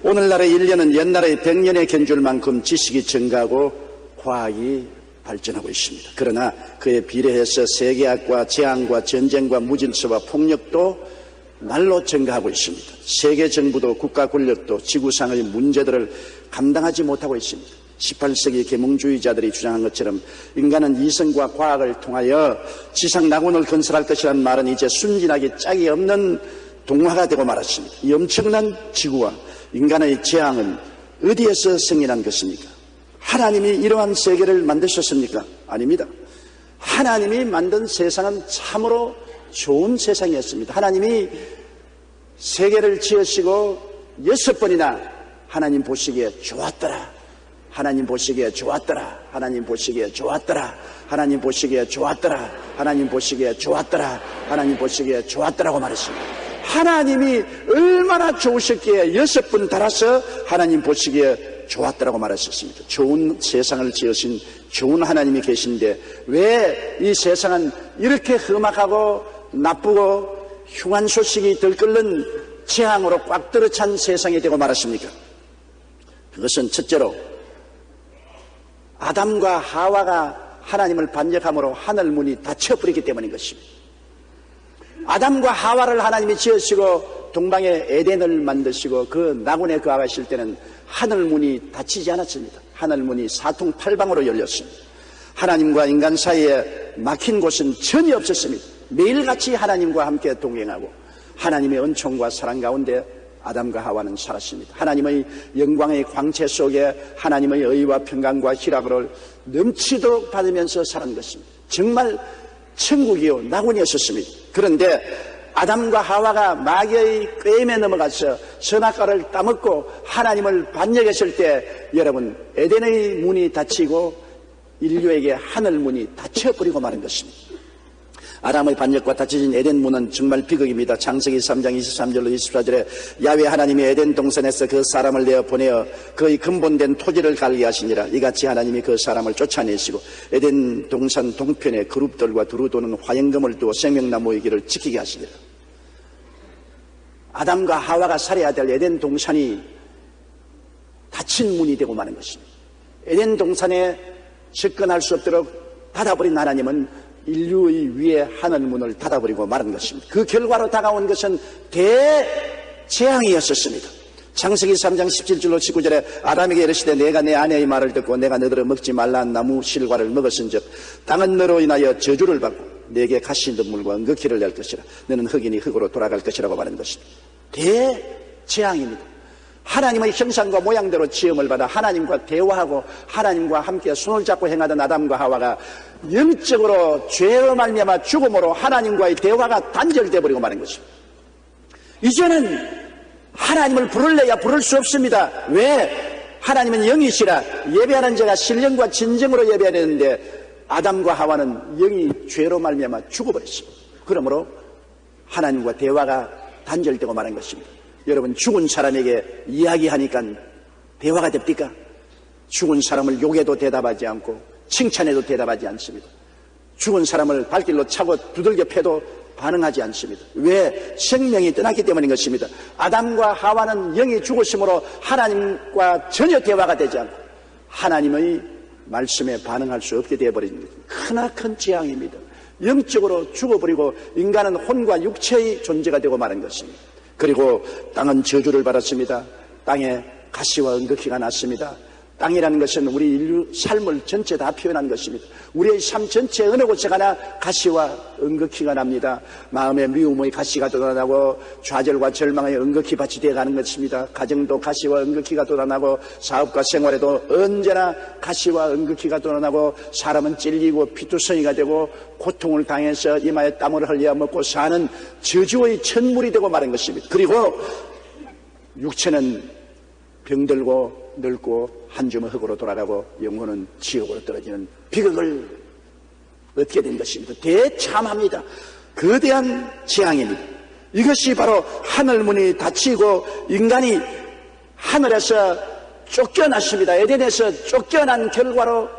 오늘날의 인류는 옛날의 100년에 견줄 만큼 지식이 증가하고 과학이 발전하고 있습니다. 그러나 그에 비례해서 세계학과 재앙과 전쟁과 무질서와 폭력도 날로 증가하고 있습니다. 세계 정부도 국가 권력도 지구상의 문제들을 감당하지 못하고 있습니다. 18세기 계몽주의자들이 주장한 것처럼 인간은 이성과 과학을 통하여 지상 낙원을 건설할 것이라는 말은 이제 순진하기 짝이 없는 동화가 되고 말았습니다. 이 엄청난 지구와 인간의 재앙은 어디에서 생겨난 것입니까? 하나님이 이러한 세계를 만드셨습니까? 아닙니다. 하나님이 만든 세상은 참으로 좋은 세상이었습니다. 하나님이 세계를 지으시고 6번이나 하나님 보시기에 좋았더라, 하나님 보시기에 좋았더라, 하나님 보시기에 좋았더라, 하나님 보시기에 좋았더라, 하나님 보시기에 좋았더라, 하나님 보시기에 좋았더라고 말했습니다. 하나님이 얼마나 좋으셨기에 6번 달아서 하나님 보시기에 좋았더라고 말했었습니다. 좋은 세상을 지으신 좋은 하나님이 계신데 왜 이 세상은 이렇게 험악하고 나쁘고 흉한 소식이 들끓는 재앙으로 꽉 들어찬 세상이 되고 말았습니까? 그것은 첫째로 아담과 하와가 하나님을 반역함으로 하늘문이 닫혀버리기 때문인 것입니다. 아담과 하와를 하나님이 지으시고 동방에 에덴을 만드시고 그 낙원에 거하실 때는 하늘문이 닫히지 않았습니다. 하늘문이 사통팔방으로 열렸습니다. 하나님과 인간 사이에 막힌 곳은 전혀 없었습니다. 매일같이 하나님과 함께 동행하고 하나님의 은총과 사랑 가운데 아담과 하와는 살았습니다. 하나님의 영광의 광채 속에 하나님의 의와 평강과 희락을 넘치도록 받으면서 사는 것입니다. 정말 천국이요 낙원이었습니다. 그런데 아담과 하와가 마귀의 꾀임에 넘어가서 선악과를 따먹고 하나님을 반역했을 때 여러분 에덴의 문이 닫히고 인류에게 하늘 문이 닫혀버리고 마는 것입니다. 아담의 반역과 닫혀진 에덴 문은 정말 비극입니다. 창세기 3장 23절로 24절에 야훼 하나님이 에덴 동산에서 그 사람을 내어 보내어 그의 근본된 토지를 갈게 하시니라. 이같이 하나님이 그 사람을 쫓아내시고 에덴 동산 동편에 그룹들과 두루 도는 화영금을 두어 생명나무의 길을 지키게 하시니라. 아담과 하와가 살아야 될 에덴 동산이 닫힌 문이 되고 마는 것입니다. 에덴 동산에 접근할 수 없도록 닫아버린 하나님은 인류의 위에 하늘문을 닫아버리고 말은 것입니다. 그 결과로 다가온 것은 대재앙이었습니다. 창세기 3장 17절로 19절에 아담에게 이르시되 내가 내 아내의 말을 듣고 내가 너더러 먹지 말라 한 나무 실과를 먹었은즉 땅은 너로 인하여 저주를 받고 내게 가시 눈물과 응급기를 낼 것이라. 너는 흙이니 흙으로 돌아갈 것이라고 말하는 것입니다. 대재앙입니다. 하나님의 형상과 모양대로 지음을 받아 하나님과 대화하고 하나님과 함께 손을 잡고 행하던 아담과 하와가 영적으로 죄로 말미암아 죽음으로 하나님과의 대화가 단절되어 버리고 마는 것입니다. 이제는 하나님을 부를래야 부를 수 없습니다. 왜? 하나님은 영이시라 예배하는 자가 신령과 진정으로 예배해야 되는데 아담과 하와는 영이 죄로 말미암아 죽어버렸습니다. 그러므로 하나님과 대화가 단절되고 마는 것입니다. 여러분 죽은 사람에게 이야기하니까 대화가 됩니까? 죽은 사람을 욕해도 대답하지 않고 칭찬해도 대답하지 않습니다. 죽은 사람을 발길로 차고 두들겨 패도 반응하지 않습니다. 왜? 생명이 떠났기 때문인 것입니다. 아담과 하와는 영이 죽으심으로 하나님과 전혀 대화가 되지 않고 하나님의 말씀에 반응할 수 없게 되어버린 것입니다. 크나큰 재앙입니다. 영적으로 죽어버리고 인간은 혼과 육체의 존재가 되고 마는 것입니다. 그리고 땅은 저주를 받았습니다. 땅에 가시와 은극기가 났습니다. 땅이라는 것은 우리 인류 삶을 전체 다 표현한 것입니다. 우리의 삶 전체에 어느 곳에 가나 가시와 은극기가 납니다. 마음의 미움의 가시가 돋아나고 좌절과 절망의 은극기 밭이 되어가는 것입니다. 가정도 가시와 은극기가 돋아나고 사업과 생활에도 언제나 가시와 은극기가 돋아나고 사람은 찔리고 피투성이가 되고 고통을 당해서 이마에 땀을 흘려 먹고 사는 저주의 천물이 되고 마는 것입니다. 그리고 육체는 병들고 늙고 한 줌의 흙으로 돌아가고 영혼은 지옥으로 떨어지는 비극을 얻게 된 것입니다. 대참합니다. 거대한 재앙입니다. 이것이 바로 하늘문이 닫히고 인간이 하늘에서 쫓겨났습니다. 에덴에서 쫓겨난 결과로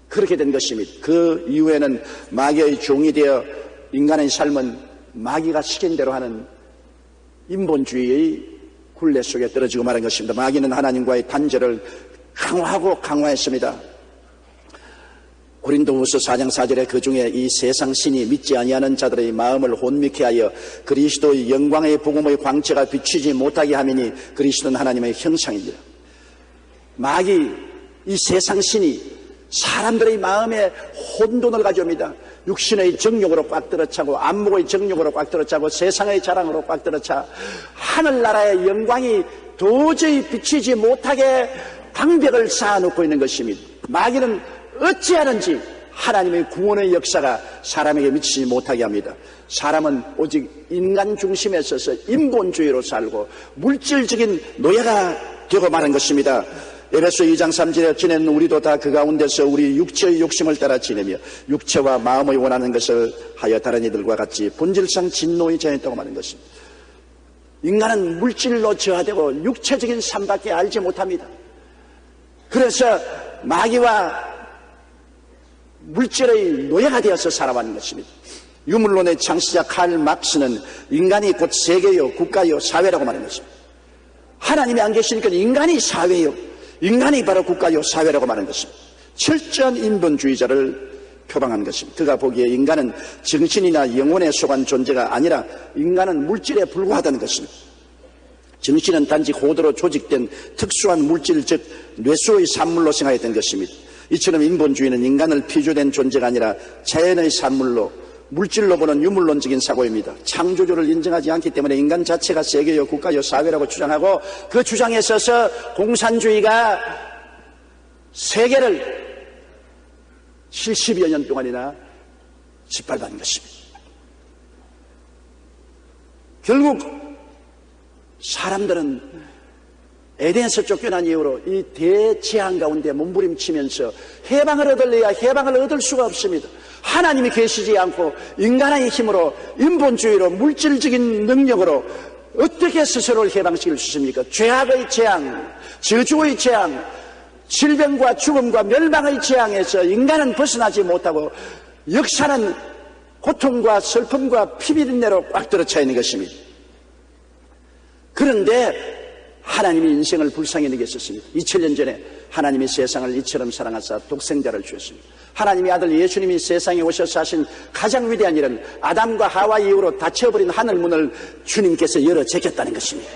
그렇게 된 것입니다. 그 이후에는 마귀의 종이 되어 인간의 삶은 마귀가 시킨 대로 하는 인본주의의 굴레 속에 떨어지고 말한 것입니다. 마귀는 하나님과의 단절을 강화하고 강화했습니다. 고린도후서 4장 4절에 그중에 이 세상 신이 믿지 아니하는 자들의 마음을 혼미케 하여 그리스도의 영광의 복음의 광채가 비추지 못하게 하매니 그리스도는 하나님의 형상입니다. 마귀, 이 세상 신이 사람들의 마음에 혼돈을 가져옵니다. 육신의 정욕으로 꽉 들어차고 안목의 정욕으로 꽉 들어차고 세상의 자랑으로 꽉 들어차 하늘나라의 영광이 도저히 비치지 못하게 방벽을 쌓아놓고 있는 것입니다. 마귀는 어찌하는지 하나님의 구원의 역사가 사람에게 미치지 못하게 합니다. 사람은 오직 인간 중심에 서서 인본주의로 살고 물질적인 노예가 되고 마는 것입니다. 에베소 2장 3절에 지내는 우리도 다 그 가운데서 우리 육체의 욕심을 따라 지내며 육체와 마음의 원하는 것을 하여 다른 이들과 같이 본질상 진노에 저했다고 말하는 것입니다. 인간은 물질로 저하되고 육체적인 삶밖에 알지 못합니다. 그래서 마귀와 물질의 노예가 되어서 살아가는 것입니다. 유물론의 창시자 칼 막스는 인간이 곧 세계요 국가요 사회라고 말하는 것입니다. 하나님이 안 계시니까 인간이 사회요, 인간이 바로 국가요 사회라고 말하는 것입니다. 철저한 인본주의자를 표방한 것입니다. 그가 보기에 인간은 정신이나 영혼에 속한 존재가 아니라 인간은 물질에 불과하다는 것입니다. 정신은 단지 호도로 조직된 특수한 물질, 즉 뇌수의 산물로 생각했던 것입니다. 이처럼 인본주의는 인간을 피조된 존재가 아니라 자연의 산물로, 물질로 보는 유물론적인 사고입니다. 창조주를 인정하지 않기 때문에 인간 자체가 세계요 국가요 사회라고 주장하고 그 주장에 서서 공산주의가 세계를 70여 년 동안이나 짓밟은 것입니다. 결국 사람들은 에덴에서 쫓겨난 이후로 이 대재앙 가운데 몸부림치면서 해방을 얻으려야 해방을 얻을 수가 없습니다. 하나님이 계시지 않고 인간의 힘으로 인본주의로 물질적인 능력으로 어떻게 스스로를 해방시킬 수 있습니까? 죄악의 재앙, 저주의 재앙, 질병과 죽음과 멸망의 재앙에서 인간은 벗어나지 못하고 역사는 고통과 슬픔과 피비린내로 꽉 들어차 있는 것입니다. 그런데 하나님이 인생을 불쌍히 여기셨습니다. 2000년 전에 하나님이 세상을 이처럼 사랑하사 독생자를 주셨습니다. 하나님의 아들 예수님이 세상에 오셔서 하신 가장 위대한 일은 아담과 하와 이후로 닫혀버린 하늘문을 주님께서 열어 제꼈다는 것입니다.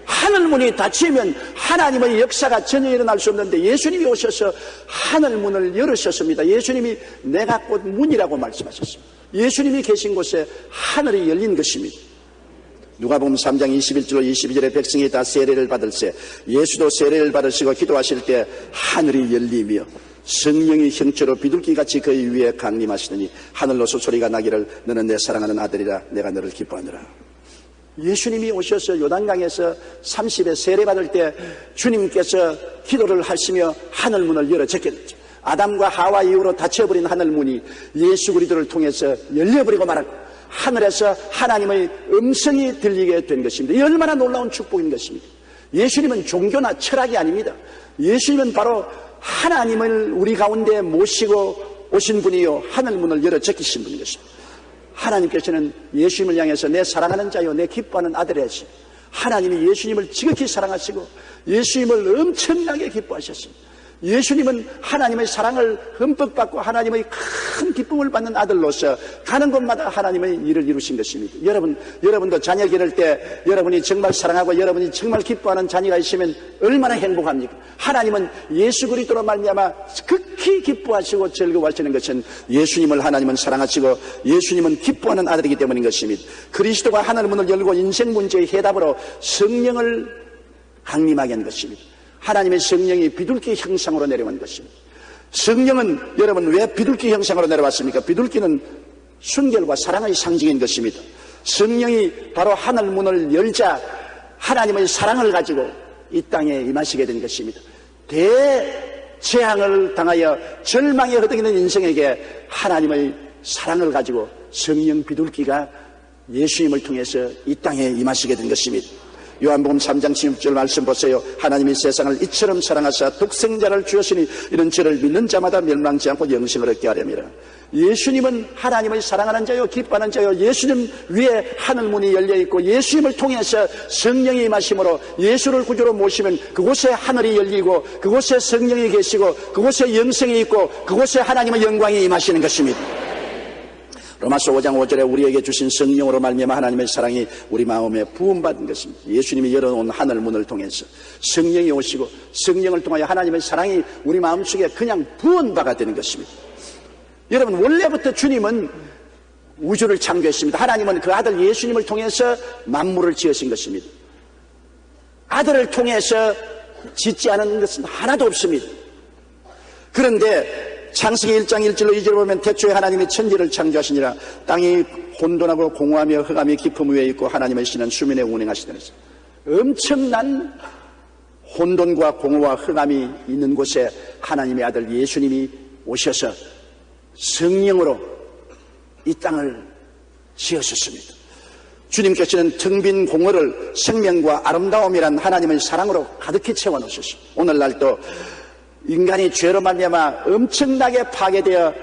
하늘문이 닫히면 하나님의 역사가 전혀 일어날 수 없는데 예수님이 오셔서 하늘문을 열으셨습니다. 예수님이 내가 곧 문이라고 말씀하셨습니다. 예수님이 계신 곳에 하늘이 열린 것입니다. 누가복음 3장 21절로 22절에 백성이 다 세례를 받을세 예수도 세례를 받으시고 기도하실 때 하늘이 열리며 성령이 형체로 비둘기같이 그의 위에 강림하시더니 하늘로서 소리가 나기를 너는 내 사랑하는 아들이라 내가 너를 기뻐하노라. 예수님이 오셔서 요단강에서 30에 세례 받을 때 주님께서 기도를 하시며 하늘문을 열어 제꼈죠. 아담과 하와 이후로 닫혀버린 하늘문이 예수 그리스도를 통해서 열려버리고 말았고 하늘에서 하나님의 음성이 들리게 된 것입니다. 이 얼마나 놀라운 축복인 것입니다. 예수님은 종교나 철학이 아닙니다. 예수님은 바로 하나님을 우리 가운데 모시고 오신 분이요 하늘문을 열어 제끼신 분인 것입니다. 하나님께서는 예수님을 향해서 내 사랑하는 자요 내 기뻐하는 아들이시 하나님이 예수님을 지극히 사랑하시고 예수님을 엄청나게 기뻐하셨습니다. 예수님은 하나님의 사랑을 흠뻑 받고 하나님의 큰 기쁨을 받는 아들로서 가는 곳마다 하나님의 일을 이루신 것입니다. 여러분도 자녀 기를 때 여러분이 정말 사랑하고 여러분이 정말 기뻐하는 자녀가 있으면 얼마나 행복합니까? 하나님은 예수 그리스도로 말미암아 극히 기뻐하시고 즐거워하시는 것은 예수님을 하나님은 사랑하시고 예수님은 기뻐하는 아들이기 때문인 것입니다. 그리스도가 하늘문을 열고 인생 문제의 해답으로 성령을 강림하게 한 것입니다. 하나님의 성령이 비둘기 형상으로 내려온 것입니다. 성령은 여러분 왜 비둘기 형상으로 내려왔습니까? 비둘기는 순결과 사랑의 상징인 것입니다. 성령이 바로 하늘문을 열자 하나님의 사랑을 가지고 이 땅에 임하시게 된 것입니다. 대재앙을 당하여 절망에 허덕이는 인생에게 하나님의 사랑을 가지고 성령 비둘기가 예수님을 통해서 이 땅에 임하시게 된 것입니다. 요한복음 3장 16절 말씀 보세요. 하나님이 세상을 이처럼 사랑하사 독생자를 주었으니 이런 저를 믿는 자마다 멸망치 않고 영생을 얻게 하렵니다. 예수님은 하나님을 사랑하는 자요, 기뻐하는 자요. 예수님 위에 하늘문이 열려있고 예수님을 통해서 성령이 임하심으로 예수를 구주로 모시면 그곳에 하늘이 열리고 그곳에 성령이 계시고 그곳에 영생이 있고 그곳에 하나님의 영광이 임하시는 것입니다. 로마서 5장 5절에 우리에게 주신 성령으로 말미암아 하나님의 사랑이 우리 마음에 부음받은 것입니다. 예수님이 열어놓은 하늘문을 통해서 성령이 오시고 성령을 통하여 하나님의 사랑이 우리 마음속에 그냥 부은 바가 되는 것입니다. 여러분, 원래부터 주님은 우주를 창조했습니다. 하나님은 그 아들 예수님을 통해서 만물을 지으신 것입니다. 아들을 통해서 짓지 않은 것은 하나도 없습니다. 그런데 창세기 1장 1절로 2절을 보면 태초에 하나님이 천지를 창조하시니라. 땅이 혼돈하고 공허하며 흑암이 깊음 위에 있고 하나님의 신은 수면에 운행하시더니, 엄청난 혼돈과 공허와 흑암이 있는 곳에 하나님의 아들 예수님이 오셔서 성령으로 이 땅을 지으셨습니다. 주님께서는 텅 빈 공허를 생명과 아름다움이란 하나님의 사랑으로 가득히 채워놓으셨습니다. 오늘날도 인간이 죄로 말미암아 엄청나게 파괴되어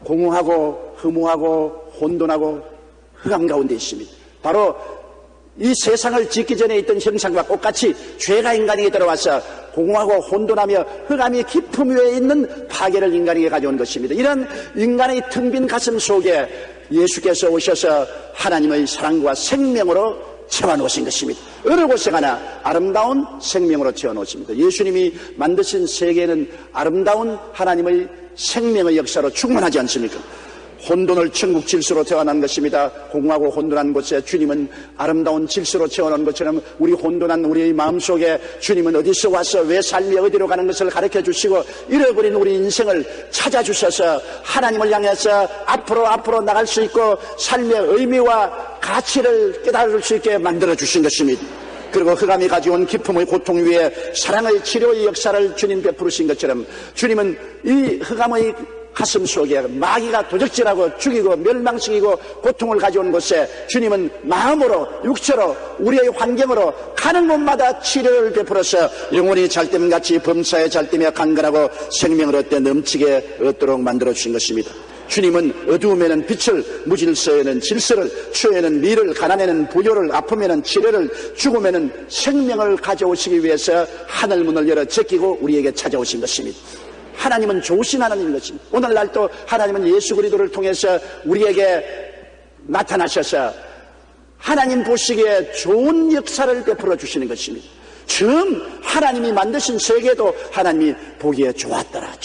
공허하고 허무하고 혼돈하고 흑암 가운데 있습니다. 바로 이 세상을 짓기 전에 있던 형상과 똑같이 죄가 인간에게 들어와서 공허하고 혼돈하며 흑암이 깊음 위에 있는 파괴를 인간에게 가져온 것입니다. 이런 인간의 텅 빈 가슴 속에 예수께서 오셔서 하나님의 사랑과 생명으로 채워놓으신 것입니다. 어느 곳에 가나 아름다운 생명으로 채워놓으십니다. 예수님이 만드신 세계는 아름다운 하나님의 생명의 역사로 충만하지 않습니까? 혼돈을 천국 질서로 태어난 것입니다. 공허하고 혼돈한 곳에 주님은 아름다운 질서로 채워놓은 것처럼 우리 혼돈한 우리의 마음속에 주님은 어디서 와서 왜 삶이 어디로 가는 것을 가르쳐 주시고 잃어버린 우리 인생을 찾아주셔서 하나님을 향해서 앞으로 나갈 수 있고 삶의 의미와 가치를 깨달을 수 있게 만들어 주신 것입니다. 그리고 흑암이 가져온 기쁨의 고통 위에 사랑의 치료의 역사를 주님 베푸신 것처럼 주님은 이 흑암의 가슴 속에 마귀가 도적질하고 죽이고 멸망시키고 고통을 가져온 곳에 주님은 마음으로 육체로 우리의 환경으로 가는 곳마다 치료를 베풀어서 영혼이 잘됨같이 범사에 잘되며 강건하고 생명을 얻되 넘치게 얻도록 만들어주신 것입니다. 주님은 어두움에는 빛을, 무질서에는 질서를, 추에는 미를, 가난에는 부요를, 아픔에는 치료를, 죽음에는 생명을 가져오시기 위해서 하늘문을 열어 제끼고 우리에게 찾아오신 것입니다. 하나님은 좋으신 하나님인 것입니다. 오늘날도 하나님은 예수 그리스도를 통해서 우리에게 나타나셔서 하나님 보시기에 좋은 역사를 베풀어 주시는 것입니다. 처음 하나님이 만드신 세계도 하나님이 보기에 좋았더라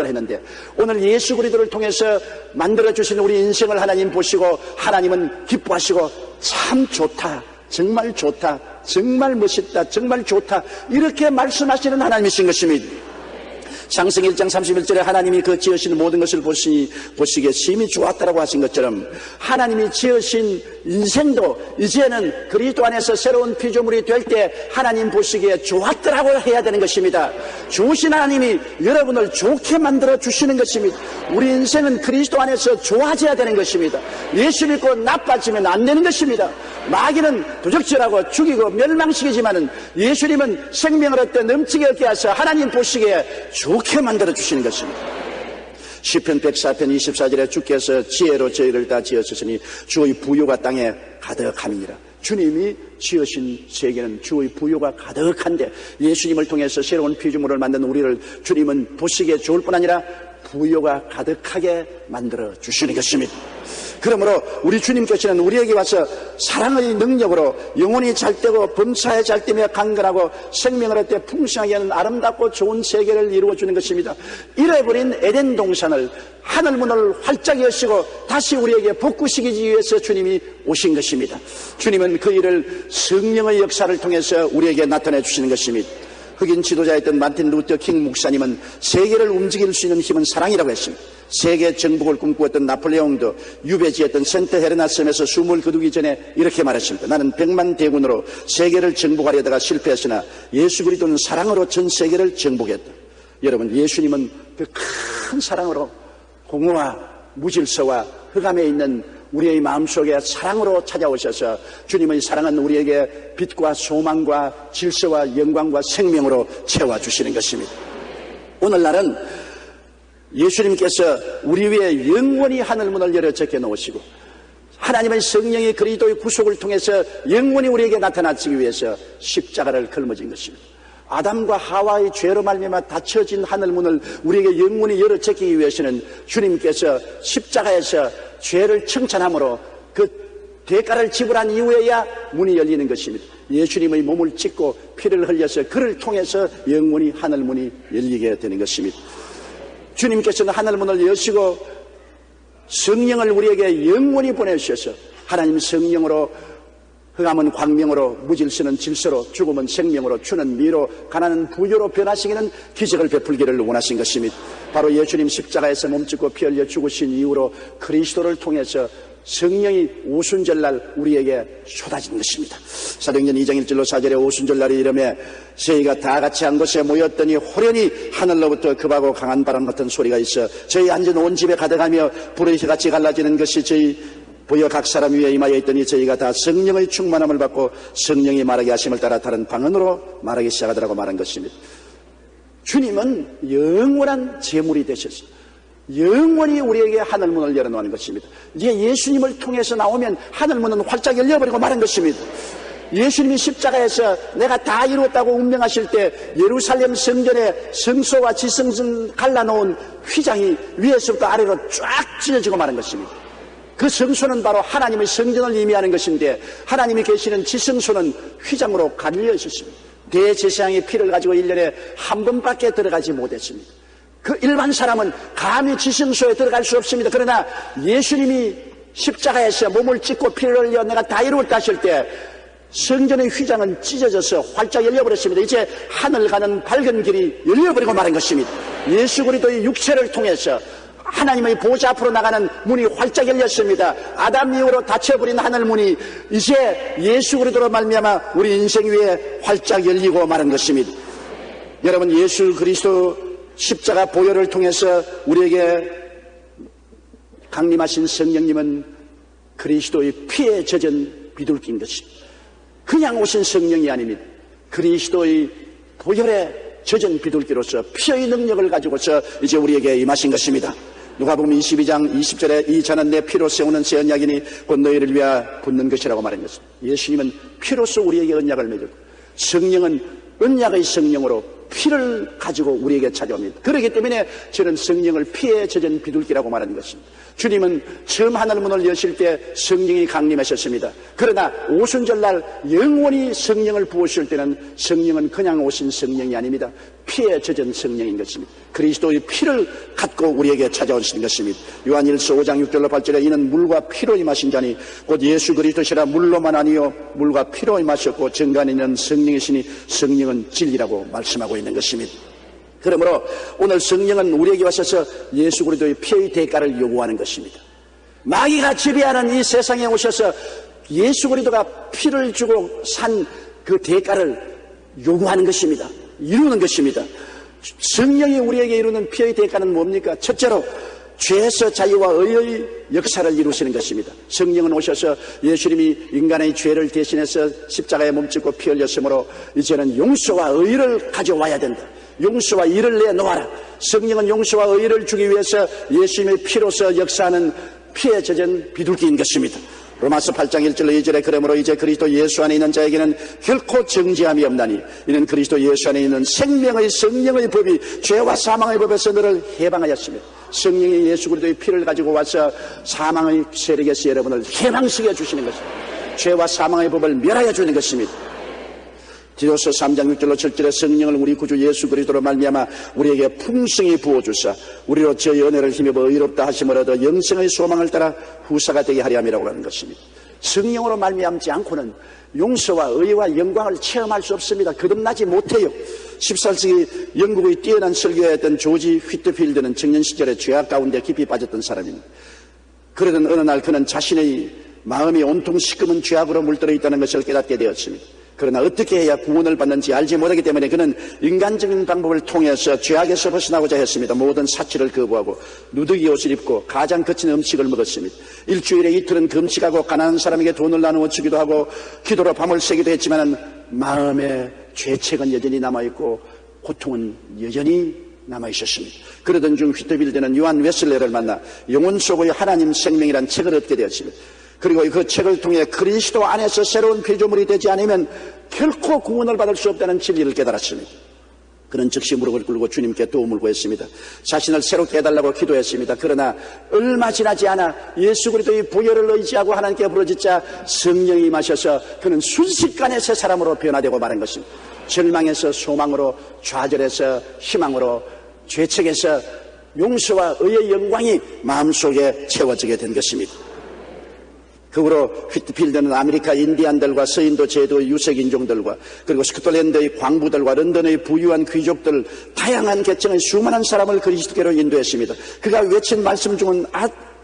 했는데 오늘 예수 그리스도를 통해서 만들어 주신 우리 인생을 하나님 보시고 하나님은 기뻐하시고 참 좋다, 정말 좋다, 정말 멋있다, 정말 좋다, 이렇게 말씀하시는 하나님이신 것입니다. 창세기 1장 31절에 하나님이 그 지으신 모든 것을 보시기에 심히 좋았다라고 하신 것처럼 하나님이 지으신 인생도 이제는 그리스도 안에서 새로운 피조물이 될 때 하나님 보시기에 좋았더라고 해야 되는 것입니다. 좋으신 하나님이 여러분을 좋게 만들어 주시는 것입니다. 우리 인생은 그리스도 안에서 좋아져야 되는 것입니다. 예수 믿고 나빠지면 안 되는 것입니다. 마귀는 도적질하고 죽이고 멸망시키지만은 예수님은 생명을 얻되 넘치게 얻게 하셔 하나님 보시기에 좋게 만들어 주시는 것입니다. 시편 104편 24절에 주께서 지혜로 저희를 다 지으셨으니 주의 부요가 땅에 가득함이니라. 주님이 지으신 세계는 주의 부요가 가득한데 예수님을 통해서 새로운 피조물을 만든 우리를 주님은 보시기에 좋을 뿐 아니라 부요가 가득하게 만들어 주시는 것입니다. 그러므로 우리 주님께서는 우리에게 와서 사랑의 능력으로 영혼이 잘되고 범사에 잘되며 강건하고 생명을 얻되 풍성하게 하는 아름답고 좋은 세계를 이루어주는 것입니다. 잃어버린 에덴 동산을 하늘문을 활짝 여시고 다시 우리에게 복구시키기 위해서 주님이 오신 것입니다. 주님은 그 일을 성령의 역사를 통해서 우리에게 나타내 주시는 것입니다. 흑인 지도자였던 마틴 루터 킹 목사님은 세계를 움직일 수 있는 힘은 사랑이라고 했습니다. 세계 정복을 꿈꾸었던 나폴레옹도 유배지였던 센트 헤레나 섬에서 숨을 거두기 전에 이렇게 말했습니다. 나는 100만 대군으로 세계를 정복하려다가 실패했으나 예수 그리스도는 사랑으로 전 세계를 정복했다. 여러분, 예수님은 그 큰 사랑으로 공허와 무질서와 흑암에 있는 우리의 마음속에 사랑으로 찾아오셔서 주님의 사랑은 우리에게 빛과 소망과 질서와 영광과 생명으로 채워주시는 것입니다. 오늘날은 예수님께서 우리 위에 영원히 하늘문을 열어 제껴 놓으시고 하나님의 성령이 그리스도의 구속을 통해서 영원히 우리에게 나타나시기 위해서 십자가를 걸머진 것입니다. 아담과 하와의 죄로 말미암아 닫혀진 하늘문을 우리에게 영원히 열어 제끼기 위해서는 주님께서 십자가에서 죄를 청산함으로 그 대가를 지불한 이후에야 문이 열리는 것입니다. 예수님의 몸을 찢고 피를 흘려서 그를 통해서 영원히 하늘문이 열리게 되는 것입니다. 주님께서는 하늘문을 여시고 성령을 우리에게 영원히 보내주셔서 하나님 성령으로 흑암은 광명으로, 무질서는 질서로, 죽음은 생명으로, 추는 미로, 가난은 부유로 변하시기는 기적을 베풀기를 원하신 것입니다. 바로 예수님 십자가에서 몸짓고 피 흘려 죽으신 이후로 그리스도를 통해서 성령이 오순절날 우리에게 쏟아진 것입니다. 사도행전 2장 1절로 4절에 오순절날이 이름에 저희가 다 같이 한 곳에 모였더니 호련히 하늘로부터 급하고 강한 바람 같은 소리가 있어 저희 앉은 온 집에 가득하며 불의 혀같이 갈라지는 것이 저희 보여 각 사람 위에 임하여 있더니 저희가 다 성령의 충만함을 받고 성령이 말하게 하심을 따라 다른 방언으로 말하기 시작하더라고 말한 것입니다. 주님은 영원한 제물이 되셔서 영원히 우리에게 하늘문을 열어놓은 것입니다. 이제 예수님을 통해서 나오면 하늘문은 활짝 열려버리고 마른 것입니다. 예수님이 십자가에서 내가 다 이루었다고 운명하실 때 예루살렘 성전에 성소와 지성전 갈라놓은 휘장이 위에서부터 아래로 쫙 찢어지고 마른 것입니다. 그 성소는 바로 하나님의 성전을 의미하는 것인데 하나님이 계시는 지성소는 휘장으로 갈려 있었습니다. 대제사장의 피를 가지고 1년에 한 번밖에 들어가지 못했습니다. 그 일반 사람은 감히 지성소에 들어갈 수 없습니다. 그러나 예수님이 십자가에서 몸을 찢고 피를 흘려 내가 다 이루었다 하실 때 성전의 휘장은 찢어져서 활짝 열려버렸습니다. 이제 하늘 가는 밝은 길이 열려버리고 마른 것입니다. 예수 그리스도의 육체를 통해서 하나님의 보좌 앞으로 나가는 문이 활짝 열렸습니다. 아담 이후로 닫혀버린 하늘문이 이제 예수 그리스도로 말미암아 우리 인생 위에 활짝 열리고 마른 것입니다. 여러분, 예수 그리스도 십자가 보혈을 통해서 우리에게 강림하신 성령님은 그리스도의 피에 젖은 비둘기인 것입니다. 그냥 오신 성령이 아닙니다. 그리스도의 보혈에 젖은 비둘기로서 피의 능력을 가지고서 이제 우리에게 임하신 것입니다. 누가복음 22장 20절에 이 잔은 내 피로 세우는 새 언약이니 곧 너희를 위하여 붓는 것이라고 말한 것입니다. 예수님은 피로서 우리에게 언약을 맺었고 성령은 언약의 성령으로 피를 가지고 우리에게 찾아옵니다. 그렇기 때문에 저는 성령을 피에 젖은 비둘기라고 말하는 것입니다. 주님은 처음 하늘문을 여실 때 성령이 강림하셨습니다. 그러나 오순절날 영원히 성령을 부으실 때는 성령은 그냥 오신 성령이 아닙니다. 피에 젖은 성령인 것입니다. 그리스도의 피를 갖고 우리에게 찾아오신 것입니다. 요한일서 5장 6절로 8절에 이는 물과 피로 임하신 자니 곧 예수 그리스도시라 물로만 아니요 물과 피로 임하셨고 정간에 있는 성령이시니 성령은 진리라고 말씀하고 있는 것입니다. 그러므로 오늘 성령은 우리에게 오셔서 예수 그리스도의 피의 대가를 요구하는 것입니다. 마귀가 지배하는 이 세상에 오셔서 예수 그리스도가 피를 주고 산 그 대가를 요구하는 것입니다. 이루는 것입니다. 성령이 우리에게 이루는 피의 대가는 뭡니까? 첫째로 죄에서 자유와 의의 역사를 이루시는 것입니다. 성령은 오셔서 예수님이 인간의 죄를 대신해서 십자가에 몸짓고 피 흘렸으므로 이제는 용서와 의를 가져와야 된다. 용서와 의를 내놓아라. 성령은 용서와 의를 주기 위해서 예수님의 피로서 역사하는 피에 젖은 비둘기인 것입니다. 로마서 8장 1절로 2절에 그러므로 이제 그리스도 예수 안에 있는 자에게는 결코 정죄함이 없나니 이는 그리스도 예수 안에 있는 생명의 성령의 법이 죄와 사망의 법에서 너를 해방하였습니다. 성령이 예수 그리스도의 피를 가지고 와서 사망의 세력에서 여러분을 해방시켜 주시는 것입니다. 죄와 사망의 법을 멸하여 주는 것입니다. 디도서 3장 6절로 7절에 성령을 우리 구주 예수 그리스도로 말미암아 우리에게 풍성히 부어주사 우리로 저의 은혜를 힘입어 의롭다 하심을 얻어 영생의 소망을 따라 후사가 되게 하려 함이라고 하는 것입니다. 성령으로 말미암지 않고는 용서와 의와 영광을 체험할 수 없습니다. 거듭나지 못해요. 14세기 영국의 뛰어난 설교였던 조지 휘트필드는 청년 시절에 죄악 가운데 깊이 빠졌던 사람입니다. 그러던 어느 날 그는 자신의 마음이 온통 시커먼 죄악으로 물들어 있다는 것을 깨닫게 되었습니다. 그러나 어떻게 해야 구원을 받는지 알지 못하기 때문에 그는 인간적인 방법을 통해서 죄악에서 벗어나고자 했습니다. 모든 사치를 거부하고 누더기 옷을 입고 가장 거친 음식을 먹었습니다. 일주일에 이틀은 금식하고 가난한 사람에게 돈을 나누어 주기도 하고 기도로 밤을 새기도 했지만 마음에 죄책은 여전히 남아있고 고통은 여전히 남아있었습니다. 그러던 중 휘트빌드는 요한 웨슬레를 만나 영혼 속의 하나님 생명이란 책을 얻게 되었습니다. 그리고 그 책을 통해 그리스도 안에서 새로운 피조물이 되지 않으면 결코 구원을 받을 수 없다는 진리를 깨달았습니다. 그는 즉시 무릎을 꿇고 주님께 도움을 구했습니다. 자신을 새롭게 해달라고 기도했습니다. 그러나 얼마 지나지 않아 예수 그리스도의 보혈을 의지하고 하나님께 부르짖자 성령이 임하셔서 그는 순식간에 새 사람으로 변화되고 마는 것입니다. 절망에서 소망으로, 좌절에서 희망으로, 죄책에서 용서와 의의 영광이 마음속에 채워지게 된 것입니다. 그 후로 휘트필드는 아메리카 인디안들과 서인도 제도 유색 인종들과 그리고 스코틀랜드의 광부들과 런던의 부유한 귀족들 다양한 계층의 수많은 사람을 그리스도께로 인도했습니다. 그가 외친 말씀 중은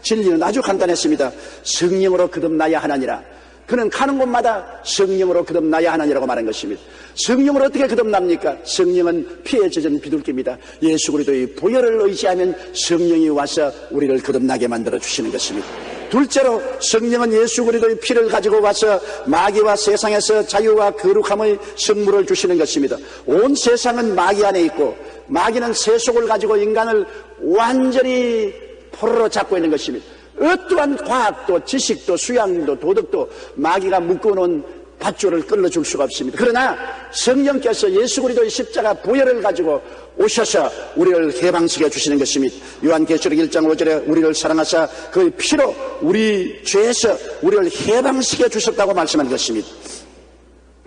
진리는 아주 간단했습니다. 성령으로 거듭나야 하나니라. 그는 가는 곳마다 성령으로 거듭나야 하나니라고 말한 것입니다. 성령으로 어떻게 거듭납니까? 성령은 피에 젖은 비둘기입니다. 예수 그리스도의 보혈을 의지하면 성령이 와서 우리를 거듭나게 만들어 주시는 것입니다. 둘째로 성령은 예수 그리스도의 피를 가지고 와서 마귀와 세상에서 자유와 거룩함의 선물을 주시는 것입니다. 온 세상은 마귀 안에 있고 마귀는 세속을 가지고 인간을 완전히 포로로 잡고 있는 것입니다. 어떠한 과학도 지식도 수양도 도덕도 마귀가 묶어놓은 밧줄을 끌어줄 수가 없습니다. 그러나 성령께서 예수 그리스도의 십자가 보혈을 가지고 오셔서 우리를 해방시켜 주시는 것입니다. 요한계시록 1장 5절에 우리를 사랑하사 그의 피로 우리 죄에서 우리를 해방시켜 주셨다고 말씀한 것입니다.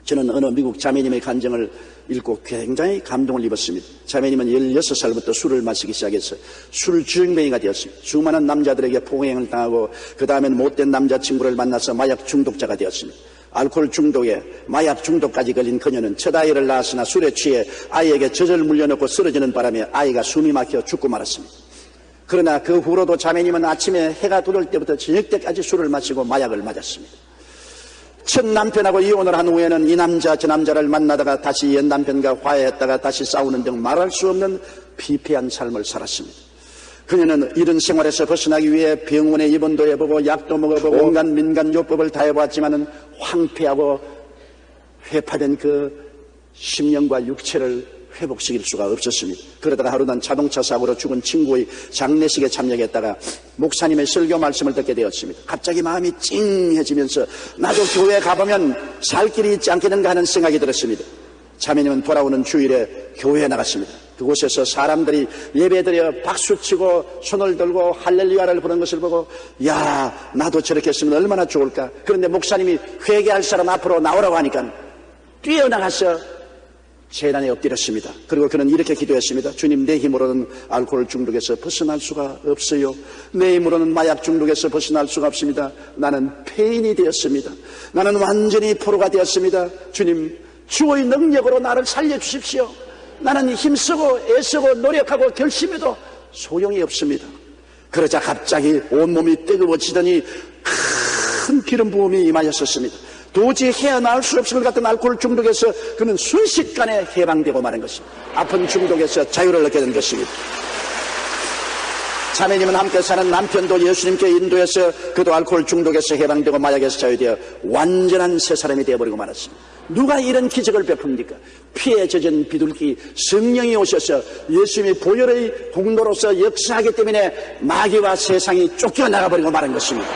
저는 어느 미국 자매님의 간증을 읽고 굉장히 감동을 입었습니다. 자매님은 16살부터 술을 마시기 시작해서 술주정뱅이가 되었습니다. 수많은 남자들에게 폭행을 당하고 그 다음에는 못된 남자친구를 만나서 마약 중독자가 되었습니다. 알코올 중독에 마약 중독까지 걸린 그녀는 첫 아이를 낳았으나 술에 취해 아이에게 젖을 물려놓고 쓰러지는 바람에 아이가 숨이 막혀 죽고 말았습니다. 그러나 그 후로도 자매님은 아침에 해가 돋을 때부터 저녁 때까지 술을 마시고 마약을 맞았습니다. 첫 남편하고 이혼을 한 후에는 이 남자 저 남자를 만나다가 다시 옛 남편과 화해했다가 다시 싸우는 등 말할 수 없는 피폐한 삶을 살았습니다. 그녀는 이런 생활에서 벗어나기 위해 병원에 입원도 해보고 약도 먹어보고 온갖 민간요법을 다 해보았지만은 황폐하고 회파된 그 심령과 육체를 회복시킬 수가 없었습니다. 그러다가 하루는 자동차 사고로 죽은 친구의 장례식에 참여했다가 목사님의 설교 말씀을 듣게 되었습니다. 갑자기 마음이 찡해지면서 나도 교회에 가보면 살 길이 있지 않겠는가 하는 생각이 들었습니다. 자매님은 돌아오는 주일에 교회에 나갔습니다. 그곳에서 사람들이 예배드려 박수치고 손을 들고 할렐루야를 부르는 것을 보고 야 나도 저렇게 했으면 얼마나 좋을까. 그런데 목사님이 회개할 사람 앞으로 나오라고 하니까 뛰어나가서 재단에 엎드렸습니다. 그리고 그는 이렇게 기도했습니다. 주님, 내 힘으로는 알코올 중독에서 벗어날 수가 없어요. 내 힘으로는 마약 중독에서 벗어날 수가 없습니다. 나는 폐인이 되었습니다. 나는 완전히 포로가 되었습니다. 주님, 주의 능력으로 나를 살려주십시오. 나는 힘쓰고 애쓰고 노력하고 결심해도 소용이 없습니다. 그러자 갑자기 온몸이 뜨거워지더니 큰 기름 부음이 임하였었습니다. 도저히 헤어나올 수 없을 것 같은 알코올 중독에서 그는 순식간에 해방되고 마는 것입니다. 아픈 중독에서 자유를 얻게 된 것입니다. 자매님은 함께 사는 남편도 예수님께 인도해서 그도 알코올 중독에서 해방되고 마약에서 자유되어 완전한 새 사람이 되어버리고 말았습니다. 누가 이런 기적을 베풉니까? 피에 젖은 비둘기 성령이 오셔서 예수님의 보혈의 공로로서 역사하기 때문에 마귀와 세상이 쫓겨나가버리고 마는 것입니다.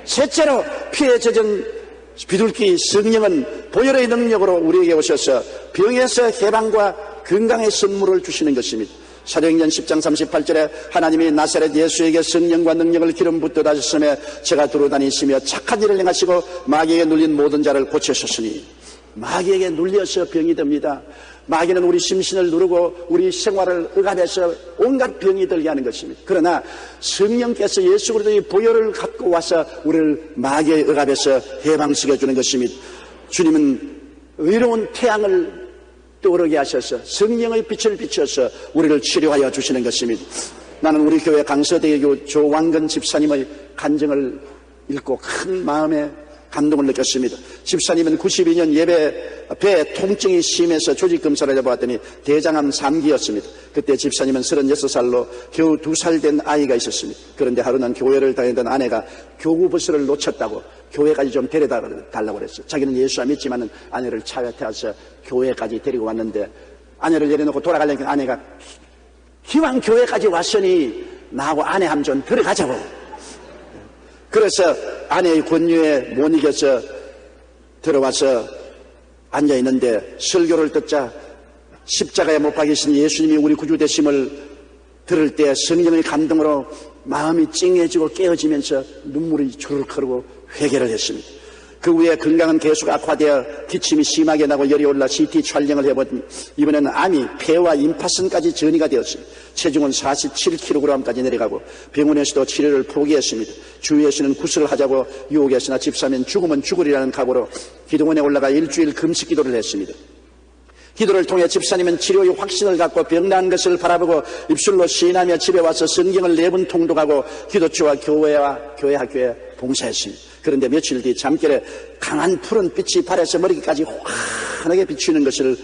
셋째로 피에 젖은 비둘기 성령은 보혈의 능력으로 우리에게 오셔서 병에서 해방과 건강의 선물을 주시는 것입니다. 사도행전 10장 38절에 하나님이 나사렛 예수에게 성령과 능력을 기름 붓듯 하셨으며 제가 두루다니시며 착한 일을 행하시고 마귀에게 눌린 모든 자를 고치셨으니 마귀에게 눌려서 병이 듭니다. 마귀는 우리 심신을 누르고 우리 생활을 억압해서 온갖 병이 들게 하는 것입니다. 그러나 성령께서 예수 그리스도의 보혈을 갖고 와서 우리를 마귀의 억압에서 해방시켜 주는 것입니다. 주님은 의로운 태양을 떠오르게 하셔서 성령의 빛을 비춰서 우리를 치료하여 주시는 것입니다. 나는 우리 교회 강서대교 조왕근 집사님의 간증을 읽고 큰 마음에 감동을 느꼈습니다. 집사님은 92년 배 통증이 심해서 조직검사를 해보았더니 대장암 3기였습니다. 그때 집사님은 36살로 겨우 2살 된 아이가 있었습니다. 그런데 하루는 교회를 다니던 아내가 교구버스를 놓쳤다고 교회까지 좀 데려다 달라고 그랬어요. 자기는 예수 안 믿지만 아내를 차에 태워서 교회까지 데리고 왔는데 아내를 내려놓고 돌아가려니까 아내가 기왕 교회까지 왔으니 나하고 아내 한 좀 들어가자고. 그래서 아내의 권유에 못 이겨서 들어와서 앉아있는데 설교를 듣자 십자가에 못 박히신 예수님이 우리 구주 되심을 들을 때 성령의 감동으로 마음이 찡해지고 깨어지면서 눈물이 주르륵 흐르고 회개를 했습니다. 그 후에 건강은 계속 악화되어 기침이 심하게 나고 열이 올라 CT 촬영을 해보니 이번에는 암이 폐와 임파선까지 전이가 되었습니다. 체중은 47kg까지 내려가고 병원에서도 치료를 포기했습니다. 주위에서는 구슬을 하자고 유혹했으나 집사면 죽으면 죽으리라는 각오로 기도원에 올라가 일주일 금식 기도를 했습니다. 기도를 통해 집사님은 치료의 확신을 갖고 병 나은 것을 바라보고 입술로 시인하며 집에 와서 성경을 4번 통독하고 기도처와 교회 학교에 봉사했습니다. 그런데 며칠 뒤 잠결에 강한 푸른 빛이 발에서 머리까지 환하게 비추는 것을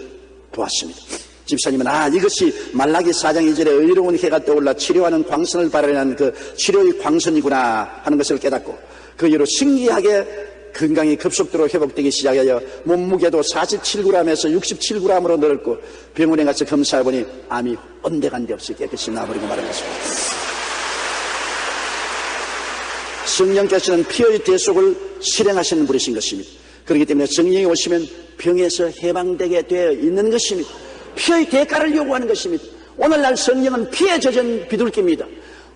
보았습니다. 집사님은 이것이 말라기 4장 2절에 의로운 해가 떠올라 치료하는 광선을 발현한 그 치료의 광선이구나 하는 것을 깨닫고 그 이후로 신기하게 건강이 급속도로 회복되기 시작하여 몸무게도 47g에서 67g으로 늘었고 병원에 가서 검사해보니 암이 온데간데 없이 깨끗이 나버리고 말한 것입니다. 성령께서는 피의 대속을 실행하시는 분이신 것입니다. 그렇기 때문에 성령이 오시면 병에서 해방되게 되어 있는 것입니다. 피의 대가를 요구하는 것입니다. 오늘날 성령은 피에 젖은 비둘기입니다.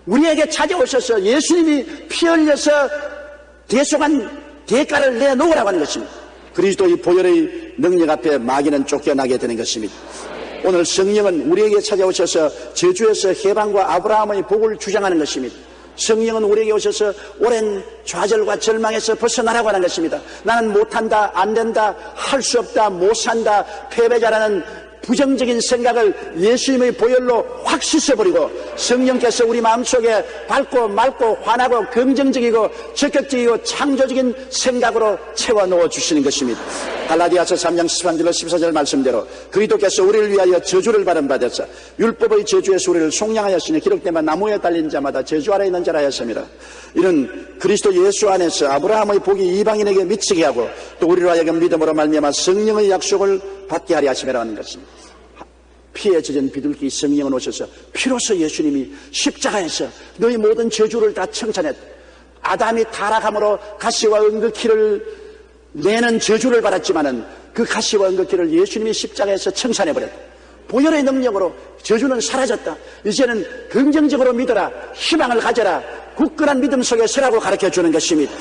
우리에게 찾아오셔서 예수님이 피 흘려서 대속한 대가를 내놓으라고 하는 것입니다. 그리스도의 보혈의 능력 앞에 마귀는 쫓겨나게 되는 것입니다. 오늘 성령은 우리에게 찾아오셔서 저주에서 해방과 아브라함의 복을 주장하는 것입니다. 성령은 우리에게 오셔서 오랜 좌절과 절망에서 벗어나라고 하는 것입니다. 나는 못한다, 안 된다, 할 수 없다, 못 산다, 패배자라는 부정적인 생각을 예수님의 보혈로 확 씻어버리고 성령께서 우리 마음속에 밝고 맑고 환하고 긍정적이고 적극적이고 창조적인 생각으로 채워넣어 주시는 것입니다. 갈라디아서 3장 13절로 14절 말씀대로 그리스도께서 우리를 위하여 저주를 받으사 율법의 저주에서 우리를 속량하였으니 기록된 바 나무에 달린 자마다 저주 아래 있는 자라 하였습니다. 이는 그리스도 예수 안에서 아브라함의 복이 이방인에게 미치게 하고 또 우리로 하여금 믿음으로 말미암아 성령의 약속을 받게 하려 하심이라는 것입니다. 피에 젖은 비둘기 성령은 오셔서 피로써 예수님이 십자가에서 너희 모든 저주를 다 청산했다. 아담이 타락함으로 가시와 은극기를 내는 저주를 받았지만은 그 가시와 은극기를 예수님이 십자가에서 청산해버렸다. 보혈의 능력으로 저주는 사라졌다. 이제는 긍정적으로 믿어라. 희망을 가져라. 굳건한 믿음 속에 서라고 가르쳐주는 것입니다.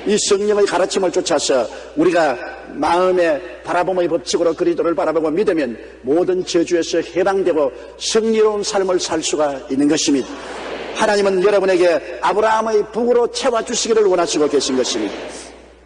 이 성령의 가르침을 쫓아서 우리가 마음의 바라봄의 법칙으로 그리스도를 바라보고 믿으면 모든 저주에서 해방되고 승리로운 삶을 살 수가 있는 것입니다. 하나님은 여러분에게 아브라함의 복으로 채워주시기를 원하시고 계신 것입니다.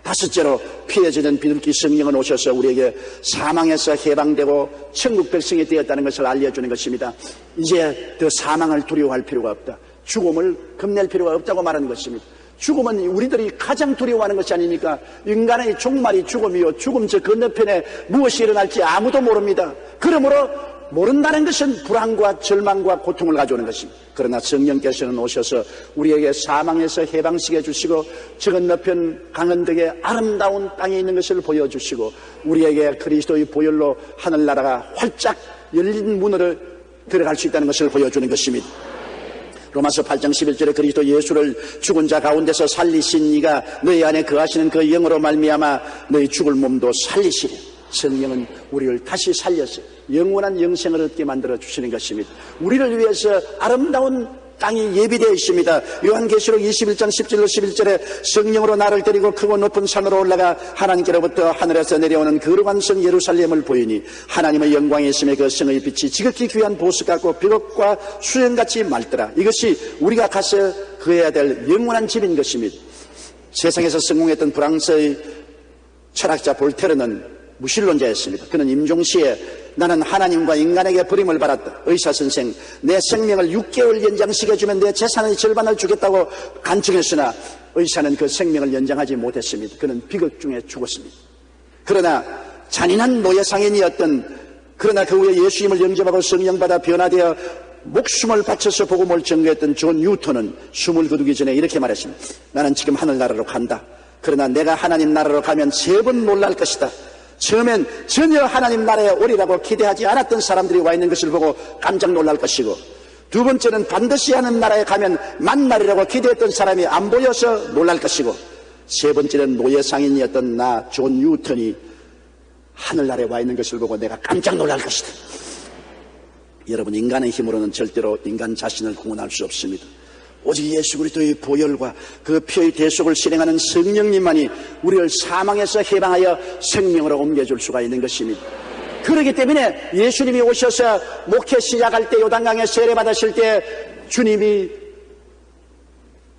다섯째로 피에 젖은 비둘기 성령은 오셔서 우리에게 사망에서 해방되고 천국 백성이 되었다는 것을 알려주는 것입니다. 이제 더 사망을 두려워할 필요가 없다. 죽음을 겁낼 필요가 없다고 말하는 것입니다. 죽음은 우리들이 가장 두려워하는 것이 아닙니까? 인간의 종말이 죽음이요 죽음 저 건너편에 무엇이 일어날지 아무도 모릅니다. 그러므로 모른다는 것은 불안과 절망과 고통을 가져오는 것입니다. 그러나 성령께서는 오셔서 우리에게 사망에서 해방시켜 주시고 저 건너편 강원덕의 아름다운 땅에 있는 것을 보여주시고 우리에게 그리스도의 보혈로 하늘나라가 활짝 열린 문으로 들어갈 수 있다는 것을 보여주는 것입니다. 로마서 8장 11절에 그리스도 예수를 죽은 자 가운데서 살리신 이가 너희 안에 거하시는 그 영으로 말미암아 너희 죽을 몸도 살리시리. 성령은 우리를 다시 살려서 영원한 영생을 얻게 만들어 주시는 것입니다. 우리를 위해서 아름다운 땅이 예비되어 있습니다. 요한계시록 21장 10절로 11절에 성령으로 나를 데리고 크고 높은 산으로 올라가 하나님께로부터 하늘에서 내려오는 거룩한 성 예루살렘을 보이니 하나님의 영광이 있음에 그 성의 빛이 지극히 귀한 보석 같고 벽옥과 수연같이 맑더라. 이것이 우리가 가서 그해야 될 영원한 집인 것입니다. 세상에서 성공했던 프랑스의 철학자 볼테르는 무신론자였습니다. 그는 임종시에 나는 하나님과 인간에게 버림을 받았다. 의사선생, 내 생명을 6개월 연장시켜주면 내 재산의 절반을 주겠다고 간청했으나 의사는 그 생명을 연장하지 못했습니다. 그는 비극 중에 죽었습니다. 그러나 잔인한 노예상인이었던, 그러나 그 후에 예수님을 영접하고 성령받아 변화되어 목숨을 바쳐서 복음을 전거했던 존 뉴턴은 숨을 거두기 전에 이렇게 말했습니다. 나는 지금 하늘나라로 간다. 그러나 내가 하나님 나라로 가면 3번 놀랄 것이다. 처음엔 전혀 하나님 나라에 오리라고 기대하지 않았던 사람들이 와 있는 것을 보고 깜짝 놀랄 것이고, 두 번째는 반드시 하나님 나라에 가면 만날이라고 기대했던 사람이 안 보여서 놀랄 것이고, 세 번째는 노예상인이었던 나 존 뉴턴이 하늘나라에 와 있는 것을 보고 내가 깜짝 놀랄 것이다. 여러분, 인간의 힘으로는 절대로 인간 자신을 구원할 수 없습니다. 오직 예수 그리스도의 보혈과 그 피의 대속을 실행하는 성령님만이 우리를 사망에서 해방하여 생명으로 옮겨줄 수가 있는 것입니다. 그렇기 때문에 예수님이 오셔서 목회 시작할 때 요단강에 세례받으실 때 주님이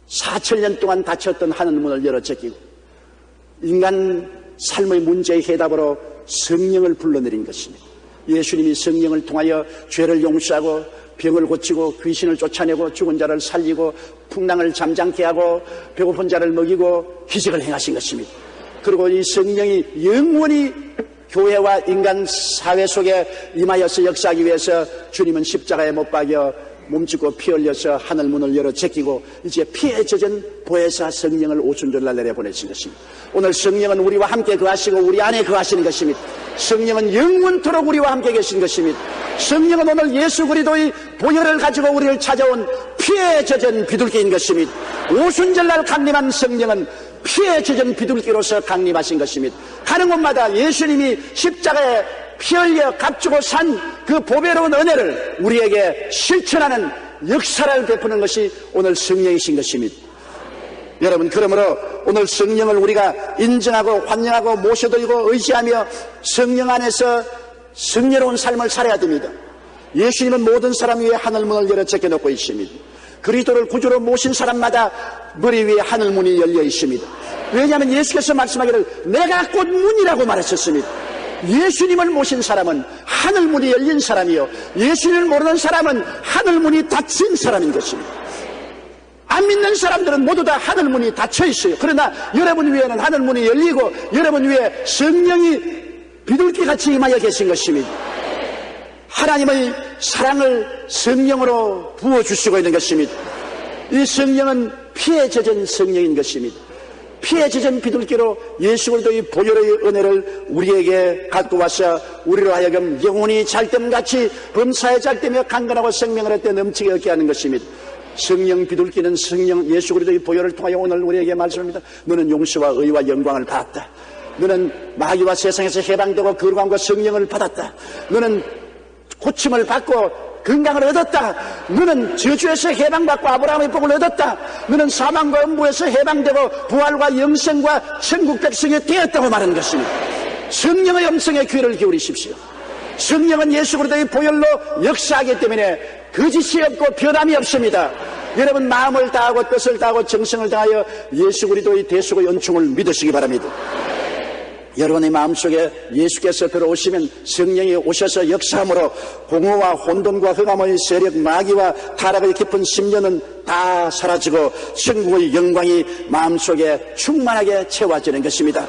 4,000년 동안 닫혔던 하늘문을 열어 제끼고 인간 삶의 문제의 해답으로 성령을 불러내린 것입니다. 예수님이 성령을 통하여 죄를 용서하고 병을 고치고 귀신을 쫓아내고 죽은 자를 살리고 풍랑을 잠잠케 하고 배고픈 자를 먹이고 기적을 행하신 것입니다. 그리고 이 성령이 영원히 교회와 인간 사회 속에 임하여서 역사하기 위해서 주님은 십자가에 못 박여 몸짓고 피 흘려서 하늘문을 열어 제끼고 이제 피에 젖은 보혜사 성령을 오순절날 내려보내신 것입니다. 오늘 성령은 우리와 함께 거하시고 우리 안에 거하시는 것입니다. 성령은 영원토록 우리와 함께 계신 것입니다. 성령은 오늘 예수 그리스도의 보혈을 가지고 우리를 찾아온 피에 젖은 비둘기인 것입니다. 오순절날 강림한 성령은 피에 젖은 비둘기로서 강림하신 것입니다. 가는 곳마다 예수님이 십자가에 피 흘려 값주고 산 그 보배로운 은혜를 우리에게 실천하는 역사를 베푸는 것이 오늘 성령이신 것입니다. 여러분, 그러므로 오늘 성령을 우리가 인정하고 환영하고 모셔드리고 의지하며 성령 안에서 성녀로운 삶을 살아야 됩니다. 예수님은 모든 사람 위에 하늘문을 열어 제껴놓고 있습니다. 그리스도를 구주로 모신 사람마다 머리 위에 하늘문이 열려 있습니다. 왜냐하면 예수께서 말씀하기를 내가 곧 문이라고 말하셨습니다. 예수님을 모신 사람은 하늘문이 열린 사람이요, 예수님을 모르는 사람은 하늘문이 닫힌 사람인 것입니다. 안 믿는 사람들은 모두 다 하늘문이 닫혀 있어요. 그러나 여러분 위에는 하늘문이 열리고 여러분 위에 성령이 비둘기같이 임하여 계신 것입니다. 하나님의 사랑을 성령으로 부어주시고 있는 것입니다. 이 성령은 피에 젖은 성령인 것입니다. 피에 젖은 비둘기로 예수 그리스도의 보혈의 은혜를 우리에게 갖고 와서 우리로 하여금 영혼이 잘됨같이 범사에 잘되며 강건하고 생명을 얻되 넘치게 얻게 하는 것입니다. 성령 비둘기는 성령 예수 그리스도의 보혈을 통하여 오늘 우리에게 말씀합니다. 너는 용서와 의와 영광을 받았다. 너는 마귀와 세상에서 해방되고 거룩함과 성령을 받았다. 너는 고침을 받고 건강을 얻었다. 너는 저주에서 해방받고 아브라함의 복을 얻었다. 너는 사망과 음부에서 해방되고 부활과 영생과 천국 백성이 되었다고 말하는 것입니다. 성령의 음성에 귀를 기울이십시오. 성령은 예수 그리스도의 보혈로 역사하기 때문에 거짓이 없고 변함이 없습니다. 여러분, 마음을 다하고 뜻을 다하고 정성을 다하여 예수 그리스도의 대속의 은총을 믿으시기 바랍니다. 여러분의 마음속에 예수께서 들어오시면 성령이 오셔서 역사함으로 공허와 혼돈과 흑암의 세력, 마귀와 타락의 깊은 심려는 다 사라지고 천국의 영광이 마음속에 충만하게 채워지는 것입니다.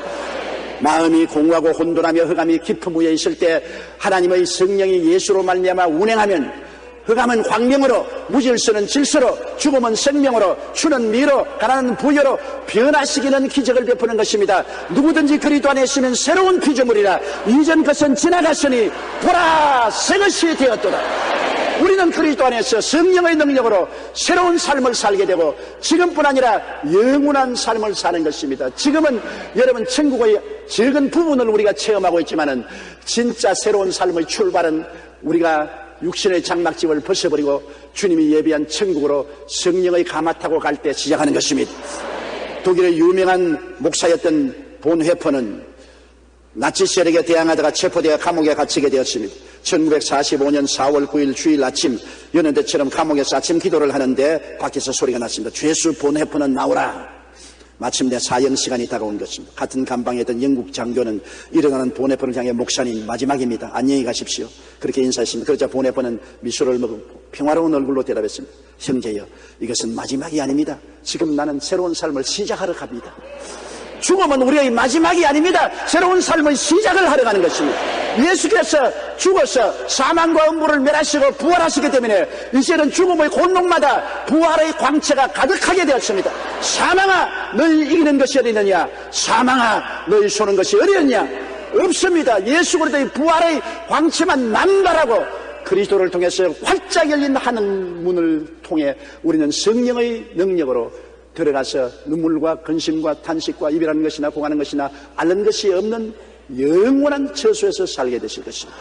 마음이 공허하고 혼돈하며 흑암이 깊은 위에 있을 때 하나님의 성령이 예수로 말미암아 운행하면 흑암은 광명으로, 무질서는 질서로, 죽음은 생명으로, 추는 미로, 가난은 부여로 변화시키는 기적을 베푸는 것입니다. 누구든지 그리스도 안에 있으면 새로운 피조물이라. 이전 것은 지나갔으니 보라 새 것이 되었도다. 우리는 그리스도 안에서 성령의 능력으로 새로운 삶을 살게 되고 지금뿐 아니라 영원한 삶을 사는 것입니다. 지금은 여러분 천국의 적은 부분을 우리가 체험하고 있지만은 진짜 새로운 삶의 출발은 우리가 육신의 장막집을 벗어버리고 주님이 예비한 천국으로 성령의 가마 타고 갈 때 시작하는 것입니다. 독일의 유명한 목사였던 본 회퍼는 나치 세력에 대항하다가 체포되어 감옥에 갇히게 되었습니다. 1945년 4월 9일 주일 아침 여느 때처럼 감옥에서 아침 기도를 하는데 밖에서 소리가 났습니다. 죄수 본 회퍼는 나오라. 마침내 사형시간이 다가온 것입니다. 같은 감방에 있던 영국 장교는 일어나는 보네퍼를 향해 목사님 마지막입니다. 안녕히 가십시오. 그렇게 인사했습니다. 그러자 보네퍼는 미소를 먹고 평화로운 얼굴로 대답했습니다. 형제여, 이것은 마지막이 아닙니다. 지금 나는 새로운 삶을 시작하러 갑니다. 죽음은 우리의 마지막이 아닙니다. 새로운 삶의 시작을 하러 가는 것입니다. 예수께서 죽어서 사망과 음부를 멸하시고 부활하시기 때문에 이제는 죽음의 골목마다 부활의 광채가 가득하게 되었습니다. 사망아, 너희 이기는 것이 어디느냐? 사망아, 너희 쏘는 것이 어디느냐? 없습니다. 예수 그리스도의 부활의 광채만 남발하고 그리스도를 통해서 활짝 열린 하늘문을 통해 우리는 성령의 능력으로 들어가서 눈물과 근심과 탄식과 이별하는 것이나 공하는 것이나 앓는 것이 없는 영원한 처소에서 살게 되실 것입니다.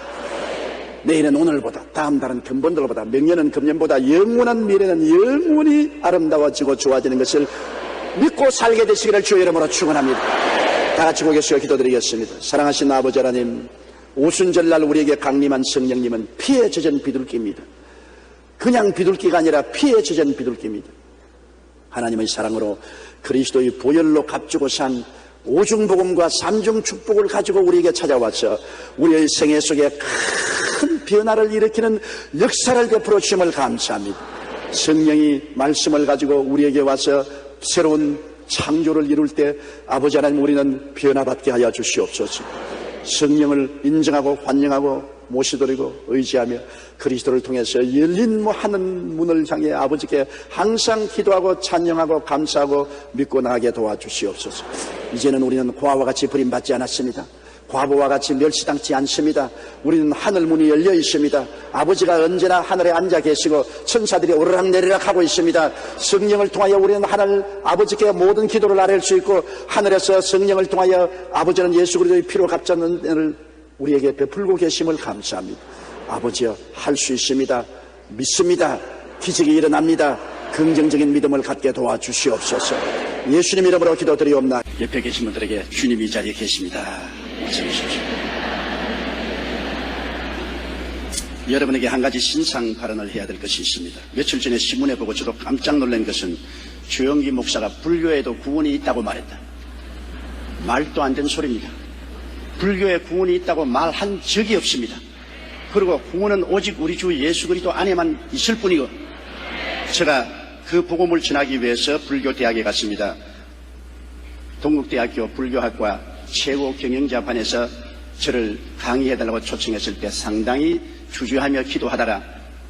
내일은 오늘보다, 다음 달은 근본들보다, 명년은 금년보다, 영원한 미래는 영원히 아름다워지고 좋아지는 것을 믿고 살게 되시기를 주의 이름으로 축원합니다. 다 같이 고개 숙여 기도드리겠습니다. 사랑하신 아버지 하나님, 오순절날 우리에게 강림한 성령님은 피에 젖은 비둘기입니다. 그냥 비둘기가 아니라 피에 젖은 비둘기입니다. 하나님의 사랑으로 그리스도의 보혈로 값주고 산 오중복음과 삼중 축복을 가지고 우리에게 찾아와서 우리의 생애 속에 큰 변화를 일으키는 역사를 베풀어 주심을 감사합니다. 성령이 말씀을 가지고 우리에게 와서 새로운 창조를 이룰 때 아버지 하나님, 우리는 변화받게 하여 주시옵소서. 성령을 인정하고 환영하고 모시드리고 의지하며 그리스도를 통해서 열린 하늘 문을 향해 아버지께 항상 기도하고 찬양하고 감사하고 믿고 나가게 도와주시옵소서. 이제는 우리는 고아와 같이 버림받지 않았습니다. 과부와 같이 멸시당치 않습니다. 우리는 하늘 문이 열려 있습니다. 아버지가 언제나 하늘에 앉아 계시고 천사들이 오르락내리락 하고 있습니다. 성령을 통하여 우리는 하늘 아버지께 모든 기도를 아뢰할 수 있고, 하늘에서 성령을 통하여 아버지는 예수 그리스도의 피로 값잡는 은혜를 우리에게 베풀고 계심을 감사합니다. 아버지여, 할 수 있습니다. 믿습니다. 기적이 일어납니다. 긍정적인 믿음을 갖게 도와주시옵소서. 예수님 이름으로 기도드리옵나이다. 옆에 계신 분들에게 주님이 이 자리에 계십니다. 말씀하십시오. 여러분에게 한 가지 신상 발언을 해야 될 것이 있습니다. 며칠 전에 신문에 보고 저도 깜짝 놀란 것은 주영기 목사가 불교에도 구원이 있다고 말했다. 말도 안 되는 소리입니다. 불교에 구원이 있다고 말한 적이 없습니다. 그리고 구원은 오직 우리 주 예수 그리스도 안에만 있을 뿐이고, 제가 그 복음을 전하기 위해서 불교대학에 갔습니다. 동국대학교 불교학과 최고 경영자반에서 저를 강의해달라고 초청했을 때 상당히 주저하며 기도하다가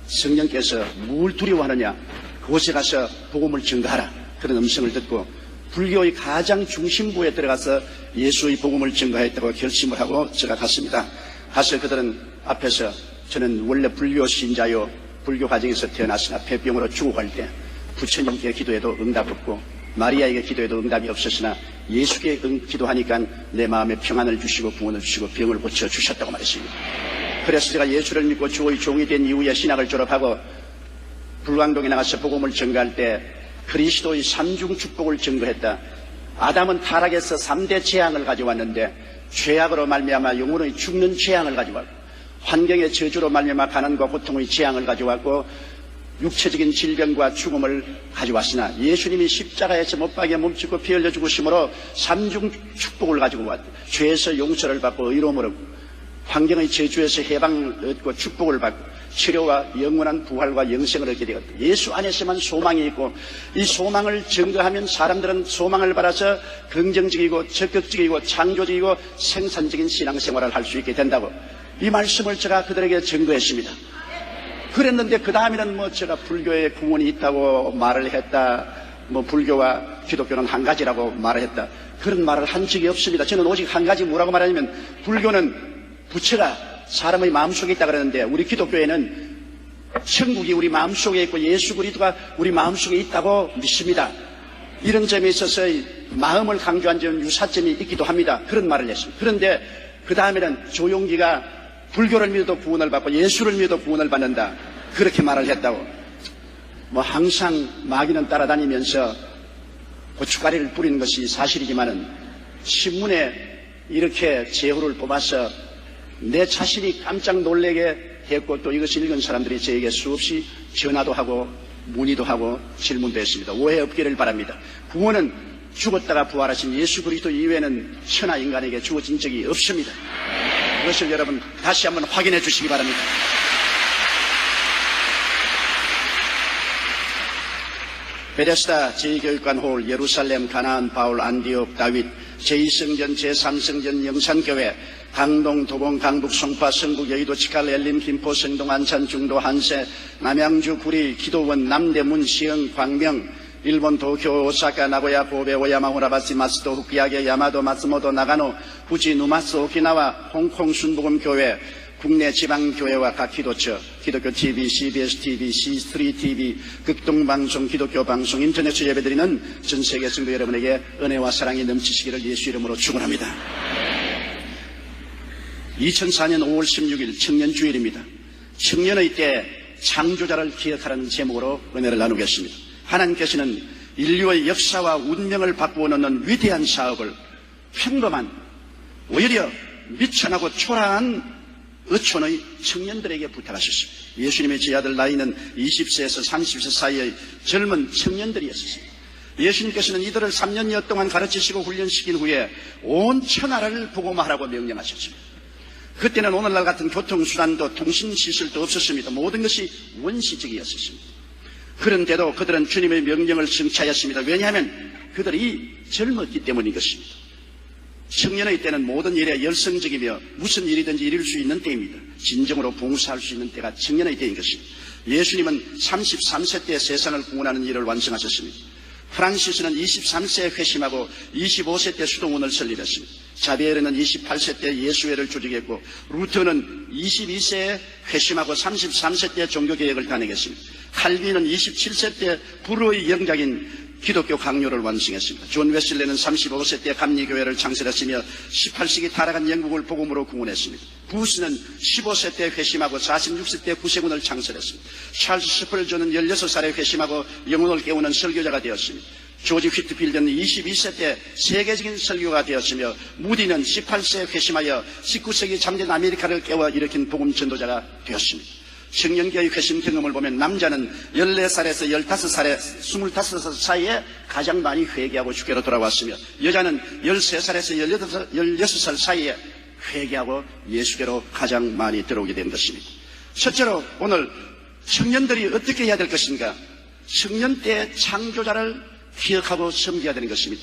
성령께서 뭘 두려워하느냐, 그곳에 가서 복음을 증거하라, 그런 음성을 듣고 불교의 가장 중심부에 들어가서 예수의 복음을 증거했다고 결심을 하고 제가 갔습니다. 가서 그들은 앞에서, 저는 원래 불교 신자요, 불교 가정에서 태어났으나 폐병으로 죽어갈 때 부처님께 기도해도 응답 없고 마리아에게 기도해도 응답이 없었으나 예수께 기도하니까 내 마음에 평안을 주시고 구원을 주시고 병을 고쳐주셨다고 말했습니다. 그래서 제가 예수를 믿고 주의 종이 된 이후에 신학을 졸업하고 불광동에 나가서 복음을 증거할 때 그리스도의 삼중 축복을 증거했다. 아담은 타락해서 3대 재앙을 가져왔는데 죄악으로 말미암아 영혼의 죽는 재앙을 가져왔고, 환경의 저주로 말미암아 가난과 고통의 재앙을 가져왔고, 육체적인 질병과 죽음을 가져왔으나 예수님이 십자가에서 못 박에 몸짓고 피 흘려 죽으심으로 삼중 축복을 가지고 왔다. 죄에서 용서를 받고 의로움을 얻고, 환경의 저주에서 해방을 얻고 축복을 받고, 치료와 영원한 부활과 영생을 얻게 되었다. 예수 안에서만 소망이 있고, 이 소망을 증거하면 사람들은 소망을 받아서 긍정적이고 적극적이고 창조적이고 생산적인 신앙생활을 할 수 있게 된다고, 이 말씀을 제가 그들에게 증거했습니다. 그랬는데 그 다음에는 제가 불교에 구원이 있다고 말을 했다, 불교와 기독교는 한 가지라고 말을 했다, 그런 말을 한 적이 없습니다. 저는 오직 한 가지 뭐라고 말하냐면, 불교는 부처가 사람의 마음속에 있다 그러는데 우리 기독교에는 천국이 우리 마음속에 있고 예수 그리스도가 우리 마음속에 있다고 믿습니다. 이런 점에 있어서 마음을 강조한 점, 유사점이 있기도 합니다. 그런 말을 했습니다. 그런데 그 다음에는 조용기가 불교를 믿어도 구원을 받고 예수를 믿어도 구원을 받는다, 그렇게 말을 했다고. 항상 마귀는 따라다니면서 고춧가리를 뿌리는 것이 사실이지만은 신문에 이렇게 제호를 뽑아서 내 자신이 깜짝 놀라게 했고, 또 이것을 읽은 사람들이 저에게 수없이 전화도 하고 문의도 하고 질문도 했습니다. 오해 없기를 바랍니다. 구원은 죽었다가 부활하신 예수 그리스도 이외에는 천하 인간에게 주어진 적이 없습니다. 그것을 여러분 다시 한번 확인해 주시기 바랍니다. 베데스다 제2교육관 홀, 예루살렘, 가나안, 바울, 안디옥, 다윗, 제2성전, 제3성전, 영산교회, 강동, 도봉, 강북, 송파, 성북, 여의도, 치칼, 엘림, 김포, 성동, 안산, 중도, 한세, 남양주, 구리, 기도원, 남대문, 시흥, 광명, 일본 도쿄, 오사카, 나고야, 고베, 오야마, 후라바시, 마츠도, 후쿠야게, 야마도, 마츠모토, 나가노, 후지, 누마스, 오키나와, 홍콩, 순복음교회, 국내 지방교회와 각 기도처, 기독교 TV, CBS TV, C3 TV, 극동방송, 기독교 방송, 인터넷 예배드리는 전 세계 성도 여러분에게 은혜와 사랑이 넘치시기를 예수 이름으로 축원합니다. 2004년 5월 16일 청년주일입니다. 청년의 때 창조자를 기억하라는 제목으로 은혜를 나누겠습니다. 하나님께서는 인류의 역사와 운명을 바꾸어 놓는 위대한 사업을 평범한, 오히려 미천하고 초라한 어촌의 청년들에게 부탁하셨습니다. 예수님의 제 아들 나이는 20세에서 30세 사이의 젊은 청년들이었습니다. 예수님께서는 이들을 3년여 동안 가르치시고 훈련시킨 후에 온 천하를 복음화하라고 명령하셨습니다. 그때는 오늘날 같은 교통수단도 통신시설도 없었습니다. 모든 것이 원시적이었습니다. 그런데도 그들은 주님의 명령을 성취하였습니다. 왜냐하면 그들이 젊었기 때문인 것입니다. 청년의 때는 모든 일에 열성적이며 무슨 일이든지 이룰 수 있는 때입니다. 진정으로 봉사할 수 있는 때가 청년의 때인 것입니다. 예수님은 33세 때 세상을 구원하는 일을 완성하셨습니다. 프란시스는 23세에 회심하고 25세 때 수도원을 설립했습니다. 자비에르는 28세 때 예수회를 조직했고, 루터는 22세에 회심하고 33세 때 종교개혁을 단행했습니다. 칼빈은 27세 때 불후의 영작인 기독교 강요를 완성했습니다. 존 웨슬레는 35세 때 감리교회를 창설했으며 18세기 타락한 영국을 복음으로 구원했습니다. 부스는 15세 때 회심하고 46세 때 구세군을 창설했습니다. 찰스 스펄전은 16살에 회심하고 영혼을 깨우는 설교자가 되었습니다. 조지 휘트필드는 22세 때 세계적인 설교가 되었으며, 무디는 18세에 회심하여 19세기 잠든 아메리카를 깨워 일으킨 복음 전도자가 되었습니다. 청년기의 회심 경험을 보면 남자는 14살에서 15살에 25살 사이에 가장 많이 회개하고 주께로 돌아왔으며, 여자는 13살에서 16살 사이에 회개하고 예수께로 가장 많이 들어오게 된 것입니다. 첫째로 오늘 청년들이 어떻게 해야 될 것인가? 청년 때 창조자를 기억하고 섬겨야 되는 것입니다.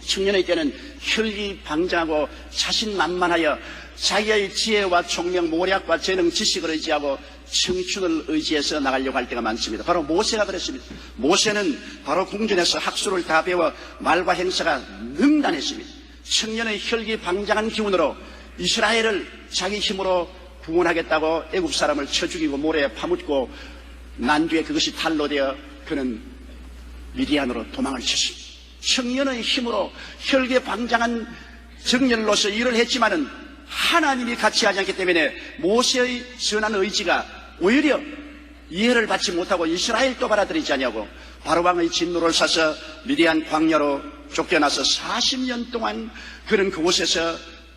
청년의 때는 혈기방장하고 자신만만하여 자기의 지혜와 총명, 모략과 재능, 지식을 의지하고 청춘을 의지해서 나가려고 할 때가 많습니다. 바로 모세가 그랬습니다. 모세는 바로 궁전에서 학술을 다 배워 말과 행사가 능단했습니다. 청년의 혈기방장한 기운으로 이스라엘을 자기 힘으로 구원하겠다고 애굽 사람을 쳐 죽이고 모래에 파묻고 난 뒤에 그것이 탈로 되어 그는 미디안으로 도망을 쳤습니다. 청년의 힘으로 혈기방장한 정렬로서 일을 했지만은 하나님이 같이 하지 않기 때문에 모세의 선한 의지가 오히려 이해를 받지 못하고 이스라엘도 받아들이지 않냐고 바로왕의 진노를 사서 미디안 광야로 쫓겨나서 40년 동안 그는 그곳에서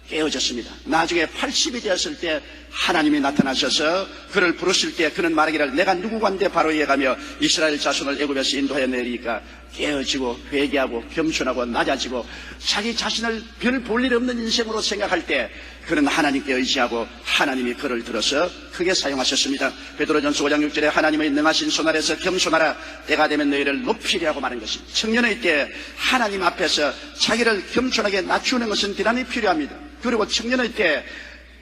깨어졌습니다. 나중에 80이 되었을 때 하나님이 나타나셔서 그를 부르실 때 그는 말하기를 내가 누구간데 바로에 가며 이스라엘 자손을 애굽에서 인도하여 내리니까 깨어지고 회개하고 겸손하고 낮아지고 자기 자신을 별 볼 일 없는 인생으로 생각할 때 그는 하나님께 의지하고 하나님이 그를 들어서 크게 사용하셨습니다. 베드로전서 5장 6절에 하나님의 능하신 손 아래서 겸손하라 때가 되면 너희를 높이려 하고 말한 것입니다. 청년의 때 하나님 앞에서 자기를 겸손하게 낮추는 것은 대단히 필요합니다. 그리고 청년의 때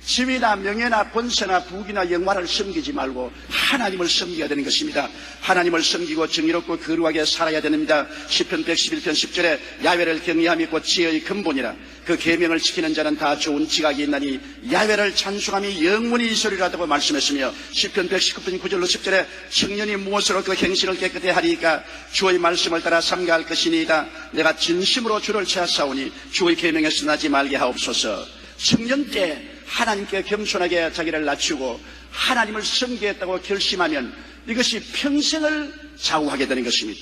지위나 명예나 권세나 부귀나 영화를 섬기지 말고 하나님을 섬겨야 되는 것입니다. 하나님을 섬기고 정의롭고 거룩하게 살아야 됩니다. 시편 111편 10절에 야훼를 경외함이 곧 지혜의 근본이라 그 계명을 지키는 자는 다 좋은 지각이 있나니 야훼를 찬송함이 영원히 있으리라고 말씀했으며, 시편 119편 9절로 10절에 청년이 무엇으로 그 행실을 깨끗해 하리이까 주의 말씀을 따라 삼가할 것이니이다. 내가 진심으로 주를 찾사오니 주의 계명에서 나지 말게 하옵소서. 청년 때 하나님께 겸손하게 자기를 낮추고 하나님을 섬기겠다고 결심하면 이것이 평생을 좌우하게 되는 것입니다.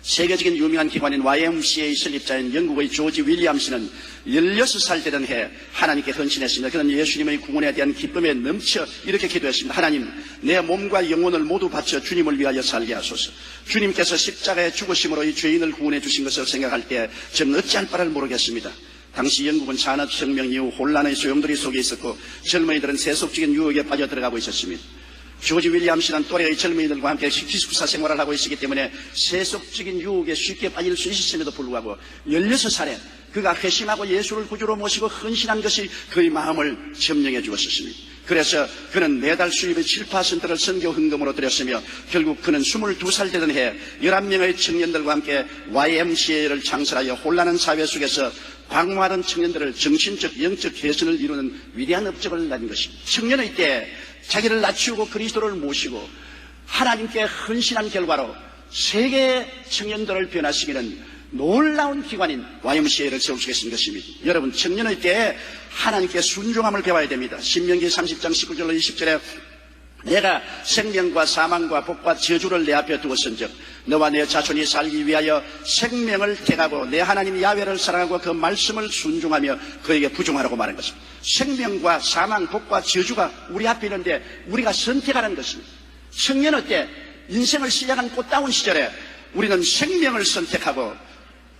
세계적인 유명한 기관인 YMCA 설립자인 영국의 조지 윌리엄스는 16살 되던 해 하나님께 헌신했습니다. 그는 예수님의 구원에 대한 기쁨에 넘쳐 이렇게 기도했습니다. 하나님, 내 몸과 영혼을 모두 바쳐 주님을 위하여 살게 하소서. 주님께서 십자가의 죽으심으로 이 죄인을 구원해 주신 것을 생각할 때 저는 어찌할 바를 모르겠습니다. 당시 영국은 산업혁명 이후 혼란의 소용돌이 속에 있었고 젊은이들은 세속적인 유혹에 빠져 들어가고 있었습니다. 조지 윌리엄스는 또래의 젊은이들과 함께 기숙사 생활을 하고 있었기 때문에 세속적인 유혹에 쉽게 빠질 수 있었음에도 불구하고 16살에 그가 회심하고 예수를 구주로 모시고 헌신한 것이 그의 마음을 점령해 주었습니다. 그래서 그는 매달 수입의 7%를 선교 헌금으로 드렸으며 결국 그는 22살 되던 해 11명의 청년들과 함께 YMCA를 창설하여 혼란한 사회 속에서 방황하던 청년들을 정신적, 영적 개선을 이루는 위대한 업적을 낸 것입니다. 청년의 때 자기를 낮추고 그리스도를 모시고 하나님께 헌신한 결과로 세계의 청년들을 변화시키는 놀라운 기관인 YMCA를 세울 수 있는 것입니다. 여러분, 청년의 때에 하나님께 순종함을 배워야 됩니다. 신명기 30장 19절로 20절에 내가 생명과 사망과 복과 저주를 내 앞에 두었은즉 너와 내 자손이 살기 위하여 생명을 택하고 내 하나님 야훼를 사랑하고 그 말씀을 순종하며 그에게 부종하라고 말한 것입니다. 생명과 사망, 복과 저주가 우리 앞에 있는데 우리가 선택하는 것입니다. 청년의 때 인생을 시작한 꽃다운 시절에 우리는 생명을 선택하고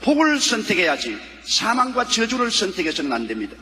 복을 선택해야지 사망과 저주를 선택해서는 안 됩니다.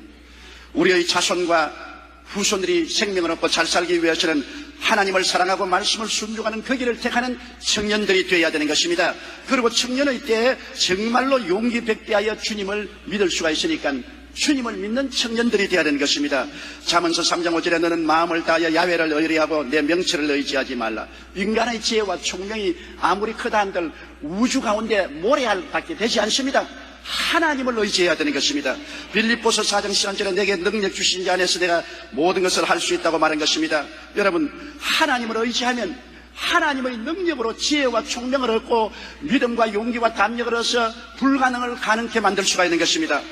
우리의 자손과 후손들이 생명을 얻고 잘 살기 위해서는 하나님을 사랑하고 말씀을 순종하는 그 길을 택하는 청년들이 되어야 되는 것입니다. 그리고 청년의 때에 정말로 용기 백배하여 주님을 믿을 수가 있으니까 주님을 믿는 청년들이 되어야 되는 것입니다. 잠언서 3장 5절에 너는 마음을 다하여 야훼를 의뢰하고 내 명철을 의지하지 말라. 인간의 지혜와 총명이 아무리 크다 한들 우주 가운데 모래알 밖에 되지 않습니다. 하나님을 의지해야 되는 것입니다. 빌립보서 4장 13절에 내게 능력 주신 자 안에서 내가 모든 것을 할 수 있다고 말한 것입니다. 여러분, 하나님을 의지하면 하나님의 능력으로 지혜와 총명을 얻고 믿음과 용기와 담력을 얻어서 불가능을 가능케 만들 수가 있는 것입니다.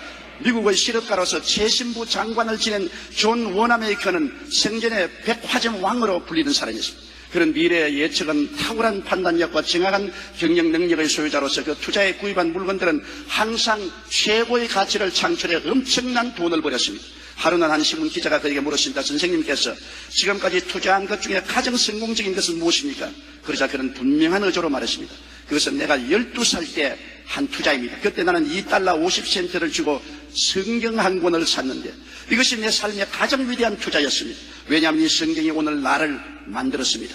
미국의 실업가로서 최신부 장관을 지낸 존 워나메이커는 생전에 백화점 왕으로 불리는 사람이었습니다. 그런 미래의 예측은 탁월한 판단력과 정확한 경영 능력의 소유자로서 그 투자에 구입한 물건들은 항상 최고의 가치를 창출해 엄청난 돈을 벌였습니다. 하루는 한 신문 기자가 그에게 물었습니다. 선생님께서 지금까지 투자한 것 중에 가장 성공적인 것은 무엇입니까? 그러자 그는 분명한 의조로 말했습니다. 그것은 내가 12살 때 한 투자입니다. 그때 나는 $2 50센트를 주고 성경 한 권을 샀는데 이것이 내 삶의 가장 위대한 투자였습니다. 왜냐하면 이 성경이 오늘 나를 만들었습니다.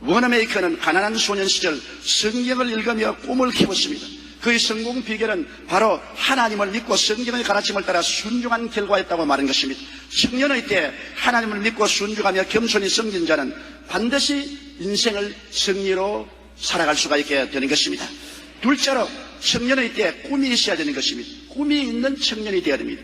워너메이커는 가난한 소년 시절 성경을 읽으며 꿈을 키웠습니다. 그의 성공 비결은 바로 하나님을 믿고 성경의 가르침을 따라 순종한 결과였다고 말한 것입니다. 청년의 때 하나님을 믿고 순종하며 겸손히 섬긴 자는 반드시 인생을 승리로 살아갈 수가 있게 되는 것입니다. 둘째로 청년의 때 꿈이 있어야 되는 것입니다. 꿈이 있는 청년이 되어야 됩니다.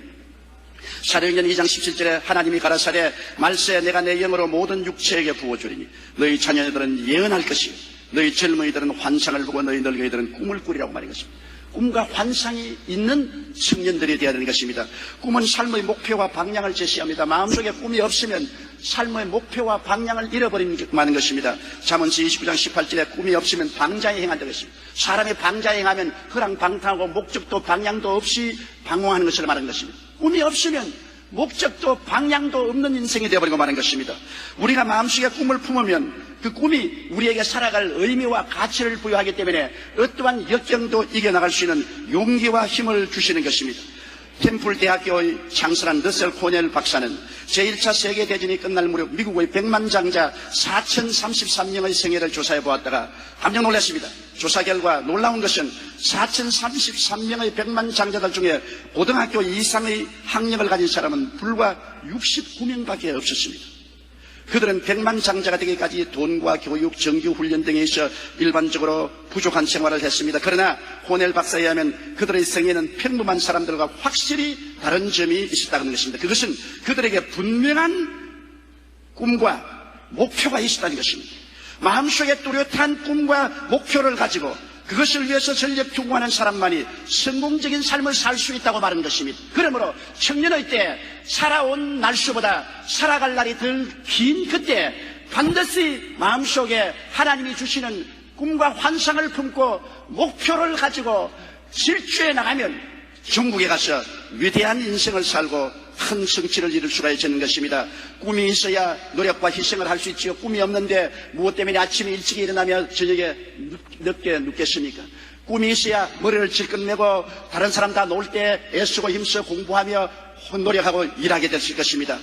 사도행전 2장 17절에 하나님이 가라사대 말세 내가 내 영으로 모든 육체에게 부어주리니 너희 자녀들은 예언할 것이요 너희 젊은이들은 환상을 보고 너희 늙은이들은 꿈을 꾸리라고 말한 것입니다. 꿈과 환상이 있는 청년들이 되어야 되는 것입니다. 꿈은 삶의 목표와 방향을 제시합니다. 마음속에 꿈이 없으면 삶의 목표와 방향을 잃어버리는 것입니다. 잠언서 29장 18절에 꿈이 없으면 방자에 행한다고 했습니다. 사람이 방자에 행하면 허랑방탕하고 목적도 방향도 없이 방황하는 것을 말하는 것입니다. 꿈이 없으면 목적도 방향도 없는 인생이 되어버리고 마는 것입니다. 우리가 마음속에 꿈을 품으면 그 꿈이 우리에게 살아갈 의미와 가치를 부여하기 때문에 어떠한 역경도 이겨나갈 수 있는 용기와 힘을 주시는 것입니다. 템플 대학교의 창설한 러셀 코넬 박사는 제1차 세계대전이 끝날 무렵 미국의 백만장자 4033명의 생애를 조사해 보았다가 깜짝 놀랐습니다. 조사 결과 놀라운 것은 4033명의 백만장자들 중에 고등학교 이상의 학력을 가진 사람은 불과 69명밖에 없었습니다. 그들은 백만장자가 되기까지 돈과 교육, 정규훈련 등에 있어 일반적으로 부족한 생활을 했습니다. 그러나 호넬 박사에 의하면 그들의 생애는 평범한 사람들과 확실히 다른 점이 있었다는 것입니다. 그것은 그들에게 분명한 꿈과 목표가 있었다는 것입니다. 마음속에 뚜렷한 꿈과 목표를 가지고 그것을 위해서 전력 투구하는 사람만이 성공적인 삶을 살 수 있다고 말하는 것입니다. 그러므로 청년의 때 살아온 날수보다 살아갈 날이 덜 긴 그때 반드시 마음속에 하나님이 주시는 꿈과 환상을 품고 목표를 가지고 질주해 나가면 중국에 가서 위대한 인생을 살고 큰 성취를 이룰 수가 있는 것입니다. 꿈이 있어야 노력과 희생을 할 수 있지요. 꿈이 없는데 무엇 때문에 아침에 일찍 일어나며 저녁에 늦게 눕겠습니까? 꿈이 있어야 머리를 질끈매고 다른 사람 다 놀 때 애쓰고 힘써 공부하며 노력하고 일하게 될 것입니다.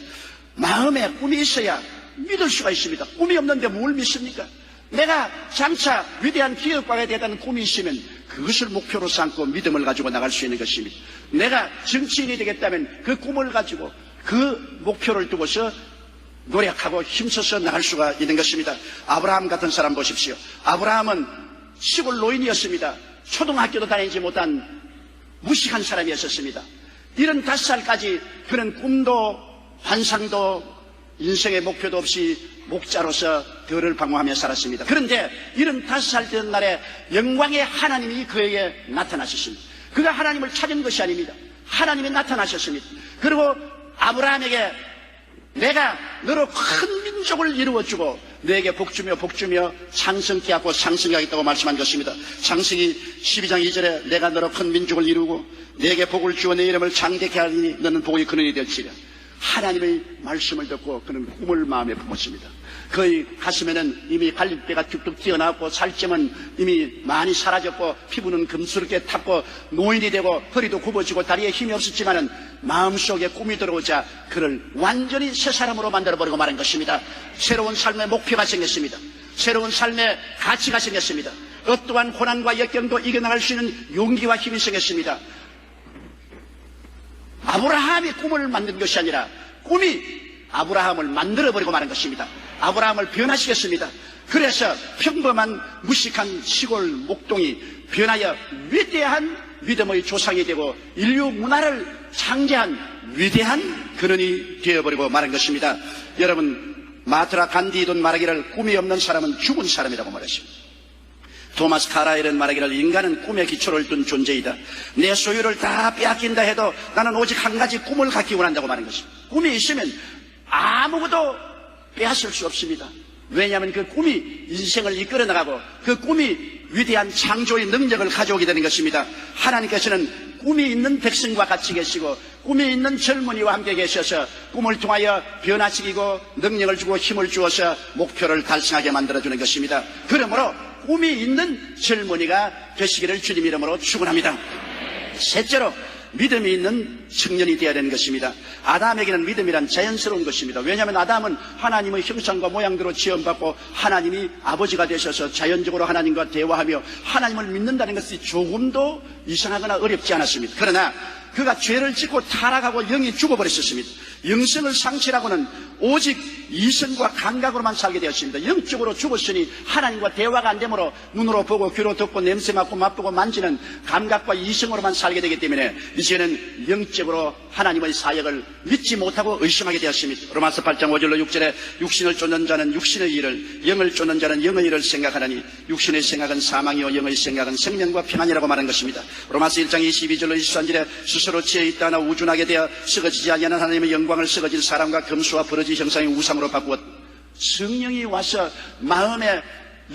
마음에 꿈이 있어야 믿을 수가 있습니다. 꿈이 없는데 뭘 믿습니까? 내가 장차 위대한 기업가가 되다는 꿈이 있으면 그것을 목표로 삼고 믿음을 가지고 나갈 수 있는 것입니다. 내가 정치인이 되겠다면 그 꿈을 가지고 그 목표를 두고서 노력하고 힘써서 나갈 수가 있는 것입니다. 아브라함 같은 사람 보십시오. 아브라함은 시골 노인이었습니다. 초등학교도 다니지 못한 무식한 사람이었습니다. 75살까지 그는 꿈도 환상도 인생의 목표도 없이 목자로서 들을 방황하며 살았습니다. 그런데 75살 된 날에 영광의 하나님이 그에게 나타나셨습니다. 그가 하나님을 찾은 것이 아닙니다. 하나님이 나타나셨습니다. 그리고 아브라함에게 내가 너로 큰 민족을 이루어주고 너에게 복주며 창성케 하고 상승케 하겠다고 말씀한 것입니다. 창세기 12장 2절에 내가 너로 큰 민족을 이루고 너에게 복을 주어 내 이름을 장대케 하리니 너는 복의 근원이 될지라. 하나님의 말씀을 듣고 그는 꿈을 마음에 품었습니다. 그의 가슴에는 이미 갈비뼈가 툭툭 튀어나왔고 살점은 이미 많이 사라졌고 피부는 금스럽게 탔고 노인이 되고 허리도 굽어지고 다리에 힘이 없었지만은 마음속에 꿈이 들어오자 그를 완전히 새 사람으로 만들어버리고 말한 것입니다. 새로운 삶의 목표가 생겼습니다. 새로운 삶의 가치가 생겼습니다. 어떠한 고난과 역경도 이겨나갈 수 있는 용기와 힘이 생겼습니다. 아브라함이 꿈을 만든 것이 아니라 꿈이 아브라함을 만들어버리고 마는 것입니다. 아브라함을 변화시켰습니다. 그래서 평범한 무식한 시골 목동이 변하여 위대한 믿음의 조상이 되고 인류 문화를 창제한 위대한 근원이 되어버리고 마는 것입니다. 여러분, 마하트마 간디든 말하기를 꿈이 없는 사람은 죽은 사람이라고 말했습니다. 토마스 카라일은 말하기를 인간은 꿈에 기초를 둔 존재이다. 내 소유를 다 빼앗긴다 해도 나는 오직 한 가지 꿈을 갖기 원한다고 말하는 것입니다. 꿈이 있으면 아무것도 빼앗을 수 없습니다. 왜냐하면 그 꿈이 인생을 이끌어 나가고 그 꿈이 위대한 창조의 능력을 가져오게 되는 것입니다. 하나님께서는 꿈이 있는 백성과 같이 계시고 꿈이 있는 젊은이와 함께 계셔서 꿈을 통하여 변화시키고 능력을 주고 힘을 주어서 목표를 달성하게 만들어주는 것입니다. 그러므로 꿈이 있는 젊은이가 되시기를 주님 이름으로 축원합니다. 셋째로 믿음이 있는 청년이 되어야 되는 것입니다. 아담에게는 믿음이란 자연스러운 것입니다. 왜냐하면 아담은 하나님의 형상과 모양대로 지음받고 하나님이 아버지가 되셔서 자연적으로 하나님과 대화하며 하나님을 믿는다는 것이 조금도 이상하거나 어렵지 않았습니다. 그러나 그가 죄를 짓고 타락하고 영이 죽어버렸었습니다. 영성을 상실하고는 오직 이성과 감각으로만 살게 되었습니다. 영적으로 죽었으니 하나님과 대화가 안 되므로 눈으로 보고 귀로 듣고 냄새 맡고 맛보고 만지는 감각과 이성으로만 살게 되기 때문에 이제는 영적으로 하나님의 사역을 믿지 못하고 의심하게 되었습니다. 로마서 8장 5절로 6절에 육신을 쫓는 자는 육신의 일을, 영을 쫓는 자는 영의 일을 생각하나니 육신의 생각은 사망이요 영의 생각은 생명과 평안이라고 말한 것입니다. 로마서 1장 22절로 23절에 스스로 지혜 있다 하나 우준하게 되어 썩어지지 아니하는 하나님의 영광을 썩어질 사람과 금수와 버러지 형상의 우상으로 바꾸었. 성령이 와서 마음에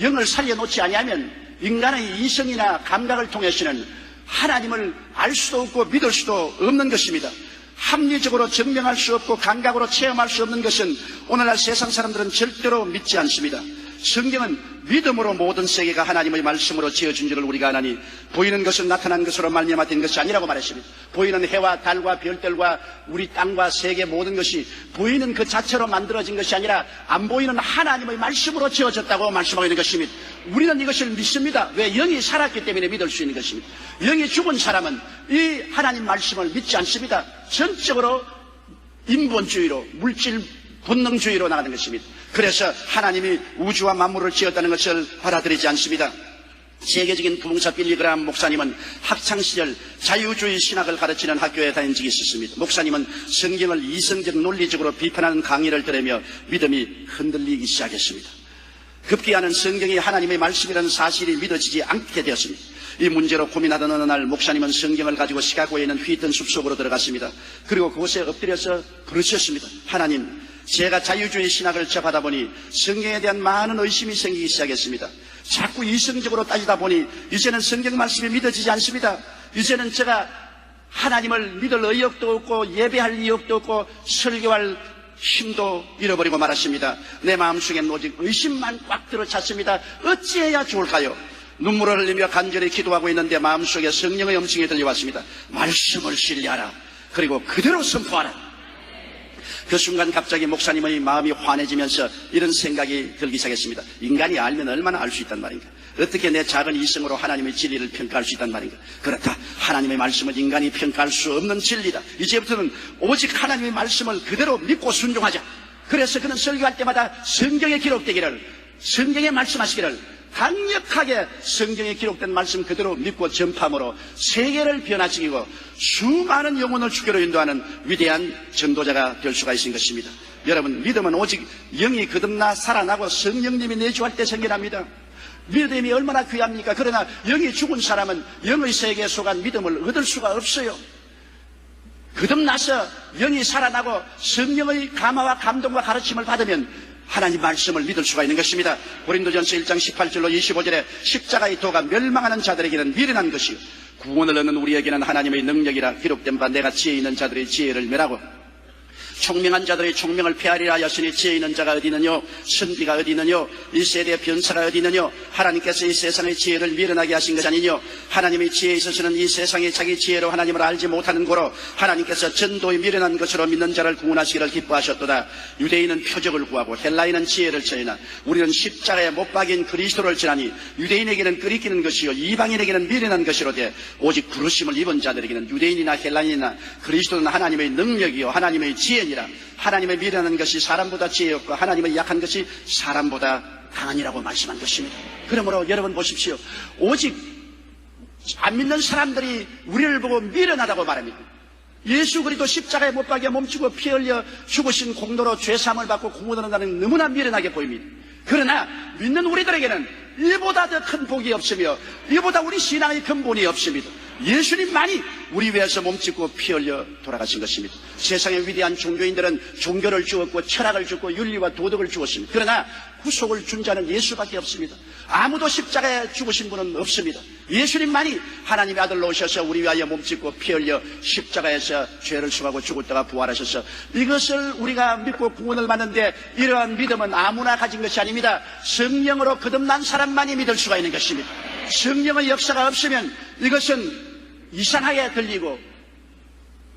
영을 살려놓지 아니하면 인간의 이성이나 감각을 통해서는 하나님을 알 수도 없고 믿을 수도 없는 것입니다. 합리적으로 증명할 수 없고 감각으로 체험할 수 없는 것은 오늘날 세상 사람들은 절대로 믿지 않습니다. 성경은 믿음으로 모든 세계가 하나님의 말씀으로 지어준 줄을 우리가 아나니 보이는 것은 나타난 것으로 말미암아 된 것이 아니라고 말했습니다. 보이는 해와 달과 별들과 우리 땅과 세계 모든 것이 보이는 그 자체로 만들어진 것이 아니라 안 보이는 하나님의 말씀으로 지어졌다고 말씀하고 있는 것입니다. 우리는 이것을 믿습니다. 왜? 영이 살았기 때문에 믿을 수 있는 것입니다. 영이 죽은 사람은 이 하나님 말씀을 믿지 않습니다. 전적으로 인본주의로 물질 본능주의로 나가는 것입니다. 그래서 하나님이 우주와 만물을 지었다는 것을 받아들이지 않습니다. 세계적인 부흥사 빌리 그라함 목사님은 학창시절 자유주의 신학을 가르치는 학교에 다닌 적이 있었습니다. 목사님은 성경을 이성적 논리적으로 비판하는 강의를 들으며 믿음이 흔들리기 시작했습니다. 급기야는 성경이 하나님의 말씀이라는 사실이 믿어지지 않게 되었습니다. 이 문제로 고민하던 어느 날 목사님은 성경을 가지고 시카고에 있는 휘튼 숲속으로 들어갔습니다. 그리고 그곳에 엎드려서 부르셨습니다. 하나님, 제가 자유주의 신학을 접하다 보니 성경에 대한 많은 의심이 생기기 시작했습니다. 자꾸 이성적으로 따지다 보니 이제는 성경 말씀이 믿어지지 않습니다. 이제는 제가 하나님을 믿을 의욕도 없고 예배할 의욕도 없고 설교할 힘도 잃어버리고 말았습니다. 내 마음속엔 오직 의심만 꽉 들어찼습니다. 어찌해야 좋을까요? 눈물을 흘리며 간절히 기도하고 있는데 마음속에 성령의 음성이 들려왔습니다. 말씀을 신뢰하라. 그리고 그대로 선포하라. 그 순간 갑자기 목사님의 마음이 환해지면서 이런 생각이 들기 시작했습니다. 인간이 알면 얼마나 알 수 있단 말인가? 어떻게 내 작은 이성으로 하나님의 진리를 평가할 수 있단 말인가? 그렇다. 하나님의 말씀은 인간이 평가할 수 없는 진리다. 이제부터는 오직 하나님의 말씀을 그대로 믿고 순종하자. 그래서 그는 설교할 때마다 성경에 기록되기를, 성경에 말씀하시기를 강력하게 성경에 기록된 말씀 그대로 믿고 전파함으로 세계를 변화시키고 수많은 영혼을 주교로 인도하는 위대한 전도자가 될 수가 있는 것입니다. 여러분, 믿음은 오직 영이 거듭나 살아나고 성령님이 내주할 때 생겨납니다. 믿음이 얼마나 귀합니까? 그러나 영이 죽은 사람은 영의 세계에 속한 믿음을 얻을 수가 없어요. 거듭나서 영이 살아나고 성령의 감화와 감동과 가르침을 받으면 하나님 말씀을 믿을 수가 있는 것입니다. 고린도전서 1장 18절로 25절에 십자가의 도가 멸망하는 자들에게는 미련한 것이요 구원을 얻는 우리에게는 하나님의 능력이라 기록된 바 내가 지혜 있는 자들의 지혜를 멸하고 총명한 자들의 총명을 폐하리라 하였으니 지혜 있는 자가 어디 있느뇨? 선비가 어디 있느뇨? 이 세대의 변사가 어디 있느뇨? 하나님께서 이 세상의 지혜를 미련하게 하신 것이 아니뇨? 하나님의 지혜에 있어서는 이 세상의 자기 지혜로 하나님을 알지 못하는 고로 하나님께서 전도에 미련한 것으로 믿는 자를 구원하시기를 기뻐하셨도다. 유대인은 표적을 구하고 헬라인은 지혜를 전하나 우리는 십자가에 못 박인 그리스도를 전하니 유대인에게는 끓이기는 것이요 이방인에게는 미련한 것이로되 오직 부르심을 입은 자들에게는 유대인이나 헬라인이나 그리스도는 하나님의 능력이요 하나님의 지혜 이라 하나님의 미련한 것이 사람보다 지혜였고 하나님의 약한 것이 사람보다 강하니라고 말씀한 것입니다. 그러므로 여러분 보십시오. 오직 안 믿는 사람들이 우리를 보고 미련하다고 말합니다. 예수 그리스도 십자가에 못 박여 몸치고 피 흘려 죽으신 공로로 죄사함을 받고 구원을 얻는다는 너무나 미련하게 보입니다. 그러나 믿는 우리들에게는 이보다 더 큰 복이 없으며 이보다 우리 신앙의 근본이 없습니다. 예수님만이 우리 위해서 몸짓고 피 흘려 돌아가신 것입니다. 세상의 위대한 종교인들은 종교를 주었고 철학을 주었고 윤리와 도덕을 주었습니다. 그러나 구속을 준 자는 예수밖에 없습니다. 아무도 십자가에 죽으신 분은 없습니다. 예수님만이 하나님의 아들로 오셔서 우리 위하여 몸짓고 피 흘려 십자가에서 죄를 수하고 죽었다가 부활하셔서 이것을 우리가 믿고 구원을 받는데 이러한 믿음은 아무나 가진 것이 아닙니다. 성령으로 거듭난 사람만이 믿을 수가 있는 것입니다. 성령의 역사가 없으면 이것은 이상하게 들리고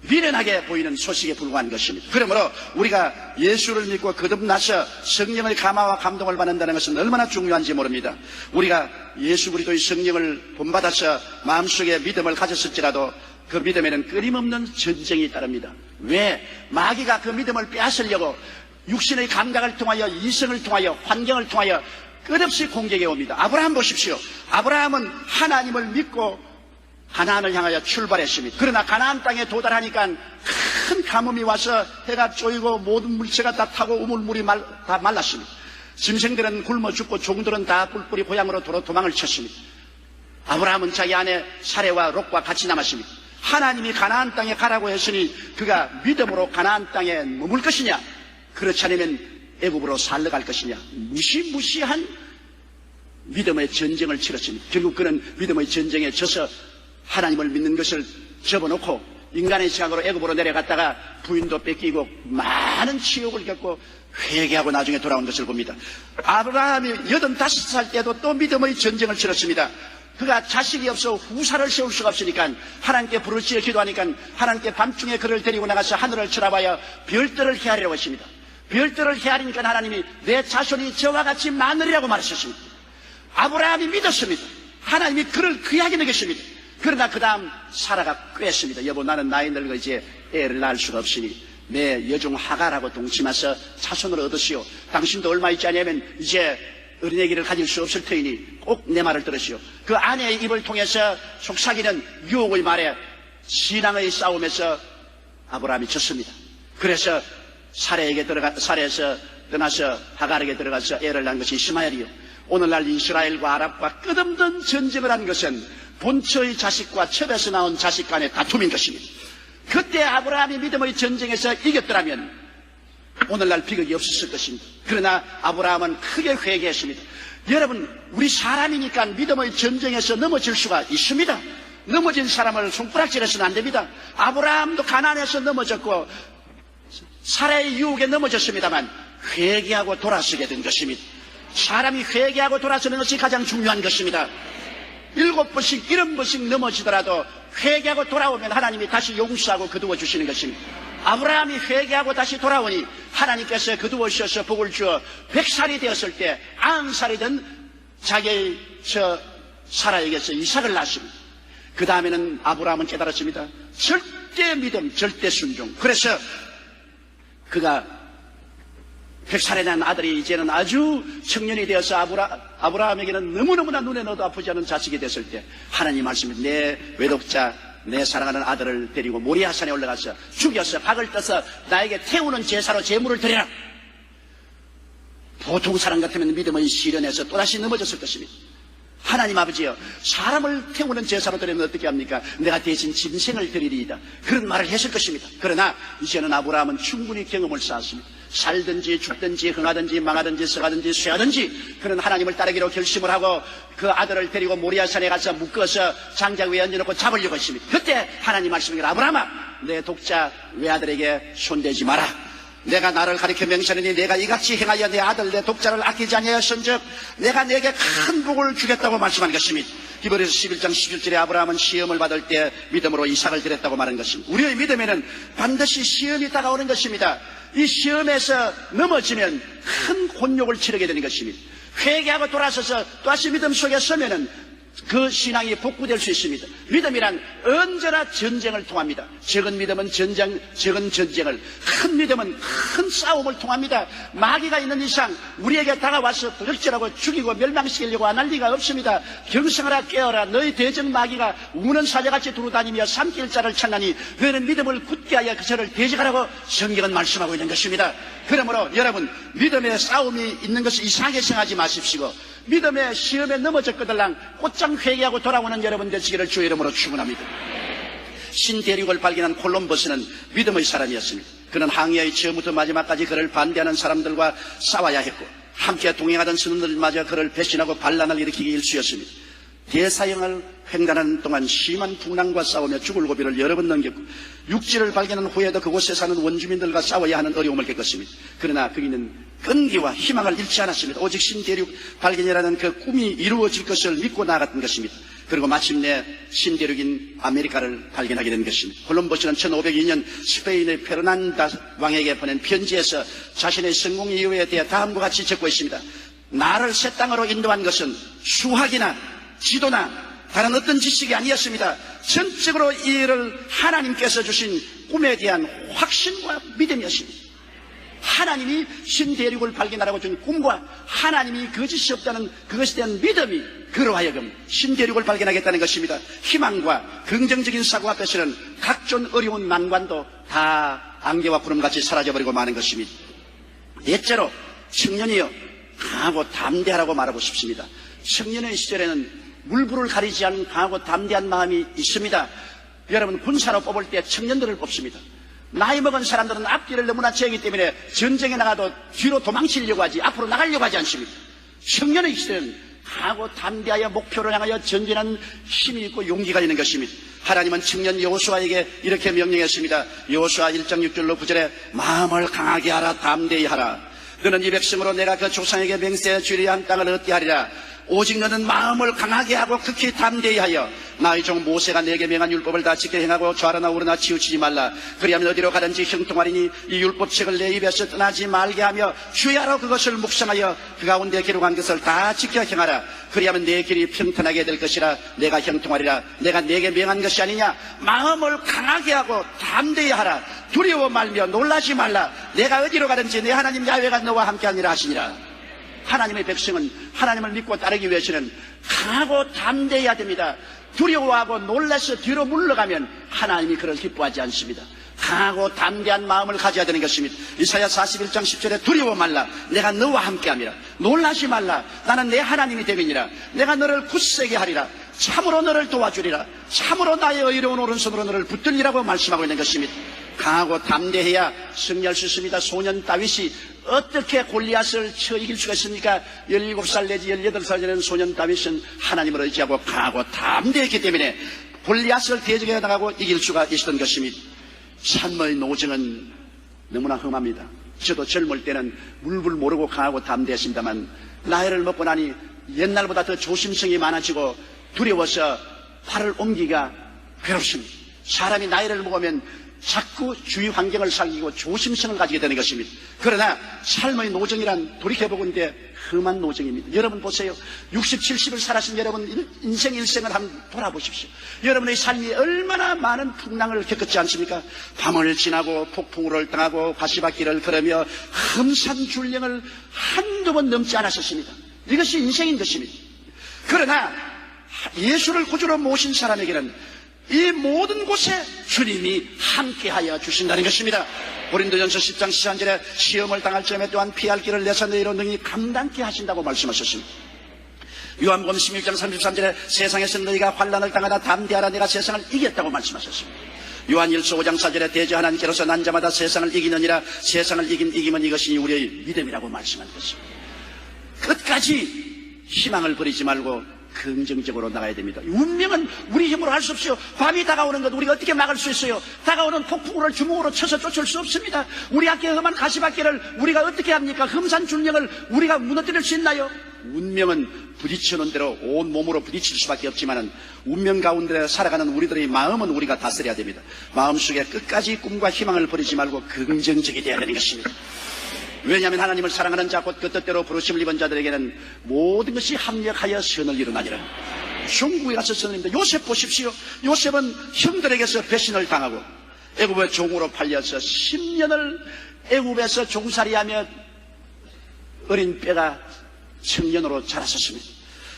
미련하게 보이는 소식에 불과한 것입니다. 그러므로 우리가 예수를 믿고 거듭나서 성령의 감화와 감동을 받는다는 것은 얼마나 중요한지 모릅니다. 우리가 예수 그리스도의 성령을 본받아서 마음속에 믿음을 가졌을지라도 그 믿음에는 끊임없는 전쟁이 따릅니다. 왜? 마귀가 그 믿음을 빼앗으려고 육신의 감각을 통하여 이성을 통하여 환경을 통하여 끝없이 공격해 옵니다. 아브라함 보십시오. 아브라함은 하나님을 믿고 가나안을 향하여 출발했습니다. 그러나 가나안 땅에 도달하니까 큰 가뭄이 와서 해가 쪼이고 모든 물체가 다 타고 우물물이 다 말랐습니다. 짐승들은 굶어 죽고 종들은 다 뿔뿔이 고향으로 도망을 쳤습니다. 아브라함은 자기 아내 사레와 롯과 같이 남았습니다. 하나님이 가나안 땅에 가라고 했으니 그가 믿음으로 가나안 땅에 머물 것이냐, 그렇지 않으면 애굽으로 살러갈 것이냐, 무시무시한 믿음의 전쟁을 치렀습니다. 결국 그는 믿음의 전쟁에 져서 하나님을 믿는 것을 접어놓고 인간의 생각으로 애굽으로 내려갔다가 부인도 뺏기고 많은 치욕을 겪고 회개하고 나중에 돌아온 것을 봅니다. 아브라함이 85살 때도 또 믿음의 전쟁을 치렀습니다. 그가 자식이 없어 후사를 세울 수가 없으니까 하나님께 불을 지어 기도하니까 하나님께 밤중에 그를 데리고 나가서 하늘을 쳐다봐야 별들을 헤아리라고 했습니다. 별들을 헤아리니까 하나님이 내 자손이 저와 같이 많으리라고 말하셨습니다. 아브라함이 믿었습니다. 하나님이 그를 귀하게 먹였습니다. 그러나 그 다음 사라가 꾀했습니다. 여보, 나는 나이 늙어 이제 애를 낳을 수가 없으니 내 여종 하갈하고 동침해서 자손을 얻으시오. 당신도 얼마 있지 않으면 이제 어린애기를 가질 수 없을 터이니 꼭 내 말을 들으시오. 그 아내의 입을 통해서 속삭이는 유혹의 말에 신앙의 싸움에서 아브라함이 졌습니다. 그래서 사레에서 떠나서 하갈에게 들어가서 애를 낳은 것이 이스마엘이요. 오늘날 이스라엘과 아랍과 끝없는 전쟁을 한 것은 본처의 자식과 첩에서 나온 자식 간의 다툼인 것입니다. 그때 아브라함이 믿음의 전쟁에서 이겼더라면 오늘날 비극이 없었을 것입니다. 그러나 아브라함은 크게 회개했습니다. 여러분, 우리 사람이니까 믿음의 전쟁에서 넘어질 수가 있습니다. 넘어진 사람을 손가락질해서는 안 됩니다. 아브라함도 가나안에서 넘어졌고 사라의 유혹에 넘어졌습니다만 회개하고 돌아서게 된 것입니다. 사람이 회개하고 돌아서는 것이 가장 중요한 것입니다. 7번씩 70번씩 넘어지더라도 회개하고 돌아오면 하나님이 다시 용서하고 거두어 주시는 것입니다. 아브라함이 회개하고 다시 돌아오니 하나님께서 거두어주셔서 복을 주어 100살이 되었을 때 90살이 된 자기의 사라에게서 이삭을 낳습니다. 그 다음에는 아브라함은 깨달았습니다. 절대 믿음, 절대 순종. 그래서 그가 100살에 난 아들이 이제는 아주 청년이 되어서 아브라함에게는 너무너무나 눈에 넣어도 아프지 않은 자식이 됐을 때 하나님 말씀이 내 외독자 내 사랑하는 아들을 데리고 모리아산에 올라가서 죽여서 박을 떠서 나에게 태우는 제사로 제물을 드려라. 보통 사람 같으면 믿음의 시련에서 또다시 넘어졌을 것입니다. 하나님 아버지여, 사람을 태우는 제사로 드리면 어떻게 합니까? 내가 대신 짐승을 드리리이다. 그런 말을 했을 것입니다. 그러나 이제는 아브라함은 충분히 경험을 쌓았습니다. 살든지 죽든지 흥하든지 망하든지 서가든지 쇠하든지 그는 하나님을 따르기로 결심을 하고 그 아들을 데리고 모리아산에 가서 묶어서 장작 위에 얹어놓고 잡으려고 했습니다. 그때 하나님 말씀하기를 아브라함아, 내 독자 외아들에게 손대지 마라. 내가 나를 가리켜 명시하느니 내가 이같이 행하여 내 아들 내 독자를 아끼지 아니하였은즉 내가 내게 큰 복을 주겠다고 말씀한 것입니다. 히브리서 11장 11절에 아브라함은 시험을 받을 때 믿음으로 이삭을 드렸다고 말한 것입니다. 우리의 믿음에는 반드시 시험이 다가오는 것입니다. 이 시험에서 넘어지면 큰 곤욕을 치르게 되는 것입니다. 회개하고 돌아서서 또다시 믿음 속에 서면은 그 신앙이 복구될 수 있습니다. 믿음이란 언제나 전쟁을 통합니다. 적은 믿음은 적은 전쟁을, 큰 믿음은 큰 싸움을 통합니다. 마귀가 있는 이상 우리에게 다가와서 도적질하고 죽이고 멸망시키려고 안 할 리가 없습니다. 경성하라 깨어라, 너희 대적 마귀가 우는 사자같이 두루다니며 삼킬 자를 찾나니 너희는 믿음을 굳게 하여 그저를 대적하라고 성경은 말씀하고 있는 것입니다. 그러므로 여러분, 믿음의 싸움이 있는 것을 이상하게 생각하지 마십시오. 믿음의 시험에 넘어졌거들랑 곧장 회개하고 돌아오는 여러분 되시기를 주의 이름으로 축원합니다. 신대륙을 발견한 콜럼버스는 믿음의 사람이었습니다. 그는 항해의 처음부터 마지막까지 그를 반대하는 사람들과 싸워야 했고 함께 동행하던 선원들마저 그를 배신하고 반란을 일으키기 일쑤였습니다. 대사형을 횡단하는 동안 심한 풍랑과 싸우며 죽을 고비를 여러 번 넘겼고 육지를 발견한 후에도 그곳에 사는 원주민들과 싸워야 하는 어려움을 겪었습니다. 그러나 그이는 끈기와 희망을 잃지 않았습니다. 오직 신대륙 발견이라는 그 꿈이 이루어질 것을 믿고 나아갔던 것입니다. 그리고 마침내 신대륙인 아메리카를 발견하게 된 것입니다. 콜럼버스는 1502년 스페인의 페르난다 왕에게 보낸 편지에서 자신의 성공 이유에 대해 다음과 같이 적고 있습니다. 나를 새 땅으로 인도한 것은 수학이나 지도나 다른 어떤 지식이 아니었습니다. 전적으로 이 일을 하나님께서 주신 꿈에 대한 확신과 믿음이었습니다. 하나님이 신대륙을 발견하라고 준 꿈과 하나님이 거짓이 없다는 그것에 대한 믿음이 그로 하여금 신대륙을 발견하겠다는 것입니다. 희망과 긍정적인 사고 앞에서는 각종 어려운 난관도 다 안개와 구름같이 사라져버리고 마는 것입니다. 넷째로 청년이여 강하고 담대하라고 말하고 싶습니다. 청년의 시절에는 물불을 가리지 않은 강하고 담대한 마음이 있습니다. 여러분, 군사로 뽑을 때 청년들을 뽑습니다. 나이 먹은 사람들은 앞길을 너무나 제하기 때문에 전쟁에 나가도 뒤로 도망치려고 하지 앞으로 나가려고 하지 않습니다. 청년의 시대는 강하고 담대하여 목표를 향하여 전진하는 힘이 있고 용기가 있는 것입니다. 하나님은 청년 여호수아에게 이렇게 명령했습니다. 여호수아 1장 6절로 9절에 마음을 강하게 하라, 담대히 하라. 너는 이 백성으로 내가 그 조상에게 맹세해 주리라 한 땅을 얻게 하리라. 오직 너는 마음을 강하게 하고 극히 담대히 하여 나의 종 모세가 내게 명한 율법을 다 지켜 행하고 좌로나 우로나 치우치지 말라. 그리하면 어디로 가든지 형통하리니 이 율법책을 내 입에서 떠나지 말게 하며 주야로 그것을 묵상하여 그 가운데 기록한 것을 다 지켜 행하라. 그리하면 내 길이 평탄하게 될 것이라. 내가 형통하리라. 내가 내게 명한 것이 아니냐. 마음을 강하게 하고 담대히 하라. 두려워 말며 놀라지 말라. 내가 어디로 가든지 내 하나님 야훼가 너와 함께하니라 하시니라. 하나님의 백성은 하나님을 믿고 따르기 위해서는 강하고 담대해야 됩니다. 두려워하고 놀라서 뒤로 물러가면 하나님이 그를 기뻐하지 않습니다. 강하고 담대한 마음을 가져야 되는 것입니다. 이사야 41장 10절에 두려워 말라. 내가 너와 함께함이라. 놀라지 말라. 나는 내 하나님이 되겠니라. 내가 너를 굳세게 하리라. 참으로 너를 도와주리라. 참으로 나의 의로운 오른손으로 너를 붙들리라고 말씀하고 있는 것입니다. 강하고 담대해야 승리할 수 있습니다. 소년 다윗이 어떻게 골리앗을 쳐 이길 수가 있습니까? 17살 내지 18살 되는 소년 다윗은 하나님을 의지하고 강하고 담대했기 때문에 골리앗을 대적해 나가고 이길 수가 있었던 것입니다. 삶의 노정은 너무나 험합니다. 저도 젊을 때는 물불 모르고 강하고 담대했습니다만 나이를 먹고 나니 옛날보다 더 조심성이 많아지고 두려워서 발을 옮기기가 괴롭습니다. 사람이 나이를 먹으면 자꾸 주위 환경을 살리고 조심성을 가지게 되는 것입니다. 그러나 삶의 노정이란 돌이켜보건대 험한 노정입니다. 여러분 보세요. 60, 70을 살아신 여러분 인생 일생을 한번 돌아보십시오. 여러분의 삶이 얼마나 많은 풍랑을 겪었지 않습니까? 밤을 지나고 폭풍우를 당하고 가시밭길을 걸으며 험산줄령을 한두 번 넘지 않았었습니다. 이것이 인생인 것입니다. 그러나 예수를 구주로 모신 사람에게는 이 모든 곳에 주님이 함께하여 주신다는 것입니다. 고린도전서 10장 13절에 시험을 당할 점에 또한 피할 길을 내사 너희로 능히 감당케 하신다고 말씀하셨습니다. 요한복음 16장 33절에 세상에서 너희가 환난을 당하다 담대하라 내가 세상을 이겼다고 말씀하셨습니다. 요한일서 5장 4절에 대저 하나님께로서 난 자마다 세상을 이기느니라 세상을 이김은 이것이 우리의 믿음이라고 말씀한 것입니다. 끝까지 희망을 버리지 말고 긍정적으로 나가야 됩니다. 운명은 우리 힘으로 할 수 없어요. 밤이 다가오는 것 우리가 어떻게 막을 수 있어요? 다가오는 폭풍우를 주먹으로 쳐서 쫓을 수 없습니다. 우리 학교의 험한 가시밭길을 우리가 어떻게 합니까? 험산줄령을 우리가 무너뜨릴 수 있나요? 운명은 부딪히는 대로 온 몸으로 부딪힐 수밖에 없지만 운명 가운데 살아가는 우리들의 마음은 우리가 다스려야 됩니다. 마음속에 끝까지 꿈과 희망을 버리지 말고 긍정적이 되어야 되는 것입니다. 왜냐하면 하나님을 사랑하는 자 곧 그 뜻대로 부르심을 입은 자들에게는 모든 것이 합력하여 선을 이루나니라. 중국에 가서 선입니다. 요셉 보십시오. 요셉은 형들에게서 배신을 당하고 애굽의 종으로 팔려서 10년을 애굽에서 종살이하며 어린 뼈가 청년으로 자랐었습니다.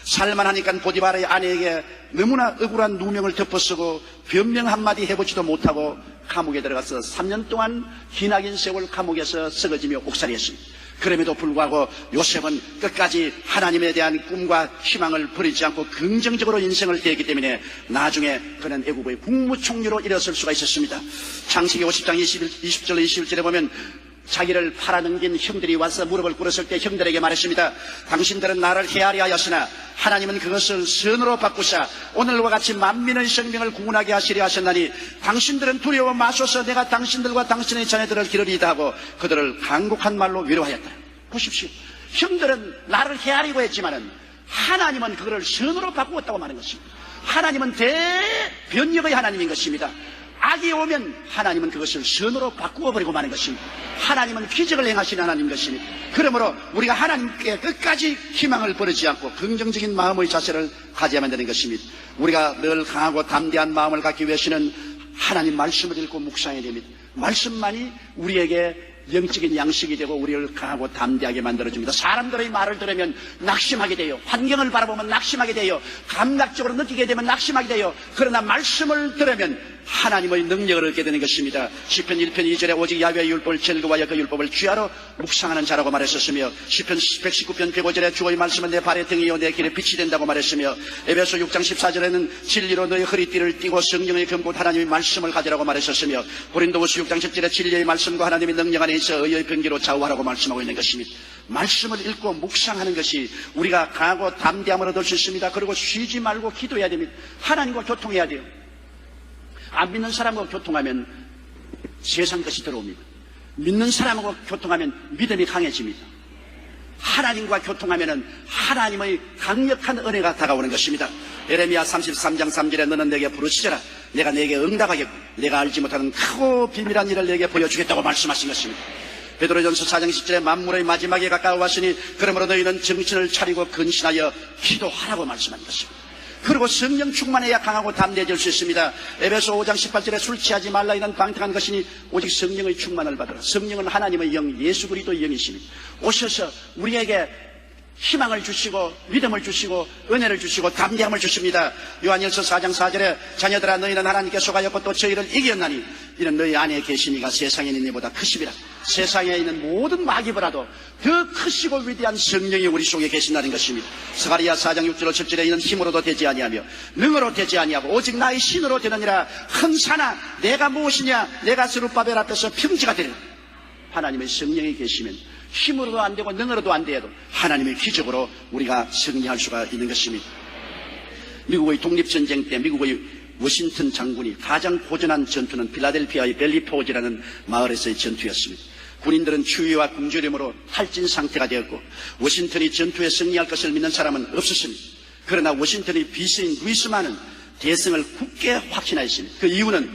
살만하니까 보디발의 아내에게 너무나 억울한 누명을 덮어쓰고 변명 한마디 해보지도 못하고 감옥에 들어가서 3년 동안 기나긴 세월 감옥에서 썩어지며 옥살이했습니다. 그럼에도 불구하고 요셉은 끝까지 하나님에 대한 꿈과 희망을 버리지 않고 긍정적으로 인생을 대했기 때문에 나중에 그는 애국의 국무총리로 일어설 수가 있었습니다. 창세기 50장 20절 21절에 보면 자기를 팔아넘긴 형들이 와서 무릎을 꿇었을 때 형들에게 말했습니다. 당신들은 나를 헤아려 하였으나 하나님은 그것을 선으로 바꾸사 오늘과 같이 만민의 생명을 구원하게 하시려 하셨나니 당신들은 두려워 마소서 내가 당신들과 당신의 자녀들을 기르리이다 하고 그들을 간곡한 말로 위로하였다. 보십시오. 형들은 나를 헤아리고 했지만은 하나님은 그거를 선으로 바꾸었다고 말하는 것입니다. 하나님은 대변력의 하나님인 것입니다. 악이 오면 하나님은 그것을 선으로 바꾸어 버리고 마는 것입니다. 하나님은 기적을 행하시는 하나님인 것입니다. 그러므로 우리가 하나님께 끝까지 희망을 버리지 않고 긍정적인 마음의 자세를 가져야만 되는 것입니다. 우리가 늘 강하고 담대한 마음을 갖기 위해서는 하나님 말씀을 읽고 묵상해야 됩니다. 말씀만이 우리에게 영적인 양식이 되고 우리를 강하고 담대하게 만들어줍니다. 사람들의 말을 들으면 낙심하게 돼요. 환경을 바라보면 낙심하게 돼요. 감각적으로 느끼게 되면 낙심하게 돼요. 그러나 말씀을 들으면 하나님의 능력을 얻게 되는 것입니다. 시편 1편 2절에 오직 야훼의 율법을 즐거워하여 그 율법을 주야로 묵상하는 자라고 말했었으며 시편 119편 105절에 주의 말씀은 내 발의 등이요 내 길에 빛이 된다고 말했으며 에베소 6장 14절에는 진리로 너의 허리띠를 띠고 성령의 검고 하나님의 말씀을 가지라고 말했었으며 고린도후서 6장 10절에 진리의 말씀과 하나님의 능력 안에 있어 의의 병기로 좌우하라고 말씀하고 있는 것입니다. 말씀을 읽고 묵상하는 것이 우리가 강하고 담대함을 얻을 수 있습니다. 그리고 쉬지 말고 기도해야 됩니다. 하나님과 교통해야 돼요. 안 믿는 사람과 교통하면 세상 것이 들어옵니다. 믿는 사람하고 교통하면 믿음이 강해집니다. 하나님과 교통하면 하나님의 강력한 은혜가 다가오는 것입니다. 에레미야 33장 3절에 너는 내게 부르시더라 내가 내게 응답하겠고 내가 알지 못하는 크고 비밀한 일을 내게 보여주겠다고 말씀하신 것입니다. 베드로전서 4장 10절에 만물의 마지막에 가까워 왔으니 그러므로 너희는 정신을 차리고 근신하여 기도하라고 말씀한 것입니다. 그리고 성령 충만해야 강하고 담대해질 수 있습니다. 에베소 5장 18절에 술 취하지 말라 이는 방탕한 것이니 오직 성령의 충만을 받으라. 성령은 하나님의 영 예수 그리스도의 영이십니다. 오셔서 우리에게 희망을 주시고 믿음을 주시고 은혜를 주시고 담대함을 주십니다. 요한일서 4장 4절에 자녀들아 너희는 하나님께 속하였고 또 저희를 이겼나니 이는 너희 안에 계시니가 세상에 있는 이보다 크시리라. 세상에 있는 모든 마귀보다도 더 크시고 위대한 성령이 우리 속에 계신다는 것입니다. 스가랴 4장 6절 7절에 이는 힘으로도 되지 아니하며 능으로 되지 아니하고 오직 나의 신으로 되느니라. 흥사나 내가 무엇이냐 내가 스룹바벨 앞에서 평지가 되리라. 하나님의 성령이 계시면 힘으로도 안 되고 능으로도 안 돼도 하나님의 기적으로 우리가 승리할 수가 있는 것입니다. 미국의 독립전쟁 때 미국의 워싱턴 장군이 가장 고전한 전투는 필라델피아의 벨리포즈라는 마을에서의 전투였습니다. 군인들은 추위와 굶주림으로 탈진 상태가 되었고 워싱턴이 전투에 승리할 것을 믿는 사람은 없었습니다. 그러나 워싱턴의 비서인 루이스만은 대승을 굳게 확신하였습니다. 그 이유는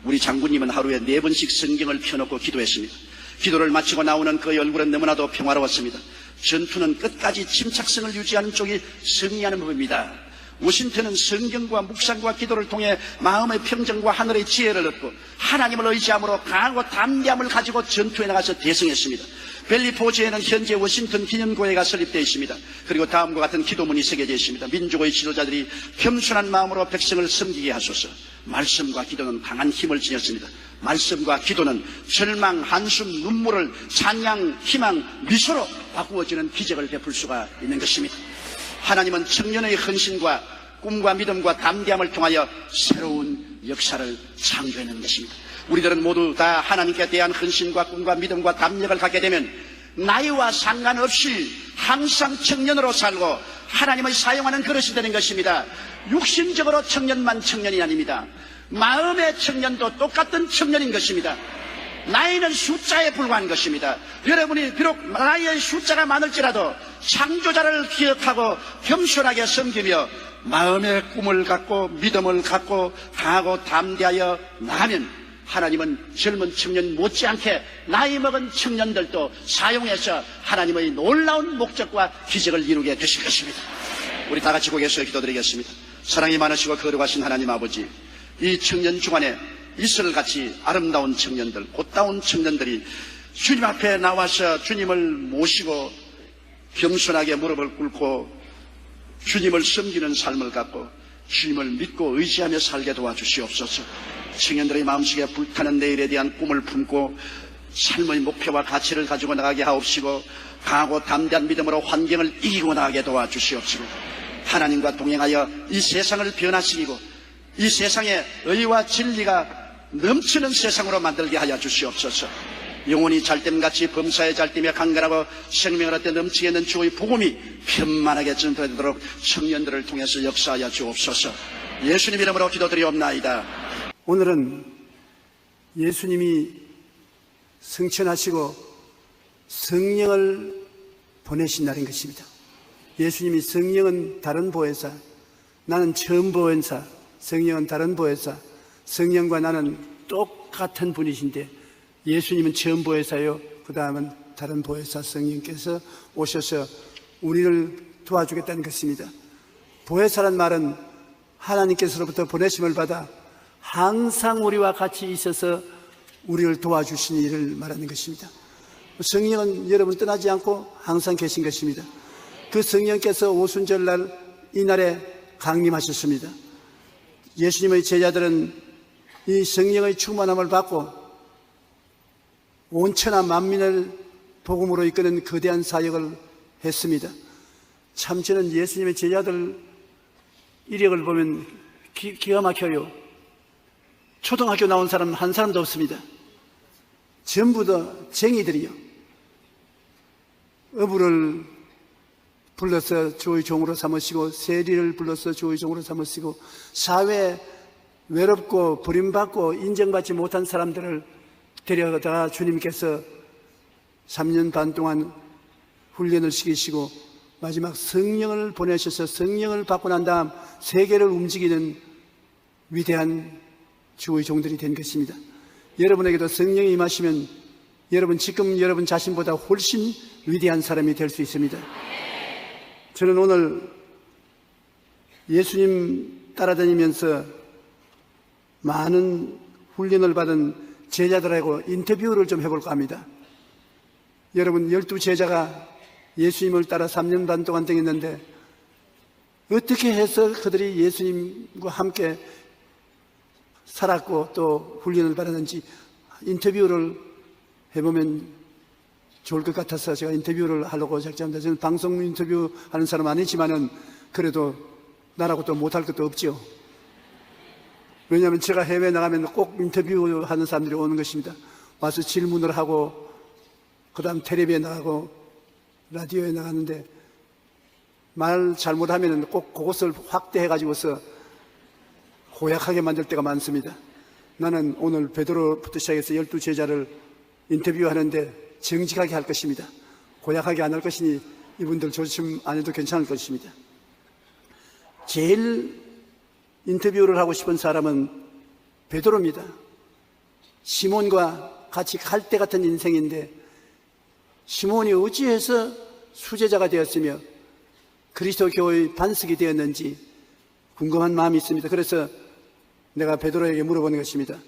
우리 장군님은 하루에 4번씩 성경을 펴놓고 기도했습니다. 기도를 마치고 나오는 그의 얼굴은 너무나도 평화로웠습니다. 전투는 끝까지 침착성을 유지하는 쪽이 승리하는 법입니다. 워싱턴은 성경과 묵상과 기도를 통해 마음의 평정과 하늘의 지혜를 얻고 하나님을 의지함으로 강하고 담대함을 가지고 전투에 나가서 대승했습니다. 벨리포즈에는 현재 워싱턴 기념교회가 설립되어 있습니다. 그리고 다음과 같은 기도문이 새겨져 있습니다. 민족의 지도자들이 겸손한 마음으로 백성을 섬기게 하소서. 말씀과 기도는 강한 힘을 지녔습니다. 말씀과 기도는 절망, 한숨, 눈물을 찬양, 희망, 미소로 바꾸어지는 기적을 베풀 수가 있는 것입니다. 하나님은 청년의 헌신과 꿈과 믿음과 담대함을 통하여 새로운 역사를 창조해내는 것입니다. 우리들은 모두 다 하나님께 대한 헌신과 꿈과 믿음과 담력을 갖게 되면 나이와 상관없이 항상 청년으로 살고 하나님을 사용하는 그릇이 되는 것입니다. 육신적으로 청년만 청년이 아닙니다. 마음의 청년도 똑같은 청년인 것입니다. 나이는 숫자에 불과한 것입니다. 여러분이 비록 나이의 숫자가 많을지라도 창조자를 기억하고 겸손하게 섬기며 마음의 꿈을 갖고 믿음을 갖고 강하고 담대하여 나가면 하나님은 젊은 청년 못지않게 나이 먹은 청년들도 사용해서 하나님의 놀라운 목적과 기적을 이루게 되실 것입니다. 우리 다 같이 고개서 기도드리겠습니다. 사랑이 많으시고 거룩하신 하나님 아버지, 이 청년 중간에 이슬같이 아름다운 청년들, 곧다운 청년들이 주님 앞에 나와서 주님을 모시고 겸손하게 무릎을 꿇고 주님을 섬기는 삶을 갖고 주님을 믿고 의지하며 살게 도와주시옵소서. 청년들의 마음속에 불타는 내일에 대한 꿈을 품고 삶의 목표와 가치를 가지고 나가게 하옵시고 강하고 담대한 믿음으로 환경을 이기고 나가게 도와주시옵시고 하나님과 동행하여 이 세상을 변화시키고 이 세상에 의와 진리가 넘치는 세상으로 만들게 하여 주시옵소서. 영혼이 잘됨같이 범사에 잘됨에 강건하고 생명을 얻되 넘치게 있는 주의 복음이 편만하게 전파되도록 청년들을 통해서 역사하여 주옵소서. 예수님 이름으로 기도드리옵나이다. 오늘은 예수님이 승천하시고 성령을 보내신 날인 것입니다. 예수님이 성령은 다른 보혜사, 나는 처음 보혜사, 성령은 다른 보혜사, 성령과 나는 똑같은 분이신데 예수님은 처음 보혜사요, 그 다음은 다른 보혜사 성령께서 오셔서 우리를 도와주겠다는 것입니다. 보혜사란 말은 하나님께서로부터 보내심을 받아 항상 우리와 같이 있어서 우리를 도와주시는 일을 말하는 것입니다. 성령은 여러분 떠나지 않고 항상 계신 것입니다. 그 성령께서 오순절날 이날에 강림하셨습니다. 예수님의 제자들은 이 성령의 충만함을 받고 온 천하 만민을 복음으로 이끄는 거대한 사역을 했습니다. 참 저는 예수님의 제자들 이력을 보면 기가 막혀요. 초등학교 나온 사람 한 사람도 없습니다. 전부 다 쟁이들이요. 어부를 불러서 주의 종으로 삼으시고 세리를 불러서 주의 종으로 삼으시고 사회에 외롭고 버림받고 인정받지 못한 사람들을 데려다가 주님께서 3년 반 동안 훈련을 시키시고 마지막 성령을 보내셔서 성령을 받고 난 다음 세계를 움직이는 위대한 주의 종들이 된 것입니다. 여러분에게도 성령이 임하시면 지금 여러분 자신보다 훨씬 위대한 사람이 될 수 있습니다. 저는 오늘 예수님 따라다니면서 많은 훈련을 받은 제자들하고 인터뷰를 좀 해볼까 합니다. 여러분 12제자가 예수님을 따라 3년 반 동안 다녔는데 어떻게 해서 그들이 예수님과 함께 살았고 또 훈련을 받았는지 인터뷰를 해보면 좋을 것 같아서 제가 인터뷰를 하려고 작정합니다. 저는 방송 인터뷰 하는 사람 아니지만은 그래도 나라고 또 못할 것도 없죠. 왜냐하면 제가 해외에 나가면 꼭 인터뷰하는 사람들이 오는 것입니다. 와서 질문을 하고 그 다음 텔레비에 나가고 라디오에 나가는데 말 잘못하면 꼭 그것을 확대해가지고서 고약하게 만들 때가 많습니다. 나는 오늘 베드로부터 시작해서 12제자를 인터뷰하는데 정직하게 할 것입니다. 고약하게 안 할 것이니 이분들 조심 안 해도 괜찮을 것입니다. 제일 인터뷰를 하고 싶은 사람은 베드로입니다. 시몬과 같이 갈대 같은 인생인데 시몬이 어찌해서 수제자가 되었으며 그리스도 교회의 반석이 되었는지 궁금한 마음이 있습니다. 그래서 내가 베드로에게 물어보는 것입니다.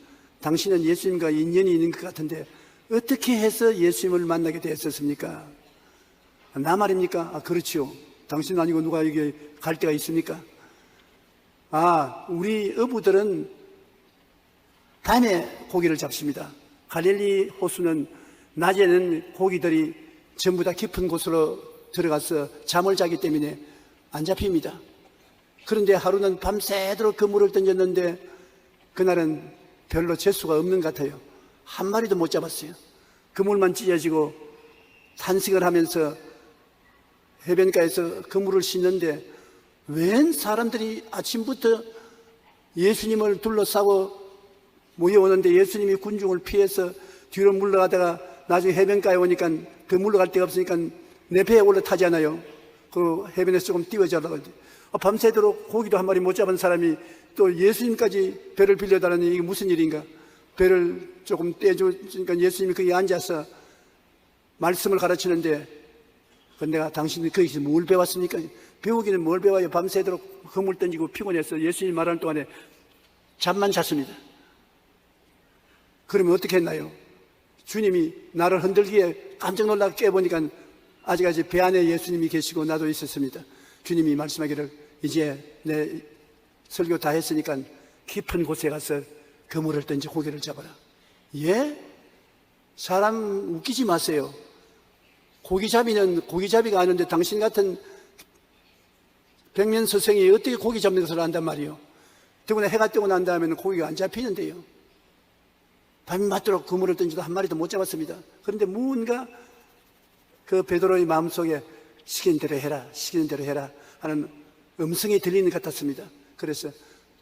당신은 예수님과 인연이 있는 것 같은데 어떻게 해서 예수님을 만나게 되었습니까? 나 말입니까? 그렇지요. 당신 아니고 누가 여기 갈 데가 있습니까? 우리 어부들은 밤에 고기를 잡습니다. 갈릴리 호수는 낮에는 고기들이 전부 다 깊은 곳으로 들어가서 잠을 자기 때문에 안 잡힙니다. 그런데 하루는 밤새도록 그물을 던졌는데 그날은 별로 재수가 없는 것 같아요. 한 마리도 못 잡았어요. 그물만 찢어지고 탄식을 하면서 해변가에서 그물을 씻는데 웬 사람들이 아침부터 예수님을 둘러싸고 모여오는데 예수님이 군중을 피해서 뒤로 물러가다가 나중에 해변가에 오니까 그 물러갈 데가 없으니까 내 배에 올라타잖아요. 그 해변에서 조금 띄워자라고. 밤새도록 고기도 한 마리 못 잡은 사람이 또 예수님까지 배를 빌려달라니 이게 무슨 일인가. 배를 조금 떼주니까 예수님이 거기 앉아서 말씀을 가르치는데 내가 당신이 거기서 뭘 배웠습니까? 배우기는 뭘 배워요? 밤새도록 그물 던지고 피곤해서 예수님 말하는 동안에 잠만 잤습니다. 그러면 어떻게 했나요? 주님이 나를 흔들기에 깜짝 놀라 깨보니까 아직 배 안에 예수님이 계시고 나도 있었습니다. 주님이 말씀하기를 이제 내 설교 다 했으니까 깊은 곳에 가서 그물을 던지 고기를 잡아라. 예? 사람 웃기지 마세요. 고기잡이는 고기잡이가 아는데 당신 같은 백면 스승이 어떻게 고기 잡는 것을 안단 말이요. 더구나 해가 뜨고 난 다음에는 고기가 안 잡히는데요. 밤이 맞도록 그물을 던지도 한 마리도 못 잡았습니다. 그런데 뭔가 그 베드로의 마음속에 시키는 대로 해라, 시키는 대로 해라 하는 음성이 들리는 것 같았습니다. 그래서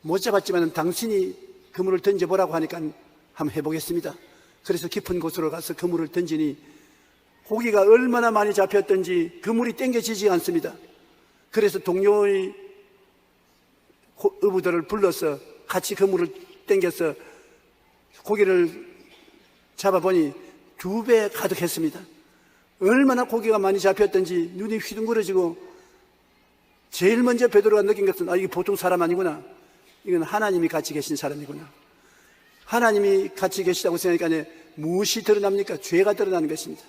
못 잡았지만 당신이 그물을 던져보라고 하니까 한번 해보겠습니다. 그래서 깊은 곳으로 가서 그물을 던지니 고기가 얼마나 많이 잡혔던지 그물이 땡겨지지 않습니다. 그래서 동료의 어부들을 불러서 같이 그물을 땡겨서 고기를 잡아보니 2배 가득했습니다. 얼마나 고기가 많이 잡혔던지 눈이 휘둥그러지고 제일 먼저 베드로가 느낀 것은 이게 보통 사람 아니구나. 이건 하나님이 같이 계신 사람이구나. 하나님이 같이 계시다고 생각하니까 무엇이 드러납니까? 죄가 드러나는 것입니다.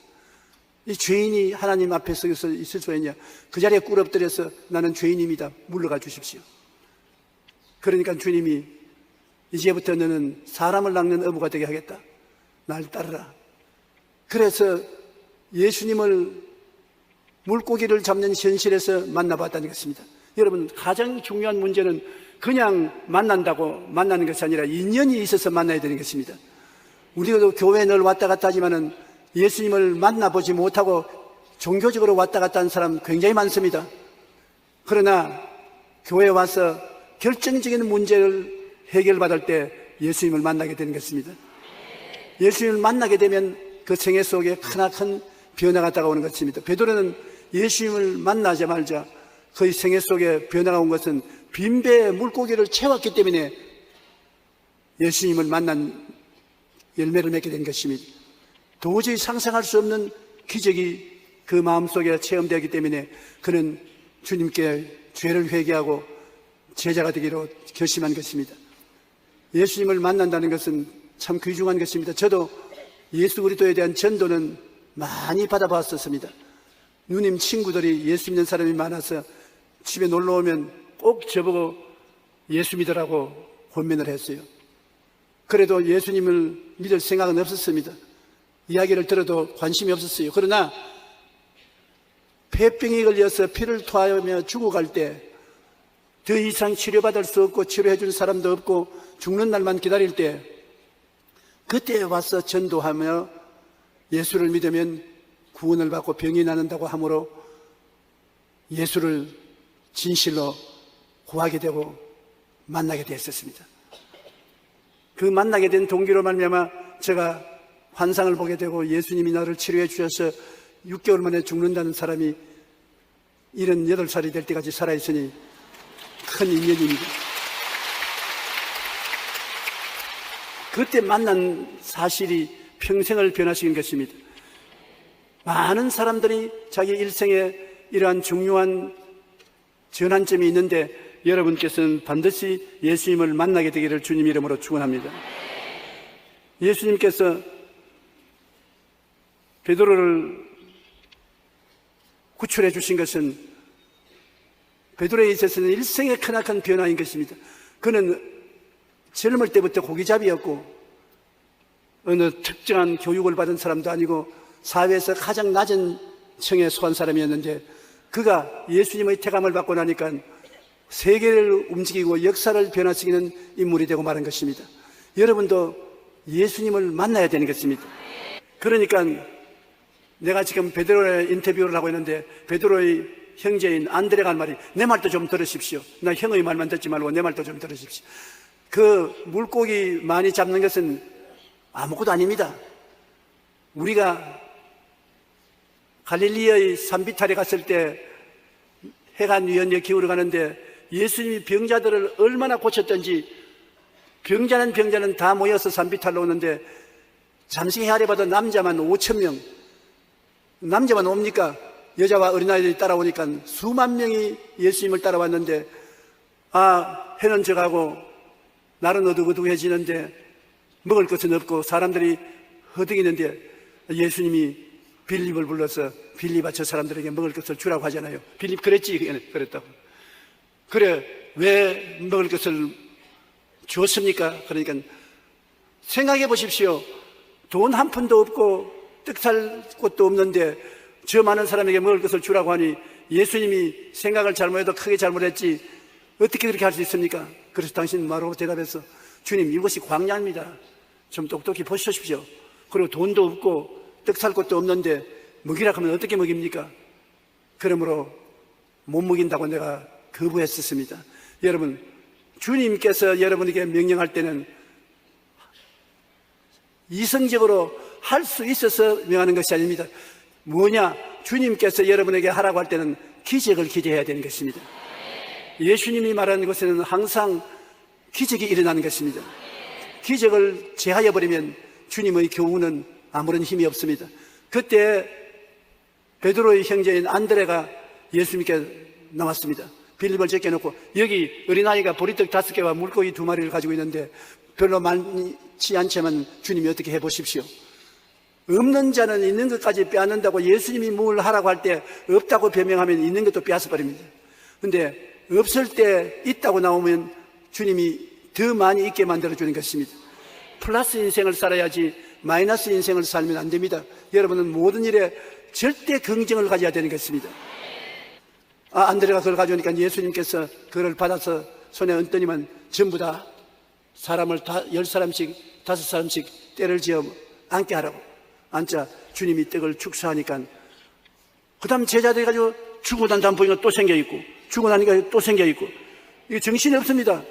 이 죄인이 하나님 앞에 서서 있을 수 있냐? 그 자리에 꿇어엎드려서 나는 죄인입니다. 물러가 주십시오. 그러니까 주님이 이제부터 너는 사람을 낚는 어부가 되게 하겠다. 날 따르라. 그래서 예수님을 물고기를 잡는 현실에서 만나봤다는 것입니다. 여러분, 가장 중요한 문제는 그냥 만난다고 만나는 것이 아니라 인연이 있어서 만나야 되는 것입니다. 우리도 교회에 늘 왔다 갔다 하지만은 예수님을 만나보지 못하고 종교적으로 왔다 갔다 하는 사람 굉장히 많습니다. 그러나 교회에 와서 결정적인 문제를 해결받을 때 예수님을 만나게 되는 것입니다. 예수님을 만나게 되면 그 생애 속에 크나큰 변화가 다가오는 것입니다. 베드로는 예수님을 만나자마자 그의 생애 속에 변화가 온 것은 빈배에 물고기를 채웠기 때문에 예수님을 만난 열매를 맺게 된 것입니다. 도저히 상상할 수 없는 기적이 그 마음속에 체험되기 때문에 그는 주님께 죄를 회개하고 제자가 되기로 결심한 것입니다. 예수님을 만난다는 것은 참 귀중한 것입니다. 저도 예수 그리스도에 대한 전도는 많이 받아봤었습니다. 누님 친구들이 예수 믿는 사람이 많아서 집에 놀러 오면 꼭 저보고 예수 믿으라고 권면을 했어요. 그래도 예수님을 믿을 생각은 없었습니다. 이야기를 들어도 관심이 없었어요. 그러나 폐병이 걸려서 피를 토하며 죽어갈 때 더 이상 치료받을 수 없고 치료해 줄 사람도 없고 죽는 날만 기다릴 때 그때 와서 전도하며 예수를 믿으면 구원을 받고 병이 낫는다고 하므로 예수를 진실로 구하게 되고 만나게 되었습니다. 그 만나게 된 동기로 말미암아 제가 환상을 보게 되고 예수님이 나를 치료해 주셔서 6개월 만에 죽는다는 사람이 78살이 될 때까지 살아있으니 큰 인연입니다. 그때 만난 사실이 평생을 변화시킨 것입니다. 많은 사람들이 자기 일생에 이러한 중요한 전환점이 있는데 여러분께서는 반드시 예수님을 만나게 되기를 주님 이름으로 축원합니다. 예수님께서 베드로를 구출해 주신 것은 베드로에 있어서는 일생의 크나큰 변화인 것입니다. 그는 젊을 때부터 고기잡이였고 어느 특정한 교육을 받은 사람도 아니고 사회에서 가장 낮은 층에 속한 사람이었는데 그가 예수님의 태감을 받고 나니까 세계를 움직이고 역사를 변화시키는 인물이 되고 말한 것입니다. 여러분도 예수님을 만나야 되는 것입니다. 그러니까 내가 지금 베드로의 인터뷰를 하고 있는데 베드로의 형제인 안드레가 한 말이 내 말도 좀 들으십시오. 나 형의 말만 듣지 말고 내 말도 좀 들으십시오. 그 물고기 많이 잡는 것은 아무것도 아닙니다. 우리가 갈릴리의 산비탈에 갔을 때 해가 유연에 기울어 가는데 예수님이 병자들을 얼마나 고쳤던지 병자는 다 모여서 산비탈로 오는데 잠시 헤아려 봐도 남자만 5,000명, 남자만 옵니까? 여자와 어린아이들이 따라오니까 수만 명이 예수님을 따라왔는데 해는 져가고 날은 어둑어둑해지는데 먹을 것은 없고 사람들이 허둥이는데 예수님이 빌립을 불러서 빌립아 저 사람들에게 먹을 것을 주라고 하잖아요. 빌립 그랬지? 그랬다고. 그래 왜 먹을 것을 주었습니까? 그러니까 생각해 보십시오. 돈 한 푼도 없고 떡 살 곳도 없는데 저 많은 사람에게 먹을 것을 주라고 하니 예수님이 생각을 잘못해도 크게 잘못했지 어떻게 그렇게 할 수 있습니까? 그래서 당신 바로 대답해서 주님 이것이 광야입니다. 좀 똑똑히 보십시오. 그리고 돈도 없고 떡 살 곳도 없는데 먹이라 하면 어떻게 먹입니까? 그러므로 못 먹인다고 내가 거부했었습니다. 여러분 주님께서 여러분에게 명령할 때는 이성적으로 할 수 있어서 명하는 것이 아닙니다. 뭐냐? 주님께서 여러분에게 하라고 할 때는 기적을 기대해야 되는 것입니다. 예수님이 말하는 것에는 항상 기적이 일어나는 것입니다. 기적을 제하여 버리면 주님의 교훈은 아무런 힘이 없습니다. 그때 베드로의 형제인 안드레가 예수님께 나왔습니다. 빌립을 제껴놓고 여기 어린아이가 보리떡 5개와 물고기 2마리를 가지고 있는데 별로 많지 않지만 주님이 어떻게 해보십시오. 없는 자는 있는 것까지 빼앗는다고 예수님이 뭘 하라고 할 때 없다고 변명하면 있는 것도 빼앗아버립니다. 그런데 없을 때 있다고 나오면 주님이 더 많이 있게 만들어주는 것입니다. 플러스 인생을 살아야지 마이너스 인생을 살면 안 됩니다. 여러분은 모든 일에 절대 긍정을 가져야 되는 것입니다. 안드레가 그걸 가져오니까 예수님께서 그걸 받아서 손에 얹더니만 전부 다 사람을 10사람씩 5사람씩 때를 지어 앉게 하라고 앉자 주님이 떡을 축사하니까 그 다음 제자들이 가지고 죽고 난 다음 보니까 또 생겨있고 죽고 나니까 또 생겨있고 이게 정신이 없습니다.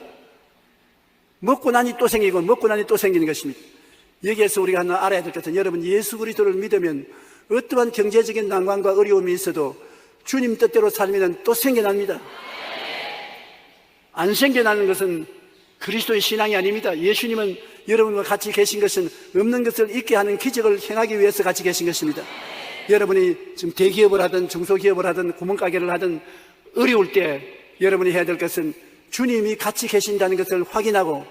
먹고 나니 또 생기고 먹고 나니 또 생기는 것입니다. 여기에서 우리가 하나 알아야 될 것은 여러분 예수 그리스도를 믿으면 어떠한 경제적인 난관과 어려움이 있어도 주님 뜻대로 살면 또 생겨납니다. 안 생겨나는 것은 그리스도의 신앙이 아닙니다. 예수님은 여러분과 같이 계신 것은 없는 것을 있게 하는 기적을 행하기 위해서 같이 계신 것입니다. 여러분이 지금 대기업을 하든 중소기업을 하든 구멍가게를 하든 어려울 때 여러분이 해야 될 것은 주님이 같이 계신다는 것을 확인하고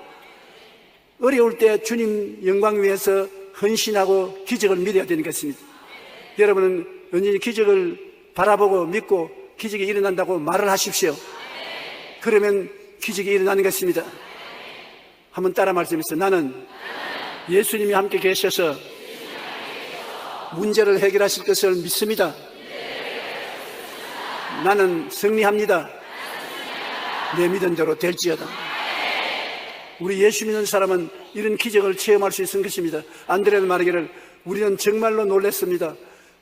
어려울 때 주님 영광 위해서 헌신하고 기적을 믿어야 되는 것입니다. 여러분은 언제든지 기적을 바라보고 믿고 기적이 일어난다고 말을 하십시오. 그러면 기적이 일어나는 것입니다. 한번 따라 말씀해주세요. 나는 예수님이 함께 계셔서 문제를 해결하실 것을 믿습니다. 나는 승리합니다. 내 믿은 대로 될지어다. 우리 예수 믿는 사람은 이런 기적을 체험할 수 있는 것입니다. 안드레는 말하기를 우리는 정말로 놀랐습니다.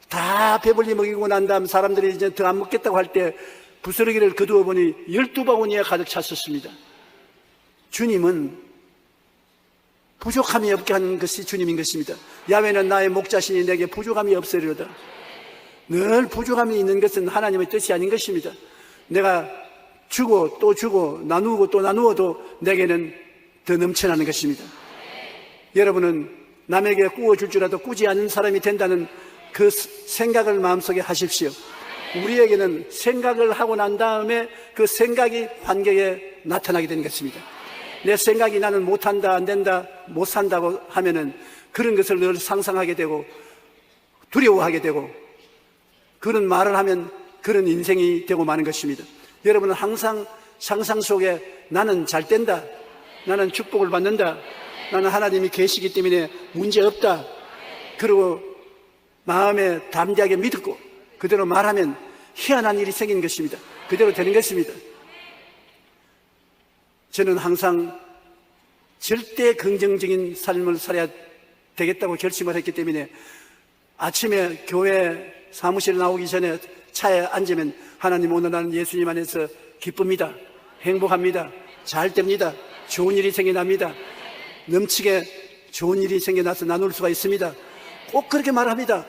다 배불리 먹이고 난 다음 사람들이 이제 더 안 먹겠다고 할 때 부스러기를 거두어 보니 12바구니에 가득 찼었습니다. 주님은 부족함이 없게 하는 것이 주님인 것입니다. 야훼는 나의 목자시니 내게 부족함이 없으리로다. 늘 부족함이 있는 것은 하나님의 뜻이 아닌 것입니다. 내가 주고 또 주고 나누고 또 나누어도 내게는 더 넘쳐나는 것입니다. 여러분은 남에게 꾸어줄 줄 알아도 꾸지 않는 사람이 된다는 그 생각을 마음속에 하십시오. 우리에게는 생각을 하고 난 다음에 그 생각이 환경에 나타나게 되는 것입니다. 내 생각이 나는 못한다, 안 된다, 못 산다고 하면은 그런 것을 늘 상상하게 되고 두려워하게 되고 그런 말을 하면 그런 인생이 되고 마는 것입니다. 여러분은 항상 상상 속에 나는 잘 된다, 나는 축복을 받는다, 나는 하나님이 계시기 때문에 문제 없다, 그리고 마음에 담대하게 믿고 그대로 말하면 희한한 일이 생기는 것입니다. 그대로 되는 것입니다. 저는 항상 절대 긍정적인 삶을 살아야 되겠다고 결심을 했기 때문에 아침에 교회 사무실에 나오기 전에 차에 앉으면 하나님, 오늘 나는 예수님 안에서 기쁩니다, 행복합니다, 잘 됩니다, 좋은 일이 생겨납니다, 넘치게 좋은 일이 생겨나서 나눌 수가 있습니다. 꼭 그렇게 말합니다.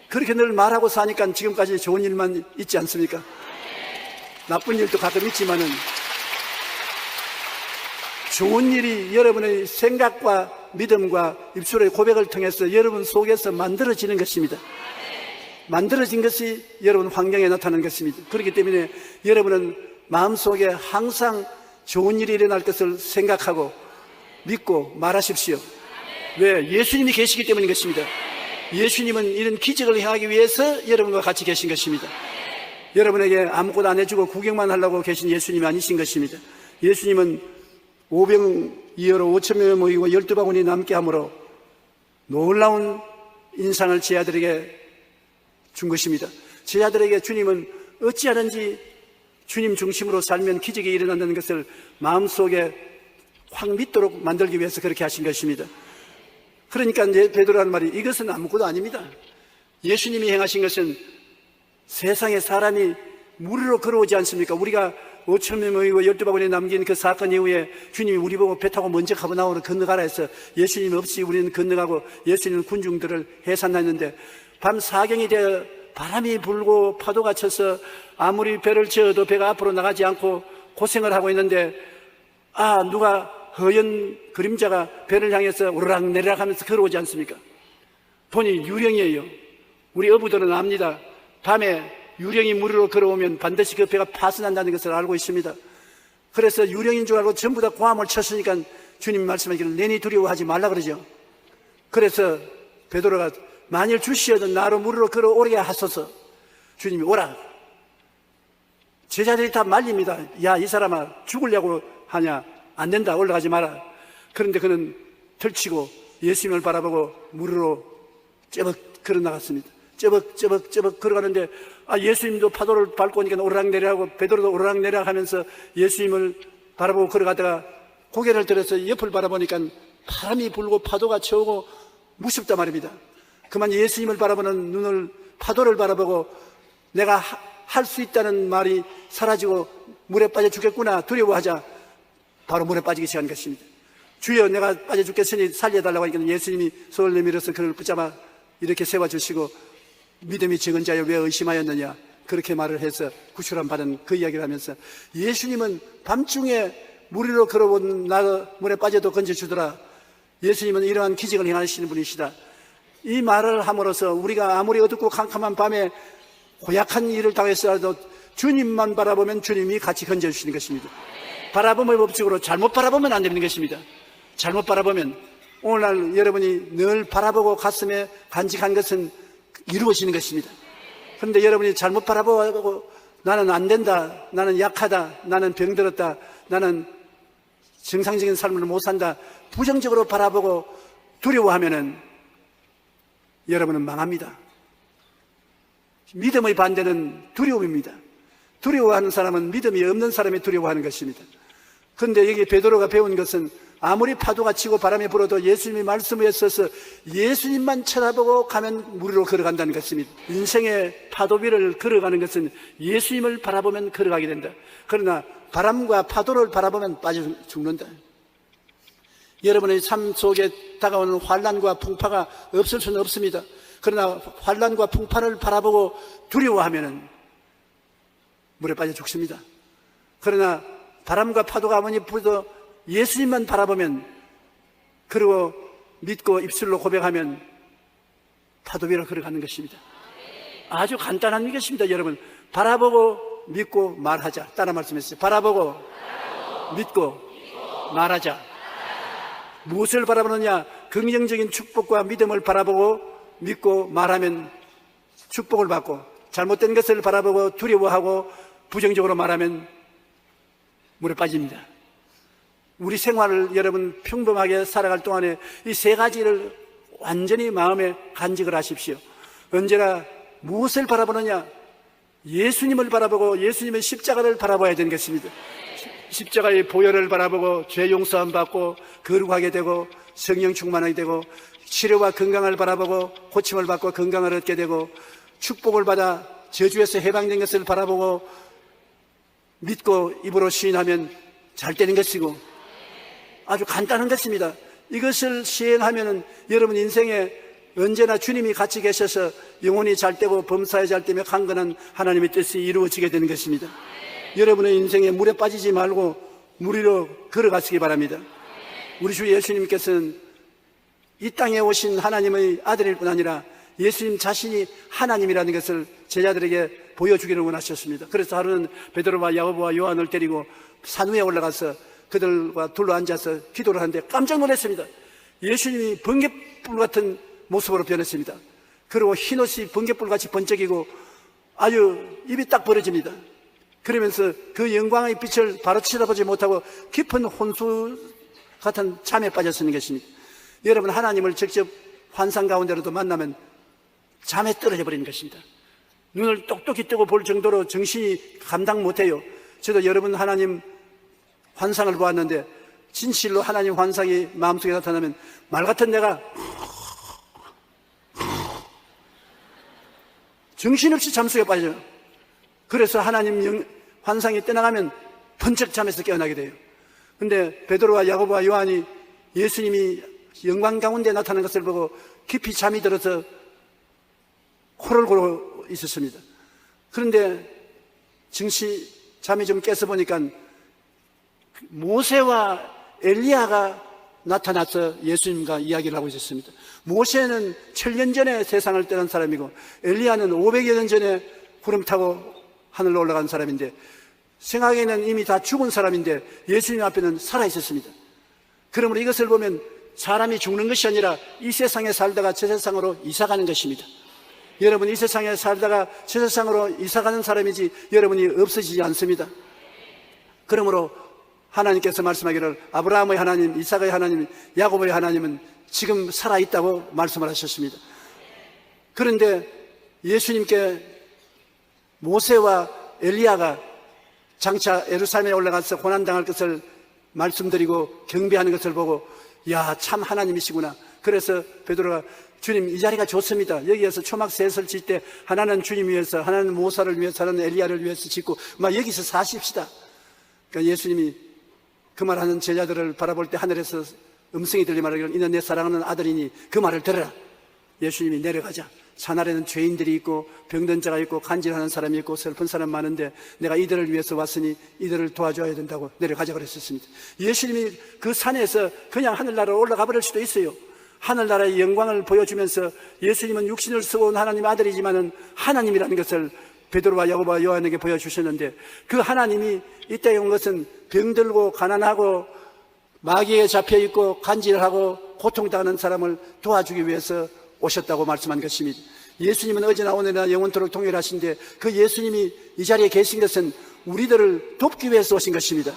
그렇게 늘 말하고 사니까 지금까지 좋은 일만 있지 않습니까? 나쁜 일도 가끔 있지만은 좋은 일이 여러분의 생각과 믿음과 입술의 고백을 통해서 여러분 속에서 만들어지는 것입니다. 만들어진 것이 여러분 환경에 나타나는 것입니다. 그렇기 때문에 여러분은 마음속에 항상 좋은 일이 일어날 것을 생각하고 믿고 말하십시오. 왜? 예수님이 계시기 때문인 것입니다. 예수님은 이런 기적을 행하기 위해서 여러분과 같이 계신 것입니다. 여러분에게 아무것도 안 해주고 구경만 하려고 계신 예수님이 아니신 것입니다. 예수님은 오병이어로 5,000명을 모이고 12바구니 남게 함으로 놀라운 인상을 제자들에게 준 것입니다. 제자들에게 주님은 어찌하든지 주님 중심으로 살면 기적이 일어난다는 것을 마음속에 확 믿도록 만들기 위해서 그렇게 하신 것입니다. 그러니까 이제 베드로라는 말이 이것은 아무것도 아닙니다. 예수님이 행하신 것은 세상에 사람이 무리로 걸어오지 않습니까? 우리가 5,000명 모이고 12바구니에 남긴 그 사건 이후에 주님이 우리 보고 배 타고 먼저 가버나움으로 건너가라 해서 예수님 없이 우리는 건너가고 예수님은 군중들을 해산했는데 밤 4경이 되어 바람이 불고 파도가 쳐서 아무리 배를 채워도 배가 앞으로 나가지 않고 고생을 하고 있는데 누가 허연 그림자가 배를 향해서 오르락내리락 하면서 걸어오지 않습니까? 보니 유령이에요. 우리 어부들은 압니다. 밤에 유령이 무리로 걸어오면 반드시 그 배가 파손한다는 것을 알고 있습니다. 그래서 유령인 줄 알고 전부 다 고함을 쳤으니까 주님 말씀하기를 내니 두려워하지 말라 그러죠. 그래서 베드로가 만일 주시어도 나로 무리로 걸어오게 하소서. 주님이 오라. 제자들이 다 말립니다. 야, 이 사람아, 죽으려고 하냐? 안 된다, 올라가지 마라. 그런데 그는 털치고 예수님을 바라보고 무리로 쩌벅 걸어 나갔습니다. 쩌벅 걸어가는데 예수님도 파도를 밟고 오니까 오르락내리락하고 베드로도 오르락내리락 하면서 예수님을 바라보고 걸어가다가 고개를 들어서 옆을 바라보니까 바람이 불고 파도가 쳐오고 무섭단 말입니다. 그만 예수님을 바라보는 눈을 파도를 바라보고 내가 할 수 있다는 말이 사라지고 물에 빠져 죽겠구나 두려워하자 바로 물에 빠지기 시작한 것입니다. 주여, 내가 빠져 죽겠으니 살려달라고 하니까 예수님이 손을 내밀어서 그를 붙잡아 이렇게 세워주시고 믿음이 적은 자여 왜 의심하였느냐 그렇게 말을 해서 구출함 받은 그 이야기를 하면서 예수님은 밤중에 무리로 걸어온 나 물에 빠져도 건져주더라. 예수님은 이러한 기적을 행하시는 분이시다. 이 말을 함으로써 우리가 아무리 어둡고 캄캄한 밤에 고약한 일을 당했어도 주님만 바라보면 주님이 같이 건져주시는 것입니다. 바라봄의 법칙으로 잘못 바라보면 안 되는 것입니다. 잘못 바라보면 오늘날 여러분이 늘 바라보고 가슴에 간직한 것은 이루어지는 것입니다. 그런데 여러분이 잘못 바라보고 나는 안 된다, 나는 약하다, 나는 병들었다, 나는 정상적인 삶을 못 산다, 부정적으로 바라보고 두려워하면은 여러분은 망합니다. 믿음의 반대는 두려움입니다. 두려워하는 사람은 믿음이 없는 사람이 두려워하는 것입니다. 그런데 여기 베드로가 배운 것은 아무리 파도가 치고 바람이 불어도 예수님의 말씀에 있어서 예수님만 쳐다보고 가면 무리로 걸어간다는 것입니다. 인생의 파도 위를 걸어가는 것은 예수님을 바라보면 걸어가게 된다. 그러나 바람과 파도를 바라보면 빠져 죽는다. 여러분의 삶 속에 다가오는 환난과 풍파가 없을 수는 없습니다. 그러나 환난과 풍파를 바라보고 두려워하면 물에 빠져 죽습니다. 그러나 바람과 파도가 아무리 불어도 예수님만 바라보면, 그리고 믿고 입술로 고백하면 파도 위로 걸어가는 것입니다. 아주 간단한 것입니다. 여러분, 바라보고 믿고 말하자. 따라 말씀했어요. 바라보고 믿고 말하자. 무엇을 바라보느냐? 긍정적인 축복과 믿음을 바라보고 믿고 말하면 축복을 받고, 잘못된 것을 바라보고 두려워하고 부정적으로 말하면 물에 빠집니다. 우리 생활을 여러분 평범하게 살아갈 동안에 이 세 가지를 완전히 마음에 간직을 하십시오. 언제나 무엇을 바라보느냐? 예수님을 바라보고 예수님의 십자가를 바라봐야 되는 것입니다. 십자가의 보혈을 바라보고 죄 용서함 받고 거룩하게 되고 성령 충만하게 되고, 치료와 건강을 바라보고 고침을 받고 건강을 얻게 되고, 축복을 받아 저주에서 해방된 것을 바라보고 믿고 입으로 시인하면 잘 되는 것이고, 아주 간단한 것입니다. 이것을 시행하면은 여러분 인생에 언제나 주님이 같이 계셔서 영혼이 잘 되고 범사에 잘 되며 강건한 하나님의 뜻이 이루어지게 되는 것입니다. 여러분의 인생에 물에 빠지지 말고 물 위로 걸어가시기 바랍니다. 우리 주 예수님께서는 이 땅에 오신 하나님의 아들일 뿐 아니라 예수님 자신이 하나님이라는 것을 제자들에게 보여주기를 원하셨습니다. 그래서 하루는 베드로와 야고보와 요한을 데리고 산 위에 올라가서 그들과 둘러앉아서 기도를 하는데 깜짝 놀랐습니다. 예수님이 번갯불 같은 모습으로 변했습니다. 그리고 흰옷이 번갯불같이 번쩍이고 아주 입이 딱 벌어집니다. 그러면서 그 영광의 빛을 바로 쳐다보지 못하고 깊은 혼수 같은 잠에 빠졌는 것입니다. 여러분, 하나님을 직접 환상 가운데로도 만나면 잠에 떨어져 버리는 것입니다. 눈을 똑똑히 뜨고 볼 정도로 정신이 감당 못해요. 저도 여러분 하나님 환상을 보았는데 진실로 하나님 환상이 마음속에 나타나면 말 같은 내가 정신없이 잠속에 빠져요. 그래서 하나님 환상이 떠나가면 번쩍 잠에서 깨어나게 돼요. 근데 베드로와 야고보와 요한이 예수님이 영광 가운데 나타나는 것을 보고 깊이 잠이 들어서 코를 고르고 있었습니다. 그런데 증시 잠이 좀 깨서 보니까 모세와 엘리야가 나타나서 예수님과 이야기를 하고 있었습니다. 모세는 7년 전에 세상을 떠난 사람이고 엘리야는 500여 년 전에 구름 타고 하늘로 올라간 사람인데, 생각에는 이미 다 죽은 사람인데 예수님 앞에는 살아있었습니다. 그러므로 이것을 보면 사람이 죽는 것이 아니라 이 세상에 살다가 저 세상으로 이사가는 것입니다. 여러분, 이 세상에 살다가 저 세상으로 이사가는 사람이지 여러분이 없어지지 않습니다. 그러므로 하나님께서 말씀하기를 아브라함의 하나님, 이삭의 하나님, 야곱의 하나님은 지금 살아있다고 말씀을 하셨습니다. 그런데 예수님께 모세와 엘리야가 장차 예루살렘에 올라가서 고난당할 것을 말씀드리고 경배하는 것을 보고 야, 참 하나님이시구나. 그래서 베드로가 주님, 이 자리가 좋습니다. 여기에서 초막 셋을 질 때 하나는 주님 위해서, 하나는 모사를 위해서, 하나는 엘리야를 위해서 짓고 막 여기서 사십시다. 그러니까 예수님이 그 말하는 제자들을 바라볼 때 하늘에서 음성이 들리 말하기를 이는 내 사랑하는 아들이니 그 말을 들으라. 예수님이 내려가자. 산 아래는 죄인들이 있고 병든 자가 있고 간질하는 사람이 있고 슬픈 사람 많은데 내가 이들을 위해서 왔으니 이들을 도와줘야 된다고 내려가자 그랬었습니다. 예수님이 그 산에서 그냥 하늘나라로 올라가 버릴 수도 있어요. 하늘나라의 영광을 보여주면서 예수님은 육신을 쓰고 온 하나님 아들이지만은 하나님이라는 것을 베드로와 야고보와 요한에게 보여주셨는데, 그 하나님이 이 땅에 온 것은 병들고 가난하고 마귀에 잡혀있고 간질하고 고통당하는 사람을 도와주기 위해서 오셨다고 말씀한 것입니다. 예수님은 어제나 오늘이나 영원토록 동일하신데 그 예수님이 이 자리에 계신 것은 우리들을 돕기 위해서 오신 것입니다.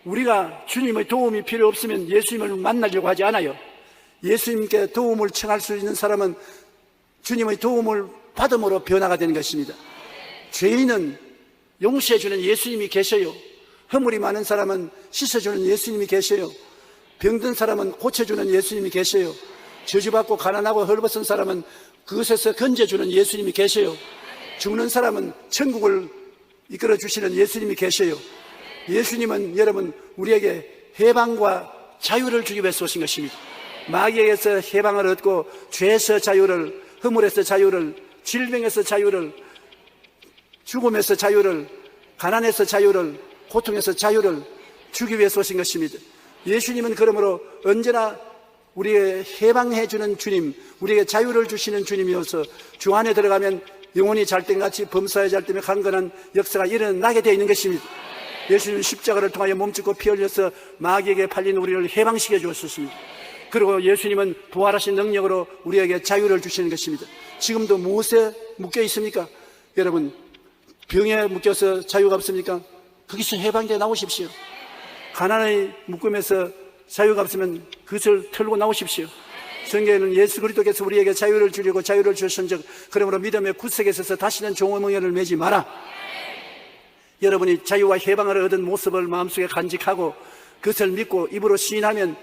우리가 주님의 도움이 필요 없으면 예수님을 만나려고 하지 않아요. 예수님께 도움을 청할 수 있는 사람은 주님의 도움을 받음으로 변화가 되는 것입니다. 죄인은 용서해주는 예수님이 계셔요. 허물이 많은 사람은 씻어주는 예수님이 계셔요. 병든 사람은 고쳐주는 예수님이 계셔요. 저주받고 가난하고 헐벗은 사람은 그것에서 건져주는 예수님이 계셔요. 죽는 사람은 천국을 이끌어주시는 예수님이 계셔요. 예수님은 여러분 우리에게 해방과 자유를 주기 위해서 오신 것입니다. 마귀에게서 해방을 얻고 죄에서 자유를, 허물에서 자유를, 질병에서 자유를, 죽음에서 자유를, 가난에서 자유를, 고통에서 자유를 주기 위해서 오신 것입니다. 예수님은 그러므로 언제나 우리에게 해방해 주는 주님, 우리에게 자유를 주시는 주님이어서 주 안에 들어가면 영혼이 잘됨같이 범사에 잘됨에 강건한 역사가 일어나게 되어 있는 것입니다. 예수님은 십자가를 통하여 몸짓고 피 흘려서 마귀에게 팔린 우리를 해방시켜 주었습니다. 그리고 예수님은 부활하신 능력으로 우리에게 자유를 주시는 것입니다. 지금도 무엇에 묶여 있습니까? 여러분, 병에 묶여서 자유가 없습니까? 거기서 해방되어 나오십시오. 가난의 묶음에서 자유가 없으면 그것을 털고 나오십시오. 성경에는 예수 그리스도께서 우리에게 자유를 주려고 자유를 주셨은즉 그러므로 믿음의 굳세게 서서 다시는 종의멍에를 매지 마라. 여러분이 자유와 해방을 얻은 모습을 마음속에 간직하고 그것을 믿고 입으로 시인하면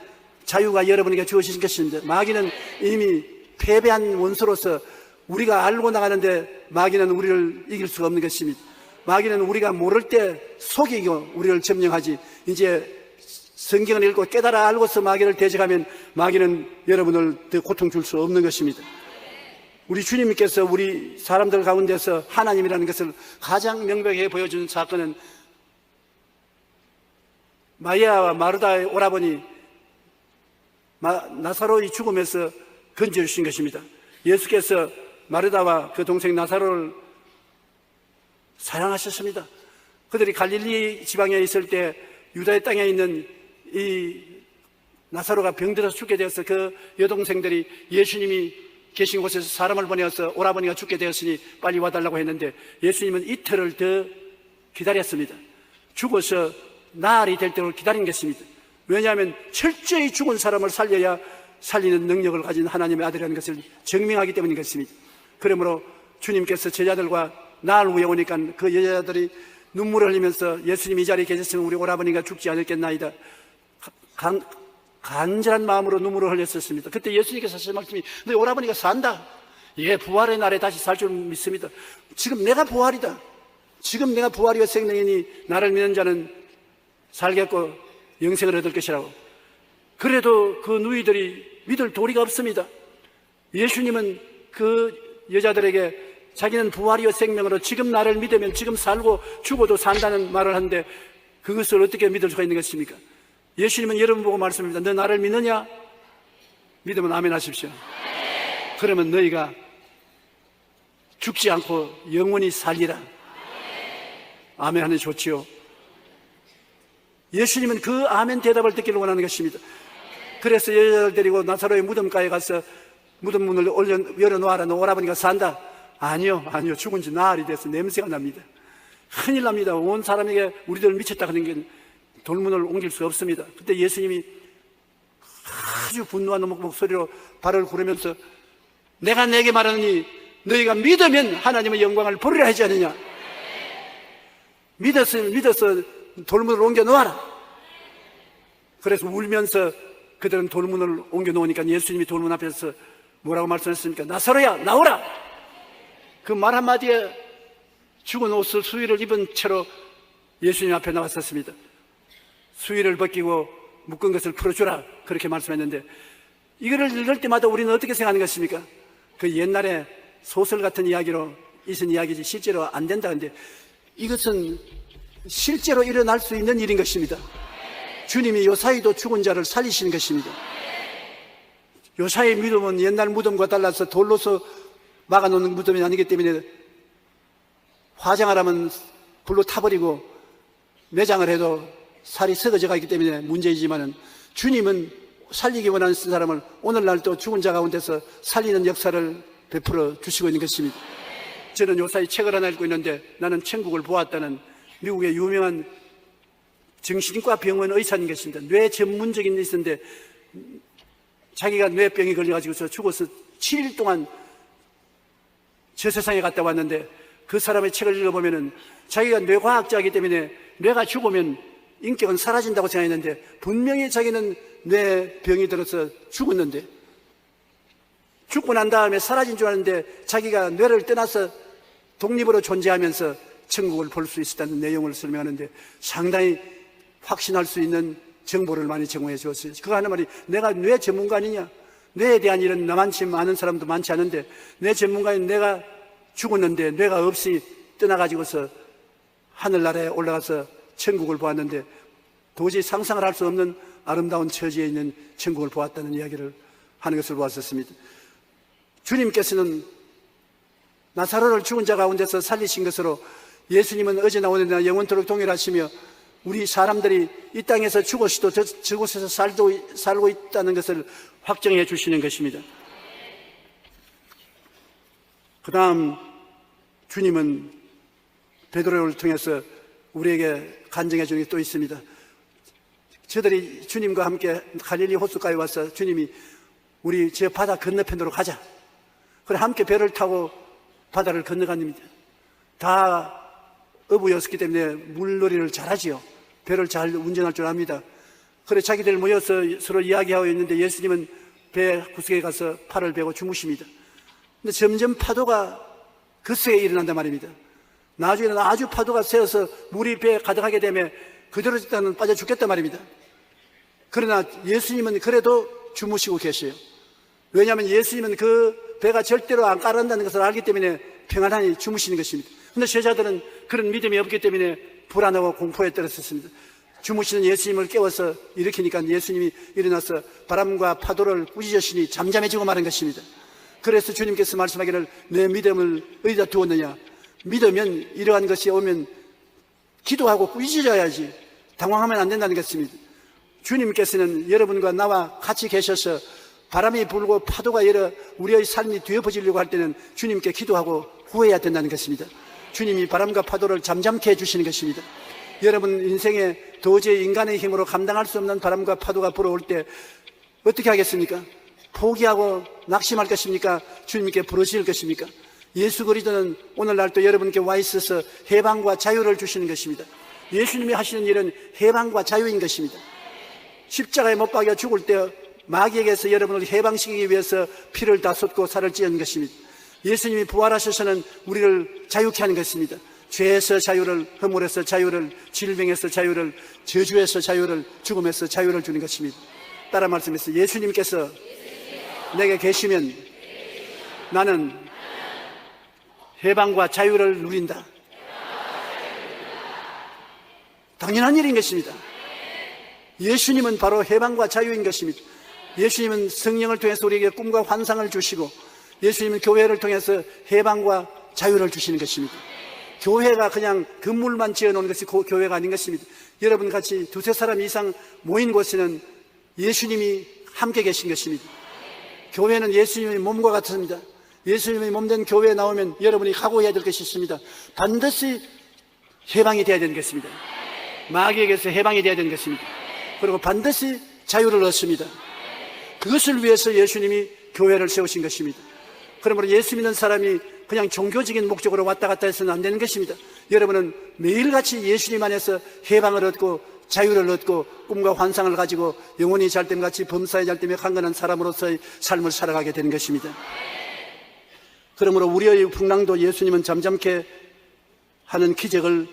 자유가 여러분에게 주어진 것입니다. 마귀는 이미 패배한 원수로서 우리가 알고 나가는데 마귀는 우리를 이길 수가 없는 것입니다. 마귀는 우리가 모를 때 속이고 우리를 점령하지, 이제 성경을 읽고 깨달아 알고서 마귀를 대적하면 마귀는 여러분을 더 고통 줄 수 없는 것입니다. 우리 주님께서 우리 사람들 가운데서 하나님이라는 것을 가장 명백하게 보여준 사건은 마리아와 마르다의 오라버니 나사로의 죽음에서 건져주신 것입니다. 예수께서 마르다와 그 동생 나사로를 사랑하셨습니다. 그들이 갈릴리 지방에 있을 때 유다의 땅에 있는 이 나사로가 병들어서 죽게 되어서 그 여동생들이 예수님이 계신 곳에서 사람을 보내어서 오라버니가 죽게 되었으니 빨리 와달라고 했는데 예수님은 이틀을 더 기다렸습니다. 죽어서 나흘이 될 때를 기다린 것입니다. 왜냐하면 철저히 죽은 사람을 살려야 살리는 능력을 가진 하나님의 아들이라는 것을 증명하기 때문인 것입니다. 그러므로 주님께서 제자들과 나흘 후에 오니까 그 여자들이 눈물을 흘리면서 예수님 이 자리에 계셨으면 우리 오라버니가 죽지 않았겠나이다, 간절한 마음으로 눈물을 흘렸었습니다. 그때 예수님께서 하신 말씀이 너 오라버니가 산다. 예, 부활의 날에 다시 살 줄 믿습니다. 지금 내가 부활이다. 지금 내가 부활이요 생명이니 나를 믿는 자는 살겠고 영생을 얻을 것이라고. 그래도 그 누이들이 믿을 도리가 없습니다. 예수님은 그 여자들에게 자기는 부활이요 생명으로 지금 나를 믿으면 지금 살고 죽어도 산다는 말을 하는데 그것을 어떻게 믿을 수가 있는 것입니까? 예수님은 여러분 보고 말씀합니다. 너 나를 믿느냐? 믿으면 아멘 하십시오. 그러면 너희가 죽지 않고 영원히 살리라. 아멘 하는 좋지요. 예수님은 그 아멘 대답을 듣기를 원하는 것입니다. 그래서 여자들 데리고 나사로의 무덤가에 가서 무덤 문을 열어놓아라. 너 오라버니가 산다. 아니요, 죽은 지 나흘이 돼서 냄새가 납니다. 큰일 납니다. 온 사람에게 우리들 미쳤다 하는 게 돌문을 옮길 수 없습니다. 그때 예수님이 아주 분노한 목소리로 발을 구르면서 내가 내게 말하느니 너희가 믿으면 하나님의 영광을 보리라 하지 않느냐. 믿어서 돌문을 옮겨 놓아라. 그래서 울면서 그들은 돌문을 옮겨 놓으니까 예수님이 돌문 앞에서 뭐라고 말씀하셨습니까? 나사로야 나오라. 그 말 한마디에 죽은 옷을 수의를 입은 채로 예수님 앞에 나왔었습니다. 수의를 벗기고 묶은 것을 풀어주라 그렇게 말씀했는데 이거를 읽을 때마다 우리는 어떻게 생각하는 것입니까? 그 옛날에 소설 같은 이야기로 있은 이야기지 실제로 안 된다는데 이것은 실제로 일어날 수 있는 일인 것입니다. 주님이 요사이도 죽은 자를 살리시는 것입니다. 요사이의 믿음은 옛날 무덤과 달라서 돌로서 막아놓는 무덤이 아니기 때문에 화장을 하면 불로 타버리고 매장을 해도 살이 썩어져 가기 때문에 문제이지만은 주님은 살리기 원하는 사람을 오늘날 또 죽은 자 가운데서 살리는 역사를 베풀어 주시고 있는 것입니다. 저는 요사이 책을 하나 읽고 있는데 나는 천국을 보았다는 미국의 유명한 정신과 병원 의사인 것입니다. 뇌 전문적인 의사인데 자기가 뇌병이 걸려가지고서 죽어서 7일 동안 저 세상에 갔다 왔는데 그 사람의 책을 읽어보면은 자기가 뇌과학자이기 때문에 뇌가 죽으면 인격은 사라진다고 생각했는데 분명히 자기는 뇌병이 들어서 죽었는데 죽고 난 다음에 사라진 줄 알았는데 자기가 뇌를 떠나서 독립으로 존재하면서 천국을 볼 수 있었다는 내용을 설명하는데 상당히 확신할 수 있는 정보를 많이 제공해 주었어요. 그거 하는 말이 내가 뇌 전문가 아니냐? 뇌에 대한 일은 나만치 아는 사람도 많지 않은데 뇌 전문가인 내가 죽었는데 뇌가 없이 떠나가지고서 하늘나라에 올라가서 천국을 보았는데 도저히 상상을 할 수 없는 아름다운 처지에 있는 천국을 보았다는 이야기를 하는 것을 보았었습니다. 주님께서는 나사로를 죽은 자 가운데서 살리신 것으로 예수님은 어제나 오늘이나 영원토록 동일하시며 우리 사람들이 이 땅에서 죽어서도 저곳에서 살고 있다는 것을 확정해 주시는 것입니다. 그 다음 주님은 베드로를 통해서 우리에게 간증해 주는 게 또 있습니다. 저들이 주님과 함께 갈릴리 호숫가에 와서 주님이 우리 저 바다 건너편으로 가자. 그래 함께 배를 타고 바다를 건너갑니다. 다 어부였기 때문에 물놀이를 잘하지요. 배를 잘 운전할 줄 압니다. 그래 자기들 모여서 서로 이야기하고 있는데 예수님은 배 구석에 가서 팔을 베고 주무십니다. 근데 점점 파도가 거세게 일어난단 말입니다. 나중에는 아주 파도가 세어서 물이 배에 가득하게 되면 그대로 있다는 빠져 죽겠단 말입니다. 그러나 예수님은 그래도 주무시고 계셔요. 왜냐하면 예수님은 그 배가 절대로 안 가라앉는다는 것을 알기 때문에 평안하니 주무시는 것입니다. 그런데 제자들은 그런 믿음이 없기 때문에 불안하고 공포에 떨었었습니다. 주무시는 예수님을 깨워서 일으키니까 예수님이 일어나서 바람과 파도를 꾸짖으시니 잠잠해지고 마는 것입니다. 그래서 주님께서 말씀하기를 내 믿음을 어디다 두었느냐. 믿으면 이러한 것이 오면 기도하고 꾸짖어야지 당황하면 안 된다는 것입니다. 주님께서는 여러분과 나와 같이 계셔서 바람이 불고 파도가 일어 우리의 삶이 뒤엎어지려고 할 때는 주님께 기도하고 구해야 된다는 것입니다. 주님이 바람과 파도를 잠잠케 해주시는 것입니다. 여러분 인생에 도저히 인간의 힘으로 감당할 수 없는 바람과 파도가 불어올 때 어떻게 하겠습니까? 포기하고 낙심할 것입니까? 주님께 부르실 것입니까? 예수 그리스도는 오늘날 또 여러분께 와 있어서 해방과 자유를 주시는 것입니다. 예수님이 하시는 일은 해방과 자유인 것입니다. 십자가에 못 박여 죽을 때 마귀에게서 여러분을 해방시키기 위해서 피를 다 쏟고 살을 찌은 것입니다. 예수님이 부활하셔서는 우리를 자유케 하는 것입니다. 죄에서 자유를, 허물에서 자유를, 질병에서 자유를, 저주에서 자유를, 죽음에서 자유를 주는 것입니다. 따라 말씀했어요. 예수님께서 내게 계시면 나는 해방과 자유를 누린다. 당연한 일인 것입니다. 예수님은 바로 해방과 자유인 것입니다. 예수님은 성령을 통해서 우리에게 꿈과 환상을 주시고 예수님은 교회를 통해서 해방과 자유를 주시는 것입니다. 교회가 그냥 건물만 지어놓은 것이 교회가 아닌 것입니다. 여러분 같이 두세 사람 이상 모인 곳에는 예수님이 함께 계신 것입니다. 교회는 예수님의 몸과 같습니다. 예수님의 몸된 교회에 나오면 여러분이 각오해야 될 것이 있습니다. 반드시 해방이 되어야 되는 것입니다. 마귀에게서 해방이 되어야 되는 것입니다. 그리고 반드시 자유를 얻습니다. 그것을 위해서 예수님이 교회를 세우신 것입니다. 그러므로 예수 믿는 사람이 그냥 종교적인 목적으로 왔다 갔다 해서는 안 되는 것입니다. 여러분은 매일같이 예수님 안에서 해방을 얻고 자유를 얻고 꿈과 환상을 가지고 영혼이 잘됨같이 범사에 잘됨에 강건한 사람으로서의 삶을 살아가게 되는 것입니다. 그러므로 우리의 풍랑도 예수님은 잠잠케 하는 기적을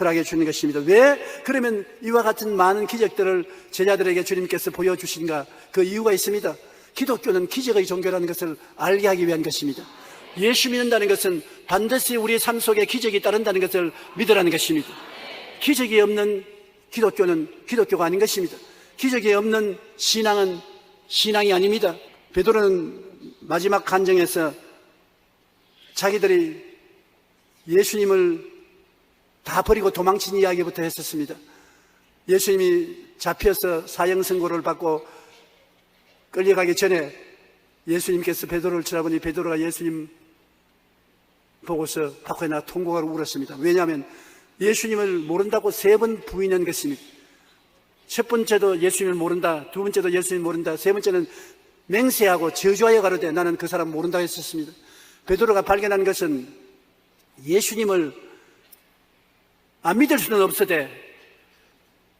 허락해 주는 것입니다. 왜 그러면 이와 같은 많은 기적들을 제자들에게 주님께서 보여주신가? 그 이유가 있습니다. 기독교는 기적의 종교라는 것을 알게 하기 위한 것입니다. 예수 믿는다는 것은 반드시 우리의 삶 속에 기적이 따른다는 것을 믿으라는 것입니다. 기적이 없는 기독교는 기독교가 아닌 것입니다. 기적이 없는 신앙은 신앙이 아닙니다. 베드로는 마지막 간증에서 자기들이 예수님을 다 버리고 도망친 이야기부터 했었습니다. 예수님이 잡혀서 사형 선고를 받고 끌려가기 전에 예수님께서 베드로를 쳐다보니 베드로가 예수님 보고서 밖에 나가 통곡하고 울었습니다. 왜냐하면 예수님을 모른다고 3번 부인한 것입니다. 첫 번째도 예수님을 모른다, 두 번째도 예수님을 모른다, 세 번째는 맹세하고 저주하여 가로되 나는 그 사람 모른다 했었습니다. 베드로가 발견한 것은 예수님을 안 믿을 수는 없으되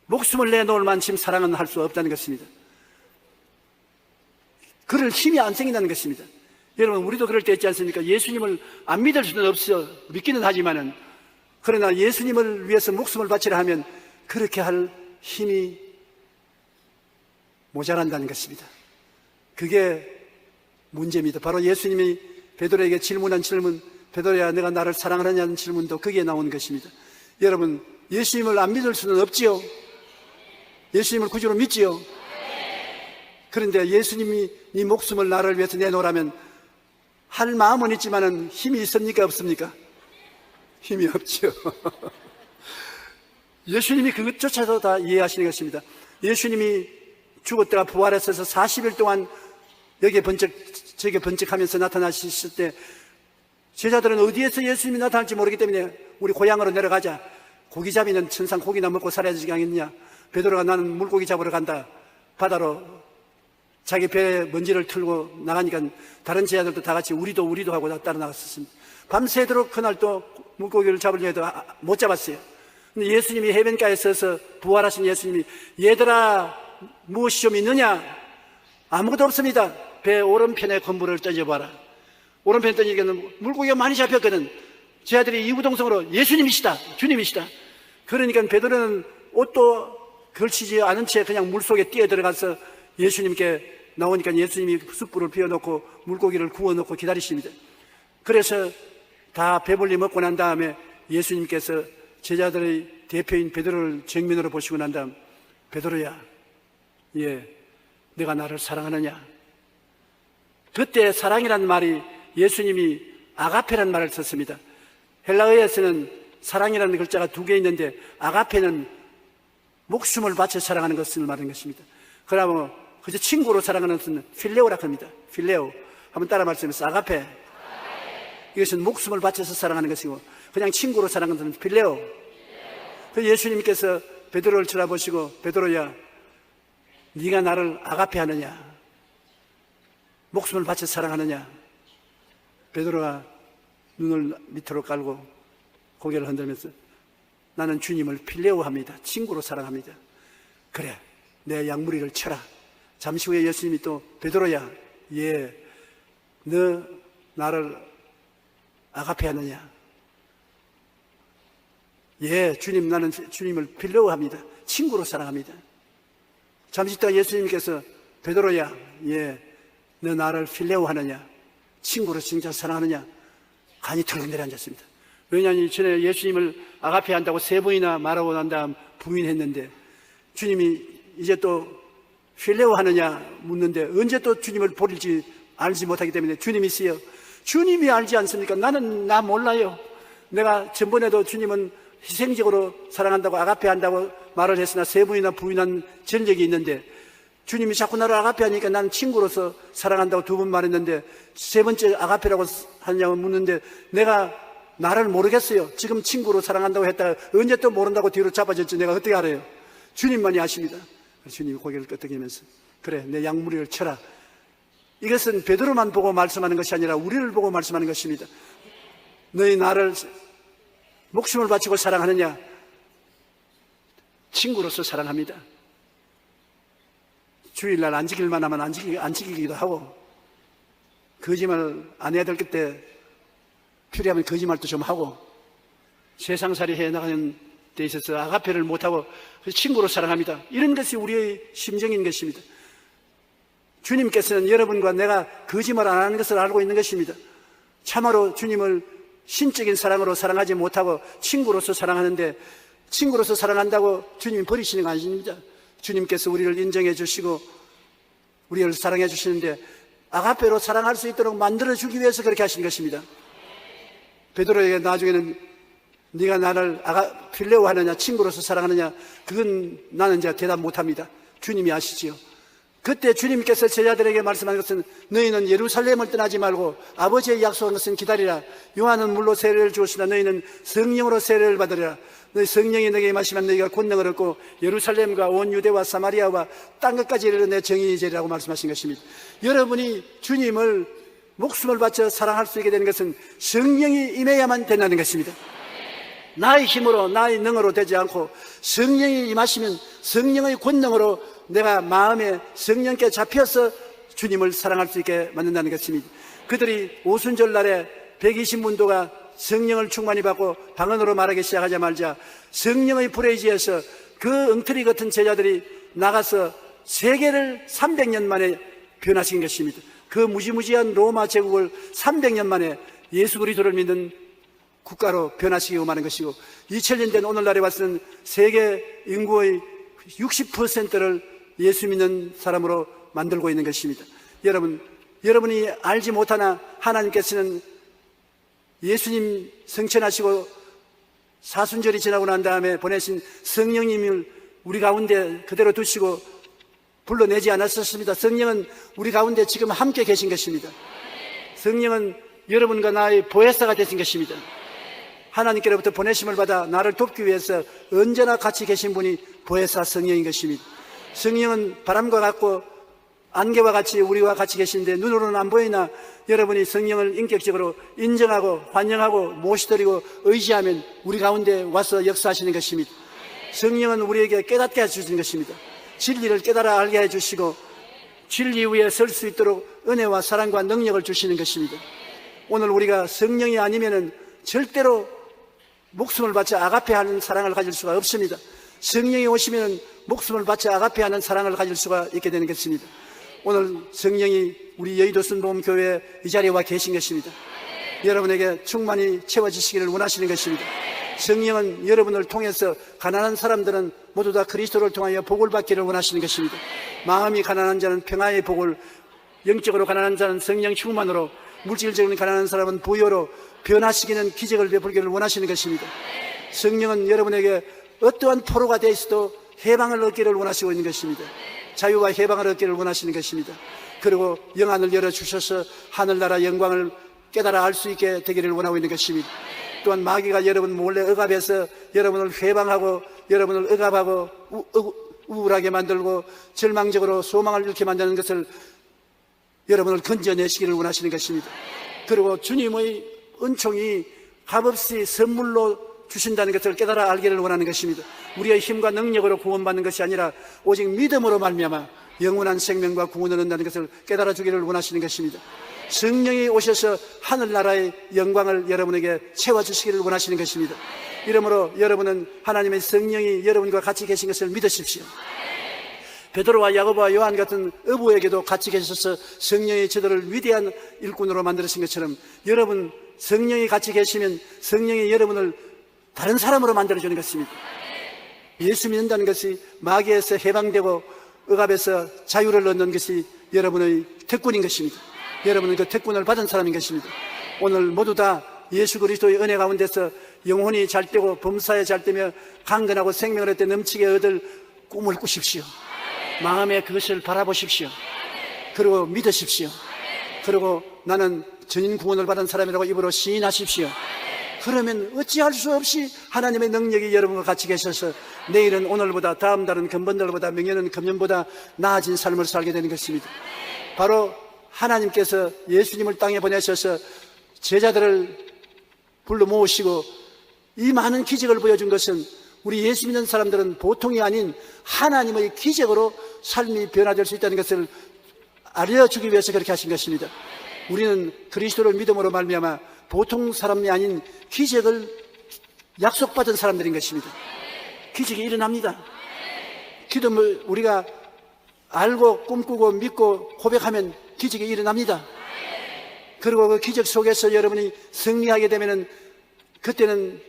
목숨을 내놓을 만큼 사랑은 할 수 없다는 것입니다. 그럴 힘이 안 생긴다는 것입니다. 여러분 우리도 그럴 때 있지 않습니까? 예수님을 안 믿을 수는 없어 믿기는 하지만은 그러나 예수님을 위해서 목숨을 바치려 하면 그렇게 할 힘이 모자란다는 것입니다. 그게 문제입니다. 바로 예수님이 베드로에게 질문한 질문, 베드로야 내가 나를 사랑하느냐는 질문도 거기에 나오는 것입니다. 여러분 예수님을 안 믿을 수는 없지요. 예수님을 구주로 믿지요? 그런데 예수님이 네 목숨을 나를 위해서 내놓으라면 할 마음은 있지만은 힘이 있습니까? 없습니까? 힘이 없죠. 예수님이 그것조차도 다 이해하시는 것입니다. 예수님이 죽었다가 부활하셔서 40일 동안 여기에 번쩍 저기에 번쩍하면서 나타나셨을 때 제자들은 어디에서 예수님이 나타날지 모르기 때문에 우리 고향으로 내려가자. 고기 잡이는 천상 고기나 먹고 살아야지 않겠냐. 베드로가 나는 물고기 잡으러 간다. 바다로 자기 배에 먼지를 틀고 나가니까 다른 제자들도 다 같이 우리도 하고 다 따라 나갔었습니다. 밤새도록 그날 또 물고기를 잡으려 해도 못 잡았어요. 근데 예수님이 해변가에 서서 부활하신 예수님이 얘들아 무엇이 좀 있느냐? 아무것도 없습니다. 배 오른편에 건물을 던져봐라. 오른편에 던지니까 물고기가 많이 잡혔거든. 제자들이 이구동성으로 예수님이시다, 주님이시다. 그러니까 베드로는 옷도 걸치지 않은 채 그냥 물속에 뛰어들어가서 예수님께 나오니까 예수님이 숯불을 피워놓고 물고기를 구워놓고 기다리십니다. 그래서 다 배불리 먹고 난 다음에 예수님께서 제자들의 대표인 베드로를 정면으로 보시고 난 다음 베드로야, 내가 나를 사랑하느냐? 그때 사랑이라는 말이 예수님이 아가페라는 말을 썼습니다. 헬라어에서는 사랑이라는 글자가 2개 있는데 아가페는 목숨을 바쳐 사랑하는 것을 말하는 것입니다. 그러면 그저 친구로 사랑하는 것은 필레오라고 합니다. 필레오. 한번 따라 말씀해서 아가페. 이것은 목숨을 바쳐서 사랑하는 것이고 그냥 친구로 사랑하는 것은 필레오. 그 예수님께서 베드로를 쳐다보시고 베드로야, 네가 나를 아가페 하느냐? 목숨을 바쳐 사랑하느냐? 베드로가 눈을 밑으로 깔고 고개를 흔들면서 나는 주님을 필레오합니다. 친구로 사랑합니다. 그래, 내 양무리를 쳐라. 잠시 후에 예수님이 또 베드로야, 너 나를 아가페 하느냐? 주님, 나는 주님을 필레오합니다. 친구로 사랑합니다. 잠시 있다가 예수님께서 베드로야, 너 나를 필레오 하느냐? 친구로 진짜 사랑하느냐? 간이 털썩 내려앉았습니다. 왜냐하면 전에 예수님을 아가페 한다고 3번이나 말하고 난 다음 부인했는데 주님이 이제 또 필레오 하느냐 묻는데 언제 또 주님을 버릴지 알지 못하기 때문에 주님이시여, 주님이 알지 않습니까? 나는 나 몰라요. 내가 전번에도 주님은 희생적으로 사랑한다고 아가페 한다고 말을 했으나 3번이나 부인한 전적이 있는데 주님이 자꾸 나를 아가페 하니까 나는 친구로서 사랑한다고 2번 말했는데 3번째 아가페라고 하냐고 묻는데 내가 나를 모르겠어요. 지금 친구로 사랑한다고 했다가 언제 또 모른다고 뒤로 잡아졌지 내가 어떻게 알아요? 주님만이 아십니다. 주님이 고개를 끄덕이면서 그래, 내 양무리를 쳐라. 이것은 베드로만 보고 말씀하는 것이 아니라 우리를 보고 말씀하는 것입니다. 너희 나를 목숨을 바치고 사랑하느냐? 친구로서 사랑합니다. 주일날 안 지킬만 하면 안 지키기도 하고 거짓말 안 해야 될 때 필요하면 거짓말도 좀 하고 세상살이 해나가는 데 있어서 아가페를 못하고 친구로 사랑합니다. 이런 것이 우리의 심정인 것입니다. 주님께서는 여러분과 내가 거짓말 안 하는 것을 알고 있는 것입니다. 참으로 주님을 신적인 사랑으로 사랑하지 못하고 친구로서 사랑하는데 친구로서 사랑한다고 주님이 버리시는 거 아닙니다. 주님께서 우리를 인정해 주시고 우리를 사랑해 주시는데 아가페로 사랑할 수 있도록 만들어 주기 위해서 그렇게 하신 것입니다. 베드로에게 나중에는 네가 나를 필레오 하느냐 친구로서 사랑하느냐 그건 나는 이제 대답 못합니다. 주님이 아시지요. 그때 주님께서 제자들에게 말씀한 것은 너희는 예루살렘을 떠나지 말고 아버지의 약속한 것은 기다리라. 요한은 물로 세례를 주었으나 너희는 성령으로 세례를 받으리라. 너희 성령이 너희에게 임하시면 너희가 권능을 얻고 예루살렘과 온 유대와 사마리아와 땅끝까지 이르러 내 정의의 제리라고 말씀하신 것입니다. 여러분이 주님을 목숨을 바쳐 사랑할 수 있게 되는 것은 성령이 임해야만 된다는 것입니다. 나의 힘으로 나의 능으로 되지 않고 성령이 임하시면 성령의 권능으로 내가 마음에 성령께 잡혀서 주님을 사랑할 수 있게 만든다는 것입니다. 그들이 오순절날에 120문도가 성령을 충만히 받고 방언으로 말하기 시작하자마자 성령의 불에 의지해서 그 엉터리 같은 제자들이 나가서 세계를 300년 만에 변화시킨 것입니다. 그 무지무지한 로마 제국을 300년 만에 예수 그리스도를 믿는 국가로 변화시키고 마는 것이고 2000년 된 오늘날에 와서는 세계 인구의 60%를 예수 믿는 사람으로 만들고 있는 것입니다. 여러분이 알지 못하나 하나님께서는 예수님 성천하시고 사순절이 지나고 난 다음에 보내신 성령님을 우리 가운데 그대로 두시고 불러내지 않았었습니다. 성령은 우리 가운데 지금 함께 계신 것입니다. 성령은 여러분과 나의 보혜사가 되신 것입니다. 하나님께로부터 보내심을 받아 나를 돕기 위해서 언제나 같이 계신 분이 보혜사 성령인 것입니다. 성령은 바람과 같고 안개와 같이 우리와 같이 계신데 눈으로는 안 보이나 여러분이 성령을 인격적으로 인정하고 환영하고 모시드리고 의지하면 우리 가운데 와서 역사하시는 것입니다. 성령은 우리에게 깨닫게 해주시는 것입니다. 진리를 깨달아 알게 해주시고 진리 위에 설 수 있도록 은혜와 사랑과 능력을 주시는 것입니다. 오늘 우리가 성령이 아니면은 절대로 목숨을 바쳐 아가페하는 사랑을 가질 수가 없습니다. 성령이 오시면 목숨을 바쳐 아가페하는 사랑을 가질 수가 있게 되는 것입니다. 오늘 성령이 우리 여의도 순복음교회 이 자리에 와 계신 것입니다. 여러분에게 충만히 채워지시기를 원하시는 것입니다. 성령은 여러분을 통해서 가난한 사람들은 모두 다 그리스도를 통하여 복을 받기를 원하시는 것입니다. 마음이 가난한 자는 평화의 복을, 영적으로 가난한 자는 성령 충만으로, 물질적으로 가난한 사람은 부여로 변화시키는 기적을 베풀기를 원하시는 것입니다. 성령은 여러분에게 어떠한 포로가 되어 있어도 해방을 얻기를 원하시고 있는 것입니다. 자유와 해방을 얻기를 원하시는 것입니다. 그리고 영안을 열어주셔서 하늘나라 영광을 깨달아 알 수 있게 되기를 원하고 있는 것입니다. 또한 마귀가 여러분 몰래 억압해서 여러분을 회방하고 여러분을 억압하고 우울하게 만들고 절망적으로 소망을 잃게 만드는 것을 여러분을 건져내시기를 원하시는 것입니다. 그리고 주님의 은총이 값없이 선물로 주신다는 것을 깨달아 알기를 원하는 것입니다. 우리의 힘과 능력으로 구원받는 것이 아니라 오직 믿음으로 말미암아 영원한 생명과 구원을 얻는다는 것을 깨달아 주기를 원하시는 것입니다. 성령이 오셔서 하늘나라의 영광을 여러분에게 채워주시기를 원하시는 것입니다. 이러므로 여러분은 하나님의 성령이 여러분과 같이 계신 것을 믿으십시오. 베드로와 야고보와 요한 같은 어부에게도 같이 계셔서 성령이 저들을 위대한 일꾼으로 만드신 것처럼 여러분 성령이 같이 계시면 성령이 여러분을 다른 사람으로 만들어주는 것입니다. 예수 믿는다는 것이 마귀에서 해방되고 억압에서 자유를 얻는 것이 여러분의 특권인 것입니다. 여러분은 그 특권을 받은 사람인 것입니다. 오늘 모두 다 예수 그리스도의 은혜 가운데서 영혼이 잘되고 범사에 잘되며 강건하고 생명을 얻되 넘치게 얻을 꿈을 꾸십시오. 마음에 그것을 바라보십시오. 그리고 믿으십시오. 그리고 나는 전인 구원을 받은 사람이라고 입으로 시인하십시오. 그러면 어찌할 수 없이 하나님의 능력이 여러분과 같이 계셔서 내일은 오늘보다, 다음 달은 금번달보다, 명년은 금년보다 나아진 삶을 살게 되는 것입니다. 바로 하나님께서 예수님을 땅에 보내셔서 제자들을 불러 모으시고 이 많은 기적을 보여준 것은 우리 예수 믿는 사람들은 보통이 아닌 하나님의 기적으로 삶이 변화될 수 있다는 것을 알려주기 위해서 그렇게 하신 것입니다. 우리는 그리스도를 믿음으로 말미암아 보통 사람이 아닌 기적을 약속받은 사람들인 것입니다. 기적이 일어납니다. 기도를 우리가 알고 꿈꾸고 믿고 고백하면 기적이 일어납니다. 그리고 그 기적 속에서 여러분이 승리하게 되면은 그때는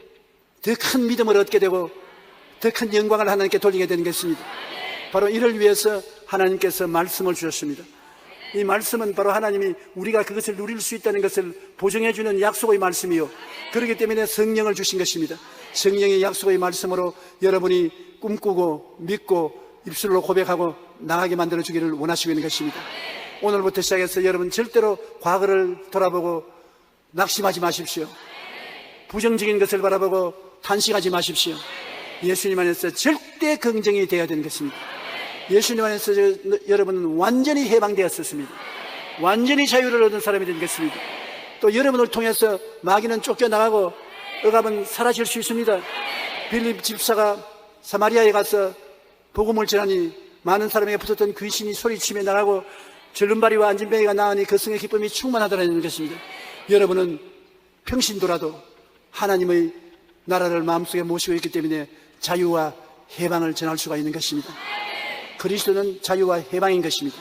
더 큰 믿음을 얻게 되고 더 큰 영광을 하나님께 돌리게 되는 것입니다. 바로 이를 위해서 하나님께서 말씀을 주셨습니다. 이 말씀은 바로 하나님이 우리가 그것을 누릴 수 있다는 것을 보증해 주는 약속의 말씀이요, 그렇기 때문에 성령을 주신 것입니다. 성령의 약속의 말씀으로 여러분이 꿈꾸고 믿고 입술로 고백하고 나가게 만들어 주기를 원하시고 있는 것입니다. 오늘부터 시작해서 여러분 절대로 과거를 돌아보고 낙심하지 마십시오. 부정적인 것을 바라보고 탄식하지 마십시오. 예수님 안에서 절대 긍정이 되어야 되는 것입니다. 예수님 안에서 여러분은 완전히 해방되었습니다. 완전히 자유를 얻은 사람이 된 것입니다. 또 여러분을 통해서 마귀는 쫓겨나가고 억압은 사라질 수 있습니다. 빌립 집사가 사마리아에 가서 복음을 전하니 많은 사람에게 붙었던 귀신이 소리치며 나가고 절름발이와 안진뱅이가 나으니 그 성의 기쁨이 충만하더라는 것입니다. 여러분은 평신도라도 하나님의 나라를 마음속에 모시고 있기 때문에 자유와 해방을 전할 수가 있는 것입니다. 그리스도는 자유와 해방인 것입니다.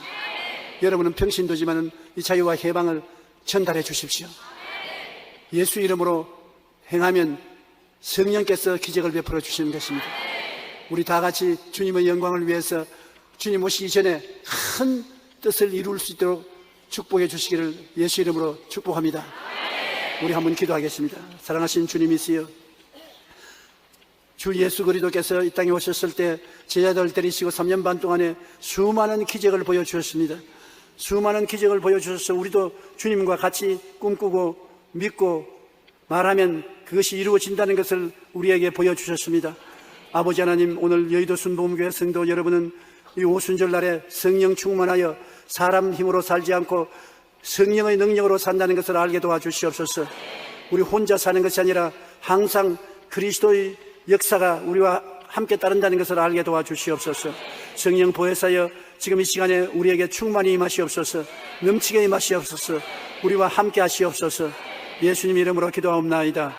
여러분은 평신도지만 이 자유와 해방을 전달해 주십시오. 예수 이름으로 행하면 성령께서 기적을 베풀어 주시는 것입니다. 우리 다 같이 주님의 영광을 위해서 주님 오시기 전에 큰 뜻을 이룰 수 있도록 축복해 주시기를 예수 이름으로 축복합니다. 우리 한번 기도하겠습니다. 사랑하신 주님이시여, 주 예수 그리스도께서 이 땅에 오셨을 때 제자들 데리시고 3년 반 동안에 수많은 기적을 보여주셨습니다. 수많은 기적을 보여주셔서 우리도 주님과 같이 꿈꾸고 믿고 말하면 그것이 이루어진다는 것을 우리에게 보여주셨습니다. 아버지 하나님, 오늘 여의도 순복음교회 성도 여러분은 이 오순절 날에 성령 충만하여 사람 힘으로 살지 않고 성령의 능력으로 산다는 것을 알게 도와주시옵소서. 우리 혼자 사는 것이 아니라 항상 그리스도의 역사가 우리와 함께 따른다는 것을 알게 도와주시옵소서. 성령 보혜사여, 지금 이 시간에 우리에게 충만히 임하시옵소서. 넘치게 임하시옵소서. 우리와 함께 하시옵소서. 예수님 이름으로 기도하옵나이다.